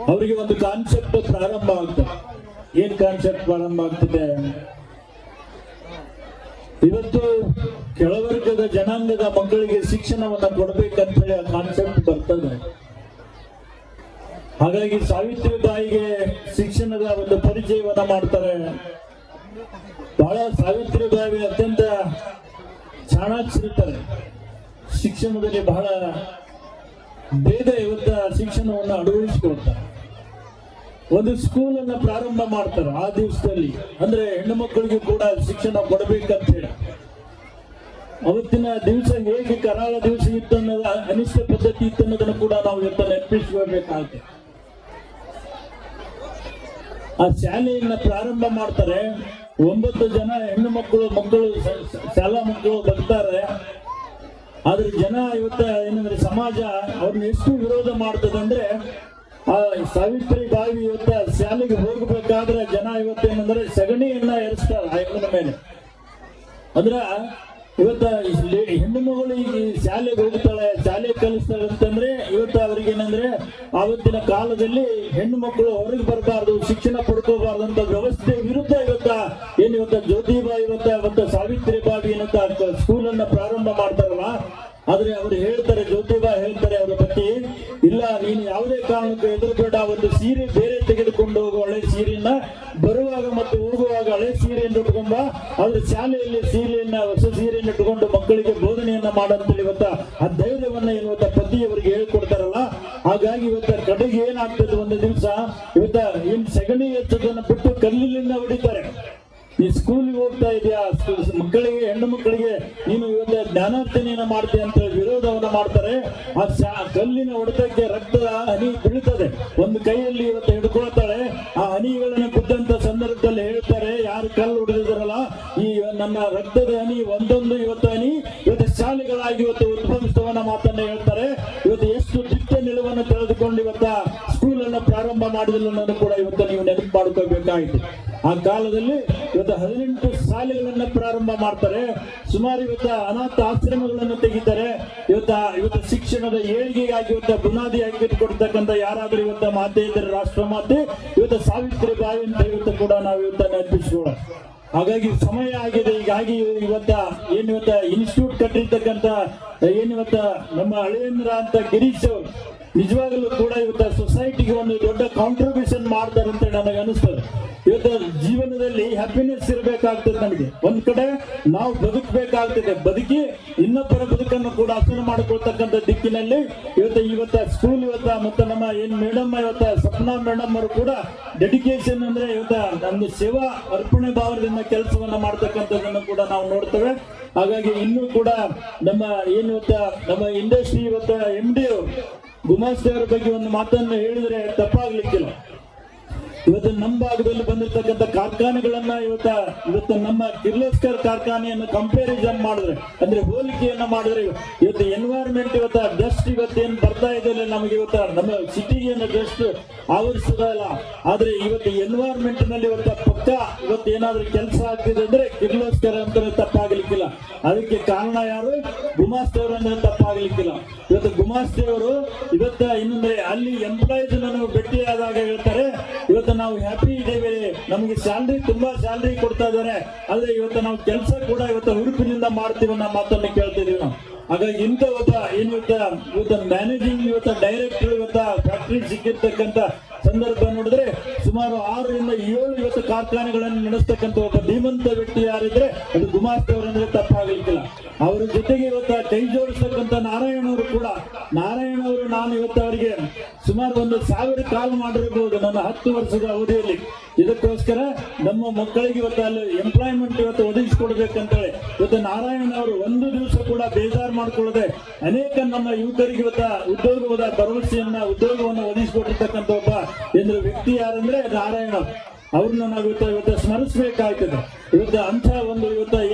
ಅವರಿಗೆ ಒಂದು ಕಾನ್ಸೆಪ್ಟ್ ಪ್ರಾರಂಭ ಆಗ್ತದೆ. ಏನ್ ಕಾನ್ಸೆಪ್ಟ್ ಪ್ರಾರಂಭ ಆಗ್ತದೆ? ಇವತ್ತು ಕೆಳವರ್ಗದ ಜನಾಂಗದ ಮಕ್ಕಳಿಗೆ ಶಿಕ್ಷಣವನ್ನ ಕೊಡಬೇಕಂತ ಹೇಳಿ ಆ ಕಾನ್ಸೆಪ್ಟ್ ಬರ್ತದೆ. ಹಾಗಾಗಿ ಸಾವಿತ್ರಿಬಾಯಿಗೆ ಶಿಕ್ಷಣದ ಒಂದು ಪರಿಚಯವನ್ನ ಮಾಡ್ತಾರೆ. ಬಹಳ ಸಾವಿತ್ರಿಬಾಯಿ ಅತ್ಯಂತ ಚಾಣಾಕ್ಷರಿರ್ತಾರೆ. ಶಿಕ್ಷಣದಲ್ಲಿ ಬಹಳ ಬೇಗ ಇವತ್ತ ಶಿಕ್ಷಣವನ್ನು ಅಳವಡಿಸಿಕೊಳ್ತಾರೆ. ಒಂದು ಸ್ಕೂಲ್ ಅನ್ನ ಪ್ರಾರಂಭ ಮಾಡ್ತಾರೆ ಆ ದಿವಸದಲ್ಲಿ. ಅಂದ್ರೆ ಹೆಣ್ಣು ಮಕ್ಕಳಿಗೆ ಕೂಡ ಶಿಕ್ಷಣ ಕೊಡಬೇಕಂತ ಹೇಳಿ. ಅವತ್ತಿನ ದಿವಸ ಹೇಗೆ ಕರಾಳ ದಿವಸ ಇತ್ತನ್ನೋದ ಅನಿಷ್ಟ ಪದ್ಧತಿ ಇತ್ತನ್ನೋದನ್ನು ಕೂಡ ನಾವು ಇವತ್ತು ನೆನಪಿಸಿಕೊಳ್ಬೇಕಾಗುತ್ತೆ. ಆ ಶಾಲೆಯನ್ನ ಪ್ರಾರಂಭ ಮಾಡ್ತಾರೆ. 9 ಜನ ಹೆಣ್ಣು ಮಕ್ಕಳು ಶಾಲಾ ಮಕ್ಕಳು ಬರ್ತಾರೆ. ಆದ್ರೆ ಜನ ಇವತ್ತ ಏನಂದ್ರೆ ಸಮಾಜ ಅವ್ರನ್ನ ಎಷ್ಟು ವಿರೋಧ ಮಾಡ್ತದಂದ್ರೆ, ಆ ಸಾವಿತ್ರಿಬಾಯಿ ಇವತ್ತ ಶಾಲೆಗೆ ಹೋಗ್ಬೇಕಾದ್ರೆ ಜನ ಇವತ್ತೇನಂದ್ರೆ ಸಗಣಿಯನ್ನ ಎರಸ್ತಾರೆ ಆ ಹೆಣ್ಣಿನ ಮೇಲೆ. ಅಂದ್ರ ಇವತ್ತ ಹೆಣ್ಣು ಮಗಳು ಈಗ ಶಾಲೆಗೆ ಹೋಗ್ತಾಳೆ, ಶಾಲೆ ಕಲಿಸ್ತಾಳೆ ಅಂತಂದ್ರೆ ಇವತ್ತ ಅವ್ರಿಗೆ ಏನಂದ್ರೆ ಆವತ್ತಿನ ಕಾಲದಲ್ಲಿ ಹೆಣ್ಣು ಮಕ್ಕಳು ಹೊರಗೆ ಬರಬಾರ್ದು, ಶಿಕ್ಷಣ ಪಡ್ಕೋಬಾರ್ದು ಅಂತ ವ್ಯವಸ್ಥೆ ವಿರುದ್ಧ ಇವತ್ತ ಜ್ಯೋತಿಬಾ ಇವತ್ತ ಸಾವಿತ್ರಿಬಾಯಿ ಏನಂತ ಸ್ಕೂಲ್ ಅನ್ನ ಪ್ರಾರಂಭ ಮಾಡ್ತಾರಲ್ಲ. ಆದ್ರೆ ಅವ್ರು ಹೇಳ್ತಾರೆ, ಜ್ಯೋತಿಬಾ ಹೇಳ್ತಾರೆ ಅವರ ಪತಿ, ಇಲ್ಲ ನೀನು ಯಾವುದೇ ಕಾರಣಕ್ಕೂ ಎದುರುಬೇಡ, ಒಂದು ಸೀರೆ ಬೇರೆ ತೆಗೆದುಕೊಂಡು ಹೋಗುವ, ಹಳೆ ಸೀರೆಯನ್ನ ಬರುವಾಗ ಮತ್ತು ಹೋಗುವಾಗ ಹಳೆ ಸೀರೆಯನ್ನು ಉಟ್ಕೊಂಡ, ಆದ್ರೆ ಶಾಲೆಯಲ್ಲಿ ಹೊಸ ಸೀರೆಯನ್ನು ಇಟ್ಟುಕೊಂಡು ಮಕ್ಕಳಿಗೆ ಬೋಧನೆಯನ್ನ ಮಾಡಂತೇಳಿ ಆ ಧೈರ್ಯವನ್ನ ಇವತ್ತ ಪತಿಯವರಿಗೆ ಹೇಳ್ಕೊಡ್ತಾರಲ್ಲ. ಹಾಗಾಗಿ ಇವತ್ತ ಕಡೆಗೆ ಏನಾಗ್ತದೆ, ಒಂದು ದಿವಸ ಏನ್ ಸಗಣಿ ಎತ್ತದನ್ನ ಬಿಟ್ಟು ಕಲ್ಲಿನಿಂದ ಹೊಡಿತಾರೆ. ನೀ ಸ್ಕೂಲಿಗೆ ಹೋಗ್ತಾ ಇದೆಯಾ, ಮಕ್ಕಳಿಗೆ ಹೆಣ್ಣು ಮಕ್ಕಳಿಗೆ ನೀನು ಇವತ್ತು ಜ್ಞಾನಾರ್ಜನೆಯನ್ನ ಮಾಡ್ತೀಯ ಅಂತ ವಿರೋಧವನ್ನ ಮಾಡ್ತಾರೆ. ಆ ಕಲ್ಲಿನ ಹೊಡೆತಕ್ಕೆ ರಕ್ತದ ಹನಿ ಬೀಳ್ತದೆ. ಒಂದು ಕೈಯಲ್ಲಿ ಇವತ್ತು ಹಿಡ್ಕೊಳ್ತಾಳೆ. ಆ ಹನಿಗಳನ್ನ ಬಿದ್ದಂತ ಸಂದರ್ಭದಲ್ಲಿ ಹೇಳ್ತಾರೆ, ಯಾರು ಕಲ್ಲು ಹೊಡೆದಿದಾರಲ್ಲ, ಈ ನನ್ನ ರಕ್ತದ ಹನಿ ಒಂದೊಂದು ಹನಿ ಇವತ್ತು ಶಾಲೆಗಳಾಗಿ ಉದ್ಭವಿಸುವನ್ನ ಮಾತನ್ನ ಹೇಳ್ತಾರೆ. ಇವತ್ತು ಎಷ್ಟು ದಿಟ್ಟ ನಿಲುವನ್ನು ತೆಗೆದುಕೊಂಡು ಸ್ಕೂಲ್ ಅನ್ನ ಪ್ರಾರಂಭ ಮಾಡಿದ್ರು ಅನ್ನೋದು ಕೂಡ ಇವತ್ತು ನೀವು ನೆನಪು ಮಾಡ್ಕೋಬೇಕಾಯಿತು. ಆ ಕಾಲದಲ್ಲಿ ಇವತ್ತು 18 ಶಾಲೆಗಳನ್ನ ಪ್ರಾರಂಭ ಮಾಡ್ತಾರೆ. ಸುಮಾರು ಇವತ್ತು ಅನಾಥ ಆಶ್ರಮಗಳನ್ನು ತೆಗಿತಾರೆ. ಇವತ್ತು ಶಿಕ್ಷಣದ ಏಳಿಗೆಗಾಗಿ ಬುನಾದಿ ಆಗಿಟ್ಕೊಡ್ತಕ್ಕಂಥ ಯಾರಾದ್ರೂ ಮಾತೆ ಇದ್ದಾರೆ, ರಾಷ್ಟ್ರ ಮಾತೆ ಇವತ್ತು ಸಾವಿತ್ರಿಬಾಯಿ ಅಂತ ಇವತ್ತು ಕೂಡ ನಾವು ನೆನಪಿಸ್ಕೊಳ್ಳೋಣ. ಹಾಗಾಗಿ ಸಮಯ ಆಗಿದೆ. ಹೀಗಾಗಿ ಇವತ್ತ ಇನ್ಸ್ಟಿಟ್ಯೂಟ್ ಕಟ್ಟಿರ್ತಕ್ಕಂಥ ನಮ್ಮ ಹಳೆಯಂದ್ರ ಅಂತ ಗಿರೀಶ್ ಅವರು ನಿಜವಾಗಲೂ ಕೂಡ ಸೊಸೈಟಿಗೆ ಒಂದು ದೊಡ್ಡ ಕಾಂಟ್ರಿಬ್ಯೂಷನ್ ಮಾಡ್ತಾರೆ ಅಂತ ನನಗೆ ಅನಿಸ್ತದೆ. ಜೀವನದಲ್ಲಿ ಹ್ಯಾಪಿನೆಸ್ ಇರಬೇಕಾಗ್ತದೆ. ನಮಗೆ ಒಂದ್ ಕಡೆ ನಾವು ಬದುಕಬೇಕಾಗ್ತದೆ, ಬದುಕಿ ಇನ್ನೊಬ್ಬರ ಬದುಕನ್ನು ಕೂಡ ಹಸನು ಮಾಡಿಕೊಳ್ತಕ್ಕಂಥ ದಿಕ್ಕಿನಲ್ಲಿ ಇವತ್ತ ಸ್ಕೂಲ್ ಮತ್ತೆ ನಮ್ಮ ಮೇಡಮ್ ಸಪ್ನಾ ಮೇಡಮ್ ಅವರು ಕೂಡ ಡೆಡಿಕೇಶನ್ ಅಂದ್ರೆ ಒಂದು ಸೇವಾ ಅರ್ಪಣೆ ಭಾವದಿಂದ ಕೆಲಸವನ್ನ ಮಾಡ್ತಕ್ಕಂಥದ್ದನ್ನು ಕೂಡ ನಾವು ನೋಡ್ತೇವೆ. ಹಾಗಾಗಿ ಇನ್ನೂ ಕೂಡ ನಮ್ಮ ನಮ್ಮ ಇಂಡಸ್ಟ್ರಿ MD ಗುಮಾಸ್ತಿ ಅವರ ಬಗ್ಗೆ ಒಂದು ಮಾತನ್ನು ಹೇಳಿದ್ರೆ ತಪ್ಪಾಗ್ಲಿಕ್ಕಿಲ್ಲ. ನಮ್ಮ ಭಾಗದಲ್ಲಿ ಬಂದಿರತಕ್ಕಂಥ ಕಾರ್ಖಾನೆಗಳನ್ನ ಇವತ್ತು ನಮ್ಮ ಕಿರ್ಲೋಸ್ಕರ್ ಕಾರ್ಖಾನೆಯನ್ನು ಕಂಪ್ಯಾರಿಸನ್ ಮಾಡಿದ್ರೆ, ಅಂದ್ರೆ ಹೋಲಿಕೆಯನ್ನ ಮಾಡಿದ್ರೆ ಎನ್ವೈರನ್ಮೆಂಟ್ ಡಸ್ಟ್ ಏನ್ ಬರ್ತಾ ಇದೆ ನಮಗೆ ನಮ್ಮ ಸಿಟಿಗೆ ಡಸ್ಟ್ ಆವರಿಸೋದಲ್ಲ. ಆದ್ರೆ ಎನ್ವೈರನ್ಮೆಂಟ್ ನಲ್ಲಿ ಪಕ್ಕ ಏನಾದ್ರೂ ಕೆಲಸ ಆಗ್ತಿದೆ ಅಂದ್ರೆ ಕಿರ್ಲೋಸ್ಕರ್ ಅಂತ ತಪ್ಪಾಗ್ಲಿಕ್ಕಿಲ್ಲ. ಅದಕ್ಕೆ ಕಾರಣ ಯಾರು? ಗುಮಾಸ್ತಿ ಅವರು ಅಂದ್ರೆ ತಪ್ಪಾಗ್ಲಿಕ್ಕಿಲ್ಲ. ಗುಮಾಸ್ತಿ ಅವರು ಇನ್ನೊಂದ್ರೆ ಅಲ್ಲಿ ಎಂಪ್ಲಾಯೀಸ್ ನಾವು ಭೇಟಿಯಾದಾಗ ಹೇಳ್ತಾರೆ, ನಾವು ಹ್ಯಾಪಿ ಇದ್ದೇವೆ, ನಮಗೆ ತುಂಬಾ ಸ್ಯಾಲ್ರಿ ಕೊಡ್ತಾ ಇದ್ದಾರೆ, ಆದ್ರೆ ನಾವು ಕೆಲಸ ಕೂಡ ಹುರುಪಿನಿಂದ ಮಾಡ್ತೀವಿ ಅನ್ನೋ ಮಾತನ್ನು ಕೇಳ್ತಿದೀವಿ ನಾವು. ಹಾಗಾಗಿ ಇಂಥ ಮ್ಯಾನೇಜಿಂಗ್ ಡೈರೆಕ್ಟರ್ ಫ್ಯಾಕ್ಟರಿ ಸಿಕ್ಕಿರ್ತಕ್ಕಂಥ ಸಂದರ್ಭ ನೋಡಿದ್ರೆ ಸುಮಾರು 6 ರಿಂದ 7 ಕಾರ್ಖಾನೆಗಳನ್ನು ನಡೆಸ್ತಕ್ಕಂಥ ಒಬ್ಬ ಧೀಮಂತ ವ್ಯಕ್ತಿ ಯಾರಿದ್ರೆ ಅದು ಗುಮಾಸ್ತಿ ಅವರಂದ್ರೆ ತಪ್ಪಾಗಲಿಕ್ಕಿಲ್ಲ. ಅವರ ಜೊತೆಗೆ ಕೈ ಜೋಡಿಸ್ತಕ್ಕಂಥ ನಾರಾಯಣವರು ಕೂಡ, ನಾರಾಯಣವರು ನಾನು ಅವರಿಗೆ ಸುಮಾರು 1000 ಕಾಲ್ ಮಾಡಿರಬಹುದು ನನ್ನ 10 ವರ್ಷದ ಅವಧಿಯಲ್ಲಿ. ಇದಕ್ಕೋಸ್ಕರ ನಮ್ಮ ಮಕ್ಕಳಿಗೆ ಅಲ್ಲಿ ಎಂಪ್ಲಾಯ್ಮೆಂಟ್ ಒದಗಿಸಿಕೊಡ್ಬೇಕಂತೇಳಿ ನಾರಾಯಣ ಅವರು ಒಂದು ದಿವಸ ಕೂಡ ಬೇಜಾರು ಮಾಡ್ಕೊಳ್ಳದೆ ಅನೇಕ ನಮ್ಮ ಯುವಕರಿಗೆ ಉದ್ಯೋಗವನ್ನು ಒದಗಿಸಿಕೊಟ್ಟಿರ್ತಕ್ಕಂಥ ಒಬ್ಬ ವ್ಯಕ್ತಿ ಯಾರಂದ್ರೆ ನಾರಾಯಣ. ಅವ್ರನ್ನ ನಾವು ಸ್ಮರಿಸಬೇಕಾಗ್ತದೆ. ಅಂತ ಒಂದು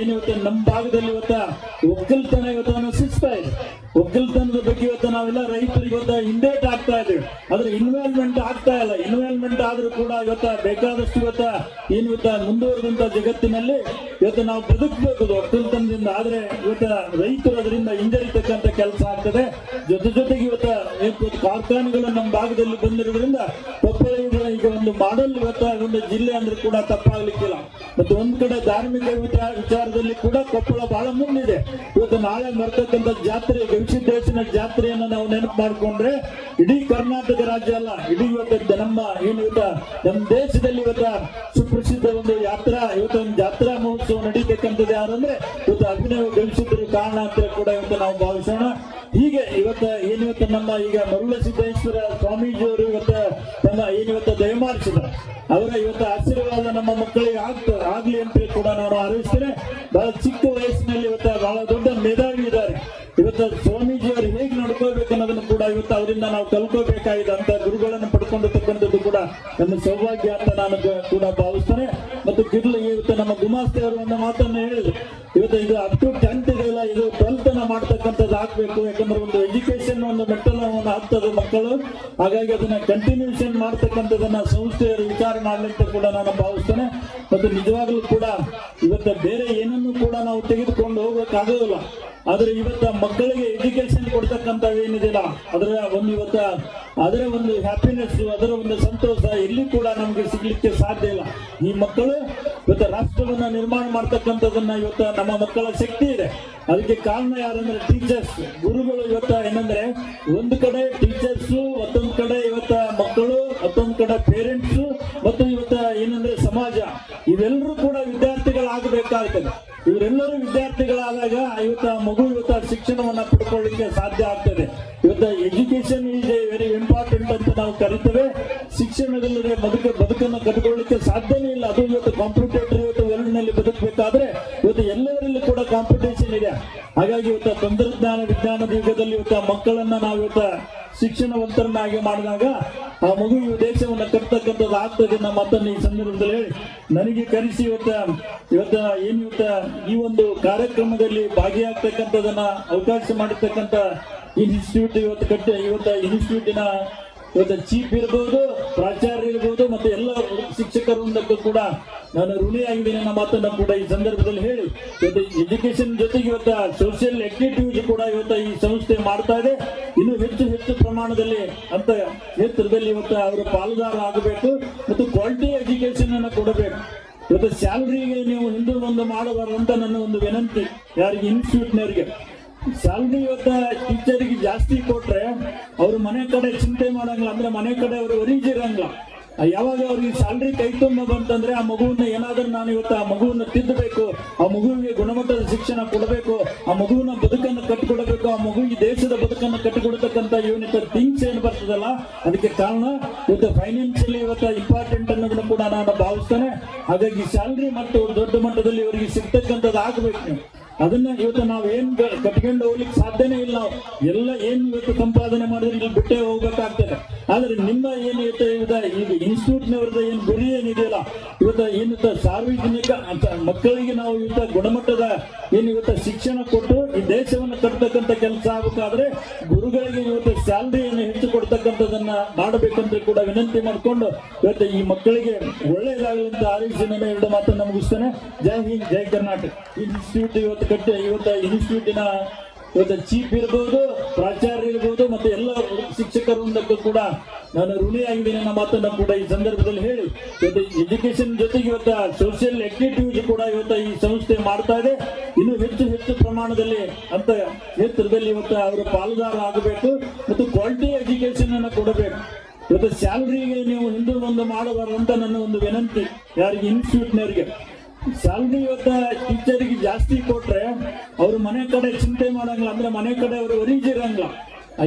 ನಮ್ಮ ಭಾಗದಲ್ಲಿ ಒಕ್ಕಲ್ತನ ನಶಿಸ್ತಾ ಇದೆ. ಒಕ್ಕಲ್ತನದ ಬಗ್ಗೆ ನಾವೆಲ್ಲ ರೈತರಿಗೆ ಹಿಂದೇಟ್ ಆಗ್ತಾ ಇದ್ದೇವೆ, ಆದ್ರೆ ಇನ್ವಾಲ್ವ್ಮೆಂಟ್ ಆಗ್ತಾ ಇಲ್ಲ. ಇನ್ವಾಲ್ವ್ಮೆಂಟ್ ಆದ್ರೂ ಕೂಡ ಬೇಕಾದಷ್ಟು ಮುಂದುವರೆದಂತ ಜಗತ್ತಿನಲ್ಲಿ ನಾವು ಬದುಕಬೇಕು ಒಕ್ಕಲ್ತನದಿಂದ. ಆದ್ರೆ ರೈತರು ಅದರಿಂದ ಹಿಂಜರಿತಕ್ಕಂಥ ಕೆಲಸ ಆಗ್ತದೆ. ಜೊತೆಗೆ ಕಾರ್ಖಾನೆಗಳು ನಮ್ಮ ಭಾಗದಲ್ಲಿ ಬಂದಿರೋದ್ರಿಂದ ಕೊಪ್ಪಳ ಈಗ ಒಂದು ಮಾಡೆಲ್ ಒಂದು ಜಿಲ್ಲೆ ಅಂದ್ರೆ ಕೂಡ ತಪ್ಪಾಗ್ಲಿಕ್ಕಿಲ್ಲ. ಮತ್ತೆ ಒಂದ್ ಕಡೆ ಧಾರ್ಮಿಕ ವಿಚಾರದಲ್ಲಿ ಕೂಡ ಕೊಪ್ಪಳ ಬಹಳ ಮುಂದಿದೆ. ನಾಳೆ ಬರ್ತಕ್ಕಂಥ ಜಾತ್ರೆ ಗವಿಸಿದ್ದೇಶನ ಜಾತ್ರೆಯನ್ನು ನಾವು ನೆನಪು ಮಾಡಿಕೊಂಡ್ರೆ ಇಡೀ ಕರ್ನಾಟಕ ರಾಜ್ಯ ಅಲ್ಲ, ಇಡೀ ನಮ್ಮ ನಮ್ಮ ದೇಶದಲ್ಲಿ ಸುಪ್ರಸಿದ್ಧ ಒಂದು ಜಾತ್ರಾ ಮಹೋತ್ಸವ ನಡೀತಕ್ಕಂಥದ್ದು ಯಾರಂದ್ರೆ ಅಭಿನವ ಗವಿಸಿದ್ರ ಕಾರಣ ಅಂತ ಕೂಡ ನಾವು ಭಾವಿಸೋಣ. ಹೀಗೆ ನಮ್ಮ ಈಗ ಮರುಳಸಿದ್ದೇಶ್ವರ ಸ್ವಾಮೀಜಿಯವರು ನಮ್ಮ ದಯಮಾಡಿಸಿದ್ರು. ಅವರ ಆಶೀರ್ವಾದ ನಮ್ಮ ಮಕ್ಕಳಿಗೆ ಆಗ್ಲಿ ಅಂತ ಕೂಡ ನಾನು ಹಾರೈಸ್ತೇನೆ. ಬಹಳ ಚಿಕ್ಕ ವಯಸ್ಸಿನಲ್ಲಿ ಬಹಳ ದೊಡ್ಡ ಮೇಧಾವಿ ಇದ್ದಾರೆ. ಸ್ವಾಮೀಜಿ ಅವರು ಹೇಗೆ ನಡ್ಕೋಬೇಕು ಅನ್ನೋದನ್ನು ಕೂಡ ಅವರಿಂದ ನಾವು ಕಲ್ಕೋಬೇಕಾಗಿದೆ ಅಂತ ಗುರುಗಳನ್ನು ಪಡ್ಕೊಂಡಿರ್ತಕ್ಕಂಥದ್ದು ಕೂಡ ನಮ್ಮ ಸೌಭಾಗ್ಯ ಅಂತ ನಾನು ಕೂಡ ಭಾವಿಸ್ತೇನೆ. ಮತ್ತು ನಮ್ಮ ಗುಮಾಸ್ತಿ ಅವರು ಒಂದು ಮಾತನ್ನು ಹೇಳಿದ್ರು, ಇದು ಅಪ್ ಟು 10th ಇದೆಲ್ಲ, ಇದು 12th ಮಾಡ್ತಕ್ಕಂಥದ್ದು ಆಗ್ಬೇಕು. ಯಾಕಂದ್ರೆ ಒಂದು ಎಜುಕೇಶನ್ ಒಂದು ಮೆಟ್ಟಲವನ್ನು ಹಾಕ್ತದೆ ಮಕ್ಕಳು. ಹಾಗಾಗಿ ಅದನ್ನ ಕಂಟಿನ್ಯೂಷನ್ ಮಾಡ್ತಕ್ಕಂಥದನ್ನ ಸಂಸ್ಥೆಯವರು ವಿಚಾರ ಮಾಡ್ಲಿಕ್ಕೆ ಕೂಡ ನಾನು ಭಾವಿಸ್ತೇನೆ. ಮತ್ತು ನಿಜವಾಗ್ಲೂ ಕೂಡ ಬೇರೆ ಏನನ್ನು ಕೂಡ ನಾವು ತೆಗೆದುಕೊಂಡು ಹೋಗಕ್ಕಾಗೋದಿಲ್ಲ. ಆದ್ರೆ ಮಕ್ಕಳಿಗೆ ಎಜುಕೇಶನ್ ಕೊಡ್ತಕ್ಕಂಥದ್ದೇನಿದೆಯಲ್ಲ ಅದರ ಒಂದು ಹ್ಯಾಪಿನೆಸ್, ಅದರ ಒಂದು ಸಂತೋಷ ಎಲ್ಲಿ ಕೂಡ ನಮ್ಗೆ ಸಿಗ್ಲಿಕ್ಕೆ ಸಾಧ್ಯ ಇಲ್ಲ. ಈ ಮಕ್ಕಳು ರಾಷ್ಟ್ರವನ್ನ ನಿರ್ಮಾಣ ಮಾಡ್ತಕ್ಕಂಥದನ್ನ ನಮ್ಮ ಮಕ್ಕಳ ಶಕ್ತಿ ಇದೆ. ಅದಕ್ಕೆ ಕಾರಣ ಯಾರಂದ್ರೆ ಟೀಚರ್ಸ್, ಗುರುಗಳು. ಏನಂದ್ರೆ ಒಂದು ಕಡೆ ಟೀಚರ್ಸ್, ಮತ್ತೊಂದು ಕಡೆ ಮಕ್ಕಳು, ಮತ್ತೊಂದು ಕಡೆ ಪೇರೆಂಟ್ಸ್, ಮತ್ತು ಏನಂದ್ರೆ ಸಮಾಜ, ಇವೆಲ್ಲರೂ ಕೂಡ ವಿದ್ಯಾರ್ಥಿಗಳಾಗಬೇಕಾಗ್ತದೆ. ಇವರೆಲ್ಲರೂ ವಿದ್ಯಾರ್ಥಿಗಳಾದಾಗ ಮಗು ಶಿಕ್ಷಣವನ್ನ ಪಡ್ಕೊಳ್ಳಿಕ್ಕೆ ಸಾಧ್ಯ ಆಗ್ತದೆ. ಎಜುಕೇಶನ್ ಈಸ್ ವೆರಿ ಇಂಪಾರ್ಟೆಂಟ್ ಅಂತ ನಾವು ಕರಿತೇವೆ. ಶಿಕ್ಷಣದಲ್ಲದೆ ಬದುಕನ್ನು ಕಟ್ಕೊಳ್ಳಿಕ್ಕೆ ಸಾಧ್ಯನೇ ಇಲ್ಲ. ಅದು ಕಾಂಪಿಟೇಟರ್ ವರ್ಲ್ಡ್ನಲ್ಲಿ ಬದುಕಬೇಕಾದ್ರೆ ಎಲ್ಲವರಲ್ಲೂ ಕೂಡ ಕಾಂಪಿಟೇಷನ್ ಇದೆ. ಹಾಗಾಗಿ ತಂತ್ರಜ್ಞಾನ ವಿಜ್ಞಾನದ ಯುಗದಲ್ಲಿ ಮಕ್ಕಳನ್ನ ನಾವು ಶಿಕ್ಷಣವಂತರನ್ನಾಗಿ ಮಾಡಿದಾಗ ಆ ಮಗು ದೇಶವನ್ನು ಕಟ್ತಕ್ಕಂಥದ್ದು ಆಗ್ತದೆ ನಮ್ಮ ಮಾತನ್ನು ಈ ಸಂದರ್ಭದಲ್ಲಿ ಹೇಳಿ ನನಗೆ ಕರೆಸಿ ಈ ಒಂದು ಕಾರ್ಯಕ್ರಮದಲ್ಲಿ ಭಾಗಿಯಾಗ್ತಕ್ಕಂಥದನ್ನ ಅವಕಾಶ ಮಾಡಿರ್ತಕ್ಕಂಥ ಇನ್ಸ್ಟಿಟ್ಯೂಟ್ ಇನ್ಸ್ಟಿಟ್ಯೂಟಿನ ಚೀಫ್ ಇರ್ಬೋದು, ಪ್ರಾಚಾರ್ಯ ಇರ್ಬೋದು, ಮತ್ತೆ ಎಲ್ಲ ಶಿಕ್ಷಕರು ಕೂಡ ನಾನು ಋಣಿಯಾಗಿದ್ದೇನೆ ಅನ್ನೋ ಮಾತನ್ನ ಕೂಡ ಈ ಸಂದರ್ಭದಲ್ಲಿ ಹೇಳಿ ಎಜುಕೇಶನ್ ಜೊತೆಗೆ ಸೋಷಿಯಲ್ ಆಕ್ಟಿವಿಟೀಸ್ ಕೂಡ ಈ ಸಂಸ್ಥೆ ಮಾಡ್ತಾ ಇದೆ. ಇನ್ನು ಹೆಚ್ಚು ಪ್ರಮಾಣದಲ್ಲಿ ಅಂತ ಕ್ಷೇತ್ರದಲ್ಲಿ ಅವರು ಪಾಲುದಾರ ಆಗಬೇಕು ಮತ್ತು ಕ್ವಾಲಿಟಿ ಎಜುಕೇಶನ್ ಅನ್ನು ಕೊಡಬೇಕು. ಇವತ್ತು ಸ್ಯಾಲ್ರಿಗೆ ನೀವು ಹಿಂದೆ ಮುಂದೆ ಮಾಡಬಾರ್ದು ಅಂತ ನನ್ನ ಒಂದು ವಿನಂತಿ. ಯಾರಿಗೆ ಇನ್ಸ್ಟಿಟ್ಯೂಟ್ನವ್ರಿಗೆ ಸ್ಯಾಲ್ರಿ ಇವತ್ತು ಟೀಚರಿಗೆ ಜಾಸ್ತಿ ಕೊಟ್ರೆ ಅವ್ರ ಮನೆ ಕಡೆ ಚಿಂತೆ ಮಾಡಂಗಿಲ್ಲ, ಅಂದ್ರೆ ಮನೆ ಕಡೆ ಅವರು ಒರಿಜಿರಂಗಿಲ್ಲ. ಯಾವಾಗ ಅವ್ರಿಗೆ ಸ್ಯಾಲ್ರಿ ಕೈ ತುಂಬ ಬಂತಂದ್ರೆ ಆ ಮಗುವನ್ನ ಏನಾದ್ರೂ ನಾನು ಇವತ್ತು ಆ ಮಗುವನ್ನ ತಿದ್ದಬೇಕು, ಆ ಮಗುವಿಗೆ ಗುಣಮಟ್ಟದ ಶಿಕ್ಷಣ ಕೊಡಬೇಕು, ಆ ಮಗುವಿನ ಬದುಕನ್ನು ಕಟ್ಟಿಕೊಡಬೇಕು, ಆ ಮಗುವಿಗೆ ದೇಶದ ಬದುಕನ್ನು ಕಟ್ಟಿಕೊಡತಕ್ಕಂತ ಇವನಿತ ಥಿಂಗ್ಸ್ ಏನ್ ಬರ್ತದಲ್ಲ, ಅದಕ್ಕೆ ಕಾರಣ ಇವತ್ತು ಫೈನಾನ್ಷಿಯಲಿ ಇವತ್ತು ಇಂಪಾರ್ಟೆಂಟ್ ಅನ್ನೋದನ್ನು ಕೂಡ ನಾನು ಭಾವಿಸ್ತೇನೆ. ಹಾಗಾಗಿ ಸ್ಯಾಲ್ರಿ ಮತ್ತು ದೊಡ್ಡ ಮಟ್ಟದಲ್ಲಿ ಇವರಿಗೆ ಸಿಗ್ತಕ್ಕಂಥದ್ದು ಆಗ್ಬೇಕು. ನೀವು ಅದನ್ನ ಇವತ್ತು ನಾವು ಏನ್ ಕಟ್ಕೊಂಡು ಹೋಗ್ಲಿಕ್ಕೆ ಸಾಧ್ಯನೇ ಇಲ್ಲ. ನಾವು ಎಲ್ಲ ಏನ್ ಇವತ್ತು ಸಂಪಾದನೆ ಮಾಡಿದ್ರೆ ಇಲ್ಲಿ ಬಿಟ್ಟೇ ಹೋಗ್ಬೇಕಾಗ್ತದೆ. ಆದ್ರೆ ನಿಮ್ಮ ಏನ್ ಇವತ್ತು ಈಗ ಇನ್ಸ್ಟಿಟ್ಯೂಟ್ನವ್ರದ ಏನ್ ಗುರಿ ಏನಿದೆಯಲ್ಲ, ಇವತ್ತು ಏನಿತ್ತ ಸಾರ್ವಜನಿಕ ಮಕ್ಕಳಿಗೆ ನಾವು ಇವತ್ತು ಗುಣಮಟ್ಟದ ಏನ್ ಇವತ್ತು ಶಿಕ್ಷಣ ಕೊಟ್ಟು ಈ ದೇಶವನ್ನು ಕಟ್ಟತಕ್ಕಂಥ ಕೆಲಸ ಆಗಬೇಕಾದ್ರೆ ಗುರುಗಳಿಗೆ ಇವತ್ತು ಸ್ಯಾಲ್ರಿಯನ್ನು ಹೆಚ್ಚು ಕೊಡ್ತಕ್ಕಂಥದನ್ನ ಮಾಡಬೇಕಂತ ಕೂಡ ವಿನಂತಿ ಮಾಡಿಕೊಂಡು ಇವತ್ತು ಈ ಮಕ್ಕಳಿಗೆ ಒಳ್ಳೇದಾಗಲಿ ಅಂತ ಆರೈಸಿ ನನ್ನ 2 ಮಾತನ್ನು ಮುಗಿಸ್ತೇನೆ. ಜೈ ಹಿಂದ್, ಜೈ ಕರ್ನಾಟಕ. ಇನ್ಸ್ಟಿಟ್ಯೂಟ್ ಇವತ್ತು ಇನ್ಸ್ಟಿಟ್ಯೂಟಿನ ಇವತ್ತು ಚೀಫ್ ಇರ್ಬೋದು, ಪ್ರಾಚಾರ್ಯ ಇರ್ಬೋದು, ಮತ್ತೆ ಎಲ್ಲ ಶಿಕ್ಷಕರು ಕೂಡ ನಾನು ಋಣಿಯಾಗಿದ್ದೀನಿ ಅನ್ನೋ ಮಾತನ್ನ ಕೂಡ ಈ ಸಂದರ್ಭದಲ್ಲಿ ಹೇಳಿ, ಇವತ್ತು ಎಜುಕೇಶನ್ ಜೊತೆಗೆ ಇವತ್ತು ಸೋಷಿಯಲ್ ಆಕ್ಟಿವಿಟೀಸ್ ಕೂಡ ಇವತ್ತು ಈ ಸಂಸ್ಥೆ ಮಾಡ್ತಾ ಇದೆ. ಇನ್ನು ಹೆಚ್ಚು ಪ್ರಮಾಣದಲ್ಲಿ ಅಂತ ಕ್ಷೇತ್ರದಲ್ಲಿ ಇವತ್ತು ಅವರು ಪಾಲುದಾರ ಆಗಬೇಕು ಮತ್ತು ಕ್ವಾಲಿಟಿ ಎಜುಕೇಶನ್ ಅನ್ನು ಕೊಡಬೇಕು. ಇವತ್ತು ಸ್ಯಾಲ್ರಿಗೆ ನೀವು ಹಿಂದೆ ಮುಂದೆ ಮಾಡಬಾರ್ದು ಅಂತ ನನ್ನ ಒಂದು ವಿನಂತಿ. ಯಾರಿಗೆ ಇನ್ಸ್ಟಿಟ್ಯೂಟ್ನವ್ರಿಗೆ ಸ್ಯಾಲ್ರಿ ಇವತ್ತು ಟೀಚರಿಗೆ ಜಾಸ್ತಿ ಕೊಟ್ರೆ ಅವ್ರ ಮನೆ ಕಡೆ ಚಿಂತೆ ಮಾಡಂಗಿಲ್ಲ, ಅಂದ್ರೆ ಮನೆ ಕಡೆ ಅವರು ಒರಿಜಿರಂಗಿಲ್ಲ.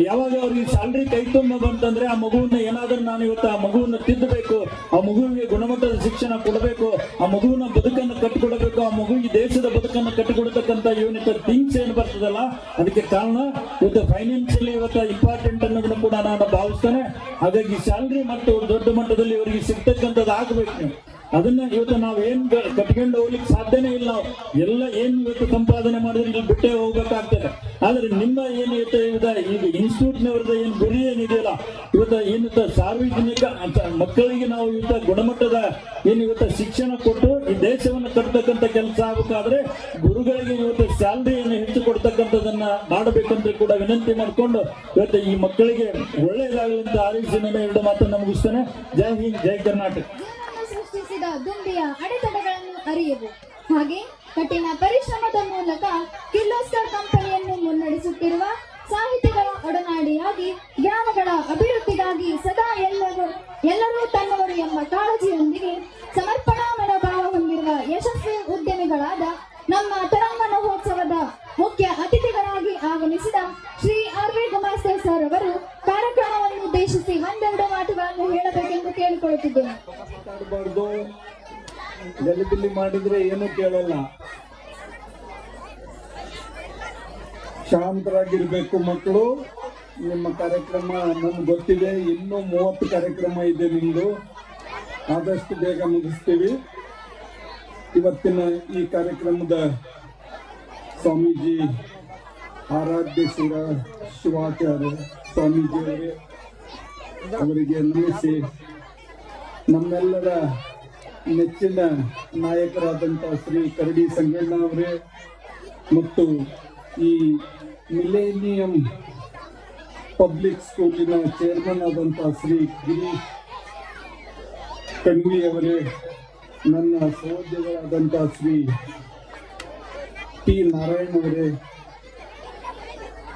ಯಾವಾಗ ಅವ್ರಿಗೆ ಸ್ಯಾಲ್ರಿ ಕೈ ತುಂಬ ಬಂತಂದ್ರೆ ಆ ಮಗುವನ್ನ ಏನಾದ್ರೂ ನಾನು ಇವತ್ತು ಆ ಮಗುವನ್ನ ತಿದ್ದಬೇಕು, ಆ ಮಗುವಿಗೆ ಗುಣಮಟ್ಟದ ಶಿಕ್ಷಣ ಕೊಡಬೇಕು, ಆ ಮಗುವಿನ ಬದುಕನ್ನು ಕಟ್ಟಿಕೊಡಬೇಕು, ಆ ಮಗುವಿಗೆ ದೇಶದ ಬದುಕನ್ನು ಕಟ್ಟಿಕೊಡತಕ್ಕಂತ ಇವನಿತ ಥಿಂಗ್ಸ್ ಏನ್ ಬರ್ತದಲ್ಲ, ಅದಕ್ಕೆ ಕಾರಣ ಇವತ್ತು ಫೈನಾನ್ಷಿಯಲಿ ಇವತ್ತು ಇಂಪಾರ್ಟೆಂಟ್ ಅನ್ನೋದನ್ನು ಕೂಡ ನಾನು ಭಾವಿಸ್ತೇನೆ. ಹಾಗಾಗಿ ಸ್ಯಾಲ್ರಿ ಮತ್ತು ದೊಡ್ಡ ಮಟ್ಟದಲ್ಲಿ ಇವರಿಗೆ ಸಿಗ್ತಕ್ಕಂಥದ್ದು ಆಗ್ಬೇಕು. ನೀವು ಅದನ್ನ ಇವತ್ತು ನಾವು ಏನ್ ಕಟ್ಕೊಂಡು ಹೋಗ್ಲಿಕ್ಕೆ ಸಾಧ್ಯನೇ ಇಲ್ಲ. ನಾವು ಎಲ್ಲ ಏನ್ ಇವತ್ತು ಸಂಪಾದನೆ ಮಾಡಿದ್ರೆ ಇಲ್ಲಿ ಬಿಟ್ಟೇ ಹೋಗ್ಬೇಕಾಗ್ತದೆ. ಆದ್ರೆ ನಿಮ್ಮ ಏನ್ ಇವತ್ತು ಈಗ ಇನ್ಸ್ಟಿಟ್ಯೂಟ್ನವ್ರದ ಏನ್ ಗುರಿ ಏನಿದೆಯಲ್ಲ, ಇವತ್ತು ಏನಿತ್ತ ಸಾರ್ವಜನಿಕ ಮಕ್ಕಳಿಗೆ ನಾವು ಇವತ್ತು ಗುಣಮಟ್ಟದ ಏನ್ ಇವತ್ತು ಶಿಕ್ಷಣ ಕೊಟ್ಟು ಈ ದೇಶವನ್ನು ಕಟ್ಟತಕ್ಕಂಥ ಕೆಲಸ ಆಗಬೇಕಾದ್ರೆ ಗುರುಗಳಿಗೆ ಇವತ್ತು ಸ್ಯಾಲ್ರಿಯನ್ನು ಹೆಚ್ಚು ಕೊಡ್ತಕ್ಕಂಥದನ್ನ ಮಾಡಬೇಕಂತ ಕೂಡ ವಿನಂತಿ ಮಾಡಿಕೊಂಡು ಇವತ್ತು ಈ ಮಕ್ಕಳಿಗೆ ಒಳ್ಳೇದಾಗಲಿ ಅಂತ ಆರೈಸಿ ನನ್ನ 2 ಮಾತನ್ನು ಮುಗಿಸ್ತೇನೆ. ಜೈ ಹಿಂದ್, ಜೈ ಕರ್ನಾಟಕ. ಸೃಷ್ಟಿಸಿದ ದುಂಬಿಯ ಅಡೆತಡೆಗಳನ್ನು ಅರಿಯುವು. ಹಾಗೆ ಕಠಿಣ ಪರಿಶ್ರಮದ ಮೂಲಕ ಕಿರ್ಲೋಸ್ಕರ್ ಕಂಪನಿಯನ್ನು ಮುನ್ನಡೆಸುತ್ತಿರುವ ಸಾಹಿತಿಗಳ ಒಡನಾಡಿಯಾಗಿ ಗ್ರಾಮಗಳ ಅಭಿವೃದ್ಧಿಗಾಗಿ ಸದಾ ಎಲ್ಲರೂ ತನ್ನವರು ಎಂಬ ಕಾಳಜಿಯೊಂದಿಗೆ ಸಮರ್ಪಣಾ ಮನೋಭಾವ ಹೊಂದಿರುವ ಯಶಸ್ವಿ ಉದ್ಯಮಿಗಳಾದ ನಮ್ಮ ತರಂಗ ಮಹೋತ್ಸವದ ಮುಖ್ಯ ಅತಿಥಿಗಳಾಗಿ ಆಗಮಿಸಿದ ಶ್ರೀ ಆರ್.ವಿ. ಗುಮಾಸ್ತೆ ಸರ್ ಅವರು ಕಾರ್ಯಕ್ರಮವನ್ನು ಉದ್ದೇಶಿಸಿ 1-2 ಮಾತುಗಳನ್ನು ಹೇಳಬೇಕೆಂದು ಕೇಳಿಕೊಳ್ಳುತ್ತಿದ್ದೇನೆ. ಮಾತಾಡಬಾರ್ದು, ಗಲಿಬಿಲಿ ಮಾಡಿದ್ರೆ ಏನು ಕೇಳಲ್ಲ. ಶಾಂತರಾಗಿರ್ಬೇಕು ಮಕ್ಕಳು. ನಿಮ್ಮ ಕಾರ್ಯಕ್ರಮ ನಮ್ಗೆ ಗೊತ್ತಿದೆ, ಇನ್ನೂ 30 ಕಾರ್ಯಕ್ರಮ ಇದೆ ನಿಮ್ದು. ಆದಷ್ಟು ಬೇಗ ಮುಗಿಸ್ತೀವಿ. ಇವತ್ತಿನ ಈ ಕಾರ್ಯಕ್ರಮದ ಸ್ವಾಮೀಜಿ ಆರಾಧ್ಯ ಶಿವಾಚಾರ್ಯ ಸ್ವಾಮೀಜಿಯವರೇ, ಅವರಿಗೆ ನಮಿಸಿ ನಮ್ಮೆಲ್ಲರ ನೆಚ್ಚಿನ ನಾಯಕರಾದಂಥ ಶ್ರೀ ಕರಡಿ ಸಂಗಣ್ಣ ಅವರೇ ಮತ್ತು ಈ ಮಿಲೇನಿಯಂ ಪಬ್ಲಿಕ್ ಸ್ಕೂಲಿನ ಚೇರ್ಮನ್ ಆದಂಥ ಶ್ರೀ ಗಿರೀಶ್ ಕಣ್ವಿ ಅವರೇ, ನನ್ನ ಸಹೋದ್ಯೋಗಿಗಳಾದಂಥ ಶ್ರೀ ಟಿ ನಾರಾಯಣ್ ಅವರೇ,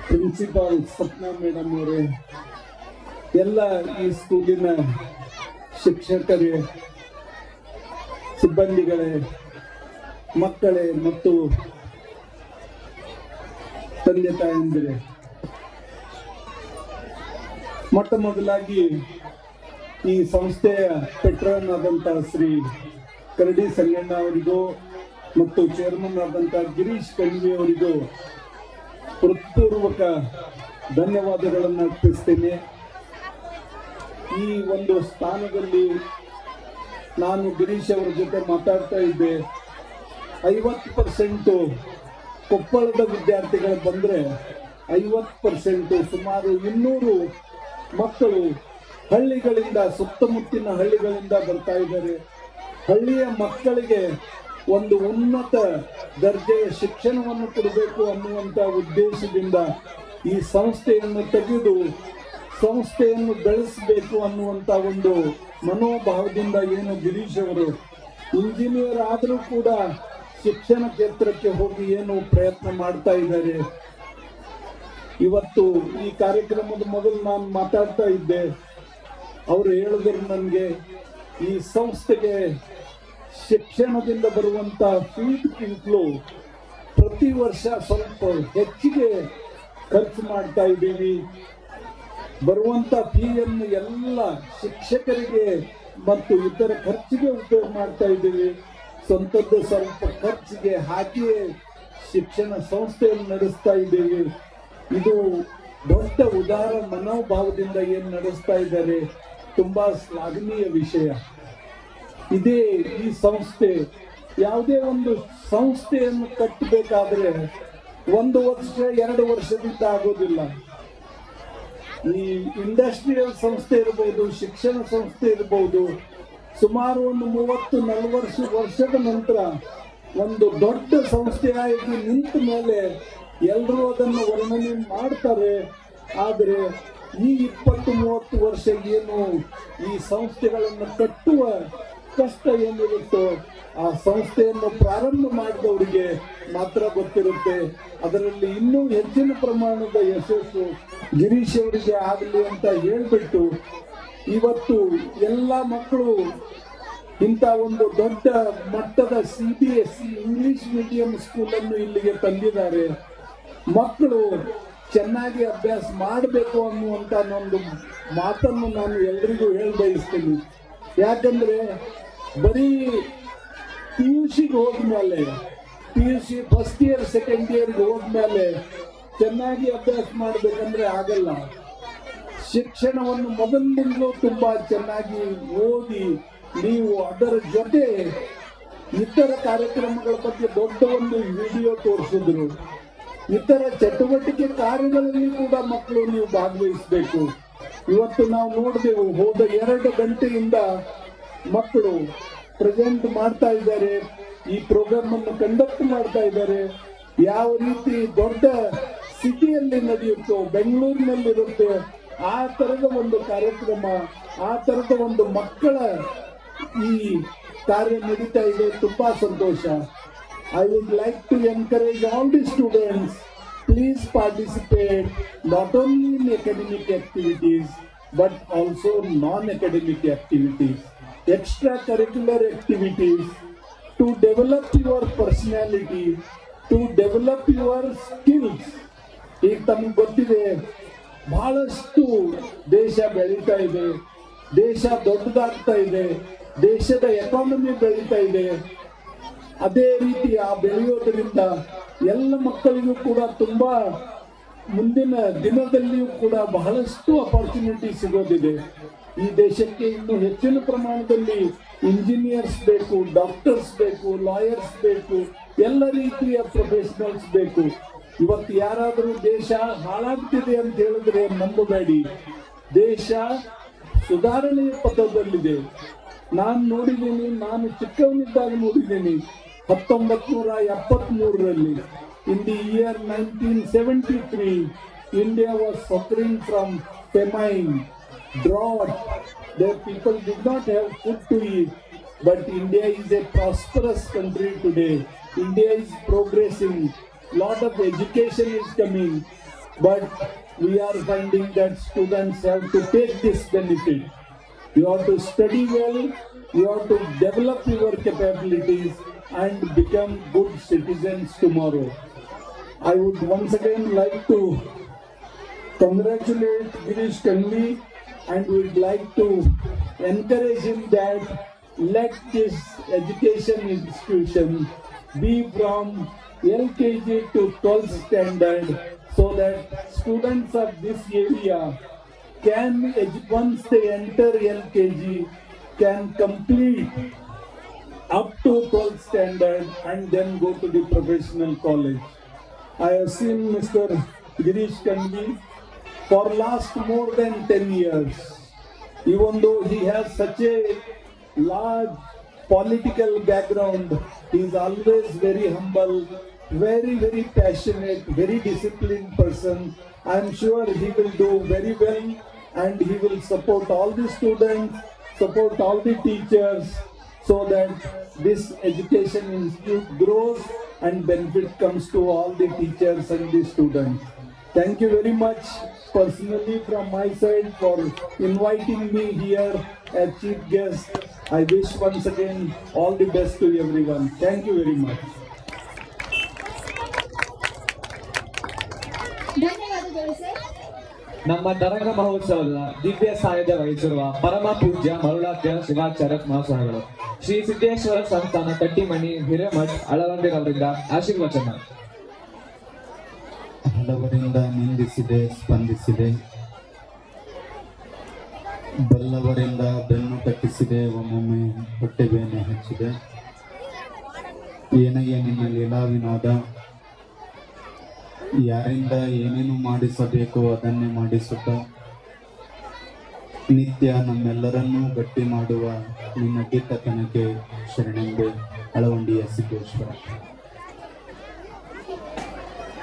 ಪ್ರಿನ್ಸಿಪಾಲ್ ಸಪ್ನಾ ಮೇಡಮ್ ಅವರೇ, ಎಲ್ಲ ಈ ಸ್ಕೂಲಿನ ಶಿಕ್ಷಕರೇ, ಸಿಬ್ಬಂದಿಗಳೇ, ಮಕ್ಕಳೇ ಮತ್ತು ತಂದೆ ತಾಯಂದಿರೇ, ಮೊಟ್ಟ ಮೊದಲಾಗಿ ಈ ಸಂಸ್ಥೆಯ ಪೆಟ್ರೋನ್ ಆದಂಥ ಶ್ರೀ ಕರಡಿ ಸಂಗಣ್ಣ ಅವರಿಗೂ ಮತ್ತು ಚೇರ್ಮನ್ ಆದಂಥ ಗಿರೀಶ್ ಕಣ್ವಿ ಅವರಿಗೂ ಹೃತ್ಪೂರ್ವಕ ಧನ್ಯವಾದಗಳನ್ನು ಅರ್ಪಿಸ್ತೇನೆ. ಈ ಒಂದು ಸ್ಥಾನದಲ್ಲಿ ನಾನು ಗಿರೀಶ್ ಅವರ ಜೊತೆ ಮಾತಾಡ್ತಾ ಇದ್ದೆ. 50% ಕೊಪ್ಪಳದ ವಿದ್ಯಾರ್ಥಿಗಳು ಬಂದರೆ 50% ಸುಮಾರು 200 ಮಕ್ಕಳು ಹಳ್ಳಿಗಳಿಂದ, ಸುತ್ತಮುತ್ತಿನ ಹಳ್ಳಿಗಳಿಂದ ಬರ್ತಾ ಇದ್ದಾರೆ. ಹಳ್ಳಿಯ ಮಕ್ಕಳಿಗೆ ಒಂದು ಉನ್ನತ ದರ್ಜೆಯ ಶಿಕ್ಷಣವನ್ನು ಕೊಡಬೇಕು ಅನ್ನುವಂಥ ಉದ್ದೇಶದಿಂದ ಈ ಸಂಸ್ಥೆಯನ್ನು ತೆಗೆದು ಸಂಸ್ಥೆಯನ್ನು ಬೆಳೆಸಬೇಕು ಅನ್ನುವಂಥ ಒಂದು ಮನೋಭಾವದಿಂದ ಏನು ಗಿರೀಶ್ ಅವರು ಇಂಜಿನಿಯರ್ ಆದರೂ ಕೂಡ ಶಿಕ್ಷಣ ಕ್ಷೇತ್ರಕ್ಕೆ ಹೋಗಿ ಏನು ಪ್ರಯತ್ನ ಮಾಡ್ತಾ ಇದ್ದಾರೆ. ಇವತ್ತು ಈ ಕಾರ್ಯಕ್ರಮದ ಮೊದಲು ನಾನು ಮಾತಾಡ್ತಾ ಇದ್ದೆ, ಅವರು ಹೇಳಿದ್ರು ನನಗೆ ಈ ಸಂಸ್ಥೆಗೆ ಶಿಕ್ಷಣದಿಂದ ಬರುವಂತ ಫೀಡ್ಗಿಂತಲೂ ಪ್ರತಿ ವರ್ಷ ಸ್ವಲ್ಪ ಹೆಚ್ಚಿಗೆ ಖರ್ಚು ಮಾಡ್ತಾ ಇದ್ದೀವಿ. ಬರುವಂತ ಫೀಯನ್ನು ಎಲ್ಲ ಶಿಕ್ಷಕರಿಗೆ ಮತ್ತು ಇತರ ಖರ್ಚಿಗೆ ಉಪಯೋಗ ಮಾಡ್ತಾ ಇದ್ದೀವಿ. ಸ್ವಂತದ್ದು ಸ್ವಲ್ಪ ಖರ್ಚಿಗೆ ಹಾಕಿಯೇ ಶಿಕ್ಷಣ ಸಂಸ್ಥೆಯನ್ನು ನಡೆಸ್ತಾ ಇದ್ದೀವಿ. ಇದು ದೊಡ್ಡ ಉದಾರ ಮನೋಭಾವದಿಂದ ಏನು ನಡೆಸ್ತಾ ಇದ್ದಾರೆ, ತುಂಬಾ ಶ್ಲಾಘನೀಯ ವಿಷಯ. ಇದೇ ಈ ಸಂಸ್ಥೆ, ಯಾವುದೇ ಒಂದು ಸಂಸ್ಥೆಯನ್ನು ಕಟ್ಟಬೇಕಾದ್ರೆ 1 ವರ್ಷ 2 ವರ್ಷದಿಂದ ಆಗೋದಿಲ್ಲ. ಈ ಇಂಡಸ್ಟ್ರಿಯಲ್ ಸಂಸ್ಥೆ ಇರಬಹುದು, ಶಿಕ್ಷಣ ಸಂಸ್ಥೆ ಇರಬಹುದು, ಸುಮಾರು ಒಂದು 30-40 ವರ್ಷದ ನಂತರ ಒಂದು ದೊಡ್ಡ ಸಂಸ್ಥೆಯಾಗಿ ನಿಂತ ಮೇಲೆ ಎಲ್ಲರೂ ಅದನ್ನು ವರ್ಣನೆ ಮಾಡ್ತಾರೆ. ಆದರೆ ಈ 20-30 ವರ್ಷ ಏನು ಈ ಸಂಸ್ಥೆಗಳನ್ನು ಕಟ್ಟುವ ಕಷ್ಟ ಏನಿರುತ್ತೋ ಆ ಸಂಸ್ಥೆಯನ್ನು ಪ್ರಾರಂಭ ಮಾಡಿದವರಿಗೆ ಮಾತ್ರ ಗೊತ್ತಿರುತ್ತೆ. ಅದರಲ್ಲಿ ಇನ್ನೂ ಹೆಚ್ಚಿನ ಪ್ರಮಾಣದ ಯಶಸ್ಸು ಗಿರೀಶ್ ಅವರಿಗೆ ಆಗಲಿ ಅಂತ ಹೇಳ್ಬಿಟ್ಟು, ಇವತ್ತು ಎಲ್ಲ ಮಕ್ಕಳು ಇಂಥ ಒಂದು ದೊಡ್ಡ ಮಟ್ಟದ CBSE ಇಂಗ್ಲಿಷ್ ಮೀಡಿಯಂ ಸ್ಕೂಲನ್ನು ಇಲ್ಲಿಗೆ ತಂದಿದ್ದಾರೆ. ಮಕ್ಕಳು ಚೆನ್ನಾಗಿ ಅಭ್ಯಾಸ ಮಾಡಬೇಕು ಅನ್ನುವಂಥ ಒಂದು ಮಾತನ್ನು ನಾನು ಎಲ್ರಿಗೂ ಹೇಳಿ ಬಯಸ್ತೀನಿ. ಯಾಕಂದ್ರೆ ಬರೀ PUCಗೆ ಹೋದ್ಮೇಲೆ, PUC ಫಸ್ಟ್ ಇಯರ್ ಸೆಕೆಂಡ್ ಇಯರ್ಗೆ ಹೋದ್ಮೇಲೆ ಚೆನ್ನಾಗಿ ಅಭ್ಯಾಸ ಮಾಡಬೇಕಂದ್ರೆ ಆಗಲ್ಲ. ಶಿಕ್ಷಣವನ್ನು ಮೊದಲಿನಿಂದಲೂ ತುಂಬಾ ಚೆನ್ನಾಗಿ ಓದಿ ನೀವು ಅದರ ಜೊತೆ ಇತರ ಕಾರ್ಯಕ್ರಮಗಳ ಬಗ್ಗೆ ದೊಡ್ಡ ಒಂದು ವಿಡಿಯೋ ತೋರಿಸಿದ್ರು. ಇತರ ಚಟುವಟಿಕೆ ಕಾರ್ಯಗಳಲ್ಲಿ ಕೂಡ ಮಕ್ಕಳು ನೀವು ಭಾಗವಹಿಸಬೇಕು. ಇವತ್ತು ನಾವು ನೋಡಿದೆವು, ಹೋದ 2 ಗಂಟೆಯಿಂದ ಮಕ್ಕಳು ಪ್ರೆಸೆಂಟ್ ಮಾಡ್ತಾ ಇದ್ದಾರೆ, ಈ ಪ್ರೋಗ್ರಾಮ್ ಅನ್ನು ಕಂಡಕ್ಟ್ ಮಾಡ್ತಾ ಇದ್ದಾರೆ. ಯಾವ ರೀತಿ ದೊಡ್ಡ ಸಿಟಿಯಲ್ಲಿ ನಡೆಯುತ್ತೋ, ಬೆಂಗಳೂರಿನಲ್ಲಿರುತ್ತೆ, ಆ ತರದ ಒಂದು ಕಾರ್ಯಕ್ರಮ, ಆ ತರದ ಒಂದು ಮಕ್ಕಳ ಈ ಕಾರ್ಯ ನಡೀತಾ ಇದೆ. ತುಂಬಾ ಸಂತೋಷ. I would like to encourage all the students, please participate not only in academic activities but also non-academic activities, extracurricular activities, to develop your personality, to develop your skills. ಈಗ ತಮಗೆ ಗೊತ್ತಿದೆ, ಬಹಳಷ್ಟು ದೇಶ ಬೆಳೀತಾ ಇದೆ, ದೇಶ ದೊಡ್ಡದಾಗ್ತಾ ಇದೆ, ದೇಶದ ಎಕಾನಮಿ ಬೆಳೀತಾ ಇದೆ. ಅದೇ ರೀತಿ ಆ ಬೆಳೆಯೋದ್ರಿಂದ ಎಲ್ಲ ಮಕ್ಕಳಿಗೂ ಕೂಡ ತುಂಬಾ ಮುಂದಿನ ದಿನದಲ್ಲಿಯೂ ಕೂಡ ಬಹಳಷ್ಟು ಅಪಾರ್ಚುನಿಟಿ ಸಿಗೋದಿದೆ. ಈ ದೇಶಕ್ಕೆ ಇನ್ನು ಹೆಚ್ಚಿನ ಪ್ರಮಾಣದಲ್ಲಿ ಇಂಜಿನಿಯರ್ಸ್ ಬೇಕು, ಡಾಕ್ಟರ್ಸ್ ಬೇಕು, ಲಾಯರ್ಸ್ ಬೇಕು, ಎಲ್ಲ ರೀತಿಯ ಪ್ರೊಫೆಷನಲ್ಸ್ ಬೇಕು. ಇವತ್ತು ಯಾರಾದರೂ ದೇಶ ಹಾಳಾಗ್ತಿದೆ ಅಂತ ಹೇಳಿದ್ರೆ ನಂಬಬೇಡಿ, ದೇಶ ಸುಧಾರಣೆಯ ಪಥದಲ್ಲಿದೆ. ನಾನು ನೋಡಿದ್ದೀನಿ, ನಾನು ಚಿಕ್ಕವನಿದ್ದಾಗ ನೋಡಿದ್ದೀನಿ. 1973ರಲ್ಲಿ, in the year 1973, India was suffering from famine, drought. The people did not have food to eat. But India is a prosperous country today. India is progressing. Lot of education is coming. But we are finding that students have to take this benefit. You have to study well, you have to develop your capabilities and become good citizens tomorrow. I would once again like to congratulate Girish Kanvi and would like to encourage him that let this education institution be from LKG to 12th standard, so that students of this area can, once they enter LKG, can complete up to 12th standard and then go to the professional college. I have seen Mr. Girish Kanvi for last more than 10 years. Even though he has such a large political background, he is always very humble, very, very passionate, very disciplined person. I am sure he will do very well and he will support all the students, support all the teachers, so that this education institute grows and benefit comes to all the teachers and the students. Thank you very much personally from my side for inviting me here as chief guest. I wish once again all the best to everyone. Thank you very much. ಧನ್ಯವಾದಗಳು sir. ನಮ್ಮ ತರಂಗ ಮಹೋತ್ಸವದ ದಿವ್ಯ ಸಾನ್ನಿಧ್ಯ ವಹಿಸಿರುವ ಪರಮ ಪೂಜ್ಯ ಮರುಳಾಧ್ಯ ಶಿವಾಚಾರ್ಯ ಮಹಾಸ್ವಾಮಿಗಳು ಶ್ರೀ ಸಿದ್ದೇಶ್ವರ ಸಂಸ್ಥಾನ ಕಟ್ಟಿಮಣಿ ಹಿರೇಮಠ್ ಅಳವಂದಿರವರಿಂದ ಆಶೀರ್ವಚನ. ಹಲವರಿಂದ ನಿಂದಿಸಿದೆ, ಸ್ಪಂದಿಸಿದೆ, ಬಲ್ಲವರಿಂದ ಬೆನ್ನು ಕಟ್ಟಿಸಿದೆ, ಒಮ್ಮೊಮ್ಮೆ ಹೊಟ್ಟೆ ಬೇನೆ ಹಚ್ಚಿದೆ. ಏನೆಯೇ ನಿನ್ನ ಲೀಲಾ ವಿನೋದ, ಯಾರಿಂದ ಏನೇನು ಮಾಡಿಸಬೇಕು ಅದನ್ನೇ ಮಾಡಿಸುತ್ತ ನಿತ್ಯ ನಮ್ಮೆಲ್ಲರನ್ನೂ ಗಟ್ಟಿ ಮಾಡುವ ನಿನ್ನ ದಿಟ್ಟತನಕ್ಕೆ ಶರಣೆಂಬೆ ಅಳವಂಡಿಯ ಸಿದ್ದೇಶ್ವರ.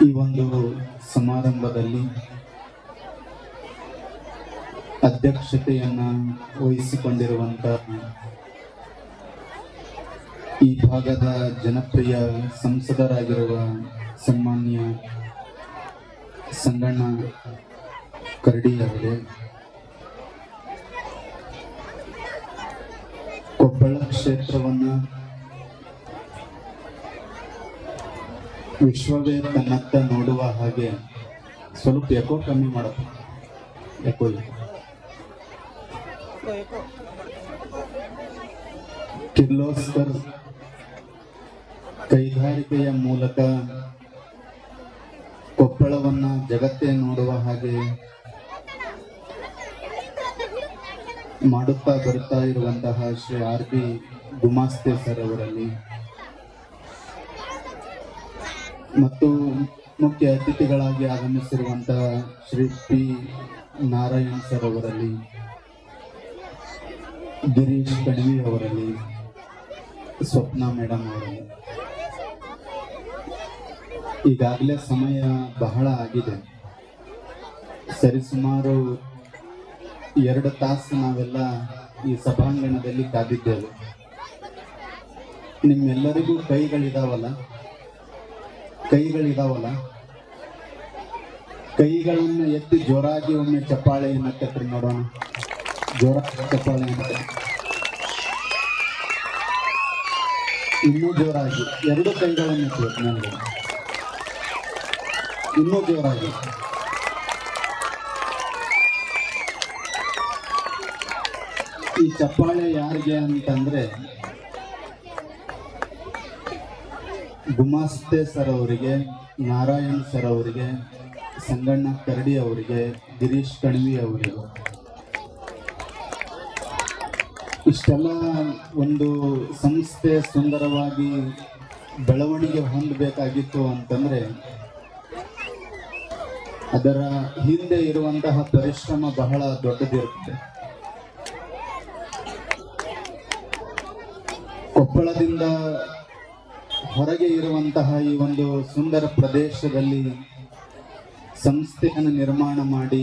ಈ ಒಂದು ಸಮಾರಂಭದಲ್ಲಿ ಅಧ್ಯಕ್ಷತೆಯನ್ನ ವಹಿಸಿಕೊಂಡಿರುವಂತ ಈ ಭಾಗದ ಜನಪ್ರಿಯ ಸಂಸದರಾಗಿರುವ ಸನ್ಮಾನ್ಯ ಸಂಗಣ್ಣ ಕರಡಿ ಅವರೇ, ಕೊಪ್ಪಳ ಕ್ಷೇತ್ರವನ್ನ ವಿಶ್ವವೇ ತನ್ನತ್ತ ನೋಡುವ ಹಾಗೆ ಸ್ವಲ್ಪ ಯಾಕೋ ಕಮ್ಮಿ ಮಾಡಪ್ಪ, ಯಾಕೋ ಕಿರ್ಲೋಸ್ಕರ್ ಕೈಗಾರಿಕೆಯ ಮೂಲಕ ಕೊಪ್ಪಳವನ್ನ ಜಗತ್ತೇ ನೋಡುವ ಹಾಗೆ ಮಾಡುತ್ತಾ ಬರುತ್ತಾ ಇರುವಂತಹ ಶ್ರೀ RB ಗುಮಾಸ್ತೆ ಸರ್ ಅವರಲ್ಲಿ ಮತ್ತು ಮುಖ್ಯ ಅತಿಥಿಗಳಾಗಿ ಆಗಮಿಸಿರುವಂತಹ ಶ್ರೀ P ನಾರಾಯಣ್ ಸರ್ ಅವರಲ್ಲಿ, ಗಿರೀಶ್ ಕಣಿವಿ ಅವರಲ್ಲಿ, ಸ್ವಪ್ನ ಮೇಡಮ್ ಅವರಲ್ಲಿ. ಈಗಾಗಲೇ ಸಮಯ ಬಹಳ ಆಗಿದೆ. ಸರಿಸುಮಾರು 2 ತಾಸು ನಾವೆಲ್ಲ ಈ ಸಭಾಂಗಣದಲ್ಲಿ ಕಾದಿದ್ದೇವೆ. ನಿಮ್ಮೆಲ್ಲರಿಗೂ ಕೈಗಳಿದಾವಲ್ಲ, ಕೈಗಳನ್ನು ಎತ್ತಿ ಜೋರಾಗಿ ಒಮ್ಮೆ ಚಪ್ಪಾಳೆಯನ್ನು ತಟ್ಟಿ ನೋಡೋಣ. ಜೋರಾಗಿ ಚಪ್ಪಾಳೆಯನ್ನು, ಇನ್ನೂ ಜೋರಾಗಿ 2 ಕೈಗಳನ್ನು ಎತ್ತಬೇಕು ನನಗೆ, ಇನ್ನೂ ಜೋರಾಗಿ. ಈ ಚಪ್ಪಾಳೆ ಯಾರಿಗೆ ಅಂತಂದ್ರೆ ಗುಮಾಸ್ತೆ ಸರ್ ಅವರಿಗೆ, ನಾರಾಯಣ್ ಸರ್ ಅವರಿಗೆ, ಸಂಗಣ್ಣ ಕರಡಿ ಅವರಿಗೆ, ಗಿರೀಶ್ ಕಣಿವಿ ಅವರಿಗೆ. ಇಷ್ಟೆಲ್ಲ ಒಂದು ಸಂಸ್ಥೆ ಸುಂದರವಾಗಿ ಬೆಳವಣಿಗೆ ಹೊಂದಬೇಕಾಗಿತ್ತು ಅಂತಂದ್ರೆ ಅದರ ಹಿಂದೆ ಇರುವಂತಹ ಪರಿಶ್ರಮ ಬಹಳ ದೊಡ್ಡದಿರುತ್ತೆ. ಕೊಪ್ಪಳದಿಂದ ಹೊರಗೆ ಇರುವಂತಹ ಈ ಒಂದು ಸುಂದರ ಪ್ರದೇಶದಲ್ಲಿ ಸಂಸ್ಥೆಯನ್ನು ನಿರ್ಮಾಣ ಮಾಡಿ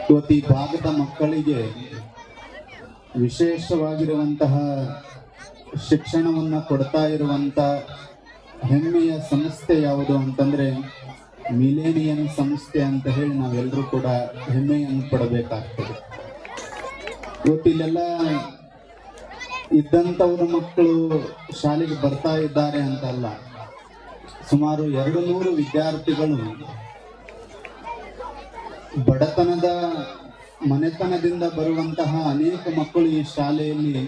ಇವತ್ತು ಈ ಭಾಗದ ಮಕ್ಕಳಿಗೆ ವಿಶೇಷವಾಗಿರುವಂತಹ ಶಿಕ್ಷಣವನ್ನ ಕೊಡ್ತಾ ಇರುವಂತ ಹೆಮ್ಮೆಯ ಸಂಸ್ಥೆ ಯಾವುದು ಅಂತಂದ್ರೆ ಮಿಲೇನಿಯಂ ಸಂಸ್ಥೆ ಅಂತ ಹೇಳಿ ನಾವೆಲ್ಲರೂ ಕೂಡ ಹೆಮ್ಮೆಯನ್ನು ಪಡಬೇಕಾಗ್ತದೆ. ಇವತ್ತಿಲ್ಲೆಲ್ಲ ಇದ್ದಂಥವ್ರ ಮಕ್ಕಳು ಶಾಲೆಗೆ ಬರ್ತಾ ಇದ್ದಾರೆ ಅಂತಲ್ಲ, ಸುಮಾರು 200 ವಿದ್ಯಾರ್ಥಿಗಳು ಬಡತನದ ಮನೆತನದಿಂದ ಬರುವಂತಹ ಅನೇಕ ಮಕ್ಕಳು ಈ ಶಾಲೆಯಲ್ಲಿ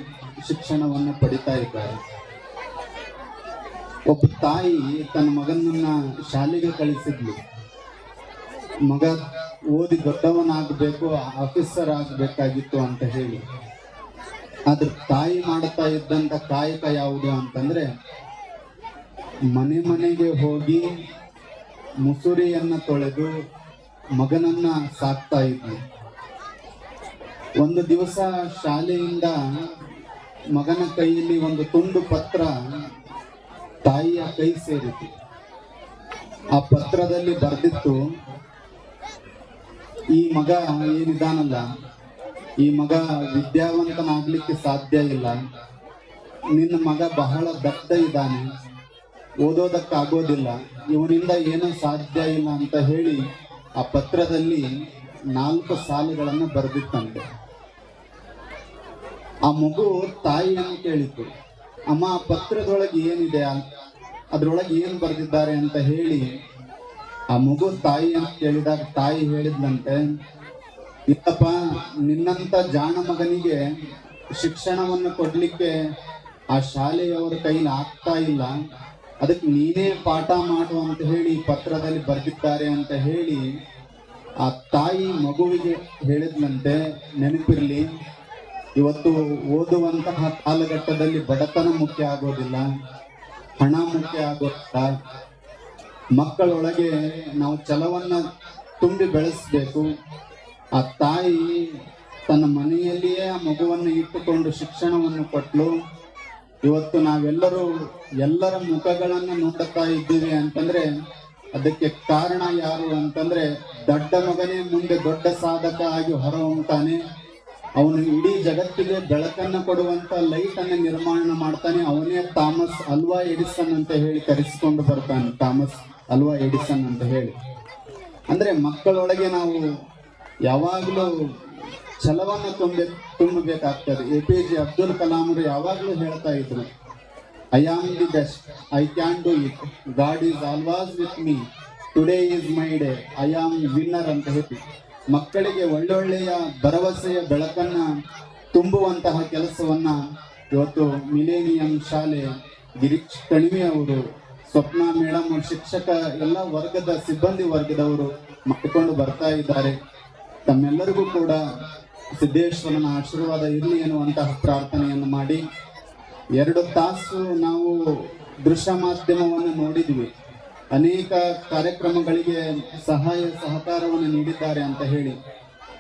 ಶಿಕ್ಷಣವನ್ನು ಪಡಿತಾ ಇದ್ದಾರೆ. ಒಬ್ಬ ತಾಯಿ ತನ್ನ ಮಗನನ್ನ ಶಾಲೆಗೆ ಕಳಿಸಿದ್ಲು. ಮಗ ಓದಿ ದೊಡ್ಡವನಾಗಬೇಕು, ಆಫೀಸರ್ ಆಗಬೇಕಾಗಿತ್ತು ಅಂತ ಹೇಳಿ. ಆದ್ರೆ ತಾಯಿ ಮಾಡ್ತಾ ಇದ್ದಂತ ಕಾಯಕ ಯಾವುದು ಅಂತಂದ್ರೆ ಮನೆ ಮನೆಗೆ ಹೋಗಿ ಮುಸುರಿಯನ್ನ ತೊಳೆದು ಮಗನನ್ನ ಸಾಕ್ತಾ ಇದ್ಲು. ಒಂದು ದಿವಸ ಶಾಲೆಯಿಂದ ಮಗನ ಕೈಯಲ್ಲಿ ಒಂದು ತುಂಡು ಪತ್ರ ತಾಯಿಯ ಕೈ ಸೇರಿತು. ಆ ಪತ್ರದಲ್ಲಿ ಬರೆದಿತ್ತು, ಈ ಮಗ ಏನಿದಾನಲ್ಲ ಈ ಮಗ ವಿದ್ಯಾವಂತನಾಗ್ಲಿಕ್ಕೆ ಸಾಧ್ಯ ಇಲ್ಲ, ನಿನ್ನ ಮಗ ಬಹಳ ದಡ್ಡ ಇದ್ದಾನೆ, ಓದೋದಕ್ಕಾಗೋದಿಲ್ಲ, ಇವನಿಂದ ಏನೂ ಸಾಧ್ಯ ಇಲ್ಲ ಅಂತ ಹೇಳಿ ಆ ಪತ್ರದಲ್ಲಿ 4 ಸಾಲುಗಳನ್ನು ಬರೆದಿತ್ತಂತೆ. ಆ ಮಗು ತಾಯಿಯನ್ನು ಕೇಳಿತು, ಅಮ್ಮ ಆ ಪತ್ರದೊಳಗೆ ಏನಿದೆ, ಅದ್ರೊಳಗೆ ಏನು ಬರೆದಿದ್ದಾರೆ ಅಂತ ಹೇಳಿ ಆ ಮಗು ತಾಯಿಯನ್ನು ಕೇಳಿದಾಗ ತಾಯಿ ಹೇಳಿದ್ಲಂತೆ, ಇಲ್ಲಪ್ಪ, ನಿನ್ನಂತ ಜಾಣ ಮಗನಿಗೆ ಶಿಕ್ಷಣವನ್ನು ಕೊಡ್ಲಿಕ್ಕೆ ಆ ಶಾಲೆಯವರ ಕೈಲಿ ಆಗ್ತಾ ಇಲ್ಲ, ಅದಕ್ಕೆ ನೀನೇ ಪಾಠ ಮಾಡು ಅಂತ ಹೇಳಿ ಪತ್ರದಲ್ಲಿ ಬರೆದಿದ್ದಾರೆ ಅಂತ ಹೇಳಿ ಆ ತಾಯಿ ಮಗುವಿಗೆ ಹೇಳಿದ್ಲಂತೆ. ನೆನಪಿರ್ಲಿ, ಇವತ್ತು ಓದುವಂತಹ ಕಾಲಘಟ್ಟದಲ್ಲಿ ಬಡತನ ಮುಖ್ಯ ಆಗೋದಿಲ್ಲ, ಹಣ ಮುಖ್ಯ ಆಗೋದಿಲ್ಲ. ಮಕ್ಕಳೊಳಗೆ ನಾವು ಛಲವನ್ನ ತುಂಬಿ ಬೆಳೆಸ್ಬೇಕು. ಆ ತಾಯಿ ತನ್ನ ಮನೆಯಲ್ಲಿಯೇ ಆ ಮಗುವನ್ನು ಇಟ್ಟುಕೊಂಡು ಶಿಕ್ಷಣವನ್ನು ಕೊಟ್ಲು. ಇವತ್ತು ನಾವೆಲ್ಲರೂ ಎಲ್ಲರ ಮುಖಗಳನ್ನು ನೋಡುತ್ತಾ ಇದ್ದೀವಿ ಅಂತಂದ್ರೆ ಅದಕ್ಕೆ ಕಾರಣ ಯಾರು ಅಂತಂದ್ರೆ, ದೊಡ್ಡ ಮಗನೇ ಮುಂದೆ ದೊಡ್ಡ ಸಾಧಕ ಆಗಿ ಹೊರಹೊಮ್ಮತಾನೆ, ಅವನು ಇಡೀ ಜಗತ್ತಿಗೆ ಬೆಳಕನ್ನು ಕೊಡುವಂತ ಲೈಟ್ ಅನ್ನು ನಿರ್ಮಾಣ ಮಾಡ್ತಾನೆ. ಅವನೇ ಥಾಮಸ್ ಅಲ್ವಾ ಎಡಿಸನ್ ಅಂತ ಹೇಳಿ ಕರೆಸಿಕೊಂಡು ಬರ್ತಾನೆ, ಥಾಮಸ್ ಅಲ್ವಾ ಎಡಿಸನ್ ಅಂತ ಹೇಳಿ. ಅಂದ್ರೆ ಮಕ್ಕಳೊಳಗೆ ನಾವು ಯಾವಾಗಲೂ ಛಲವನ್ನು ತುಂಬಬೇಕಾಗ್ತದೆ. APJ ಅಬ್ದುಲ್ ಕಲಾಂ ಯಾವಾಗಲೂ ಹೇಳ್ತಾ ಇದ್ರು, I am the best, I can do it, God is always with me, today is my day, I am winner ಅಂತ ಹೇಳಿ ಮಕ್ಕಳಿಗೆ ಒಳ್ಳೊಳ್ಳೆಯ ಭರವಸೆಯ ಬೆಳಕನ್ನ ತುಂಬುವಂತಹ ಕೆಲಸವನ್ನ ಇವತ್ತು ಮಿಲೇನಿಯಂ ಶಾಲೆ, ಗಿರೀಶ್ ಕಣಿವೆ ಅವರು, ಸ್ವಪ್ನ ಮೇಡಮ್, ಶಿಕ್ಷಕ ಎಲ್ಲ ವರ್ಗದ ಸಿಬ್ಬಂದಿ ವರ್ಗದವರು ಮಾಡಿಕೊಂಡು ಬರ್ತಾ ಇದ್ದಾರೆ. ತಮ್ಮೆಲ್ಲರಿಗೂ ಕೂಡ ಸಿದ್ದೇಶ್ವರನ ಆಶೀರ್ವಾದ ಇರಲಿ ಎನ್ನುವಂತಹ ಪ್ರಾರ್ಥನೆಯನ್ನು ಮಾಡಿ 2 ತಾಸು ನಾವು ದೃಶ್ಯ ಮಾಧ್ಯಮವನ್ನು ನೋಡಿದ್ವಿ. ಅನೇಕ ಕಾರ್ಯಕ್ರಮಗಳಿಗೆ ಸಹಾಯ ಸಹಕಾರವನ್ನು ನೀಡಿದ್ದಾರೆ ಅಂತ ಹೇಳಿ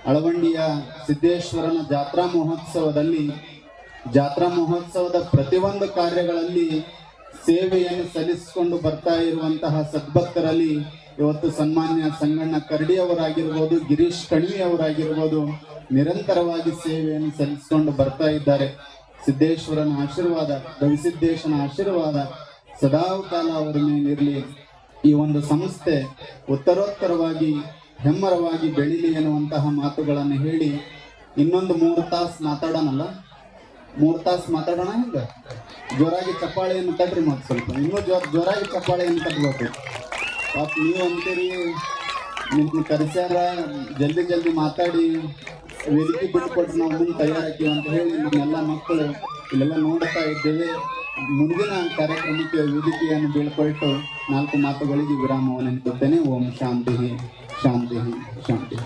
ಅಳವಂಡಿಯ ಸಿದ್ದೇಶ್ವರನ ಜಾತ್ರಾ ಮಹೋತ್ಸವದ ಪ್ರತಿಯೊಂದು ಕಾರ್ಯಗಳಲ್ಲಿ ಸೇವೆಯನ್ನು ಸಲ್ಲಿಸಿಕೊಂಡು ಬರ್ತಾ ಇರುವಂತಹ ಸದ್ಭಕ್ತರಲ್ಲಿ ಇವತ್ತು ಸನ್ಮಾನ್ಯ ಸಂಗಣ್ಣ ಕರಡಿ ಅವರಾಗಿರ್ಬೋದು, ಗಿರೀಶ್ ಕಣಿವೆ ಅವರಾಗಿರ್ಬೋದು, ನಿರಂತರವಾಗಿ ಸೇವೆಯನ್ನು ಸಲ್ಲಿಸಿಕೊಂಡು ಬರ್ತಾ ಇದ್ದಾರೆ. ಸಿದ್ದೇಶ್ವರನ ಆಶೀರ್ವಾದ, ಗವಿಸಿದ್ದೇಶನ ಆಶೀರ್ವಾದ ಸದಾಕಾಲ ಅವರ ಮೇಲಿರಲಿ. ಈ ಒಂದು ಸಂಸ್ಥೆ ಉತ್ತರೋತ್ತರವಾಗಿ ಹೆಮ್ಮರವಾಗಿ ಬೆಳಿಲಿ ಎನ್ನುವಂತಹ ಮಾತುಗಳನ್ನು ಹೇಳಿ ಇನ್ನೊಂದು 3 ತಾಸು ಮಾತಾಡೋಣಲ್ಲ, 3 ತಾಸು ಮಾತಾಡೋಣ. ಹಿಂಗ ಜೋರಾಗಿ ಚಪ್ಪಾಳೆಯನ್ನು ತಟ್ರಿ, ಮತ್ತೆ ಸ್ವಲ್ಪ ಇನ್ನೂ ಜೋರಾಗಿ ಚಪ್ಪಾಳೆಯನ್ನು ತಟ್ಟಬೇಕು. ಪಾಪ ನೀವು ಅಂತೀರಿ, ನಿಮ್ಮನ್ನ ಕರೆಸ್ಯಾರ, ಜಲ್ದಿ ಮಾತಾಡಿ ವೇದಿಕೆ ಬಿಟ್ಟುಕೊಟ್ರೆ ನಾವು ಮುಂದೆ ತಯಾರಾಕಿವಿ ಅಂತ ಹೇಳಿ ನಮ್ಮೆಲ್ಲ ಮಕ್ಕಳು ಇಲ್ಲೆಲ್ಲ ನೋಡ್ತಾ ಇದ್ದೇವೆ. ಮುಂದಿನ ಕಾರ್ಯಕ್ರಮಕ್ಕೆ ವೇದಿಕೆಯನ್ನು ಬೀಳ್ಕೊಟ್ಟು 4 ಮಾತುಗಳಿಗೆ ವಿರಾಮವನ್ನು ನೀಡುತ್ತೇನೆ. ಓಂ ಶಾಂತಿ ಶಾಂತಿ ಶಾಂತಿ.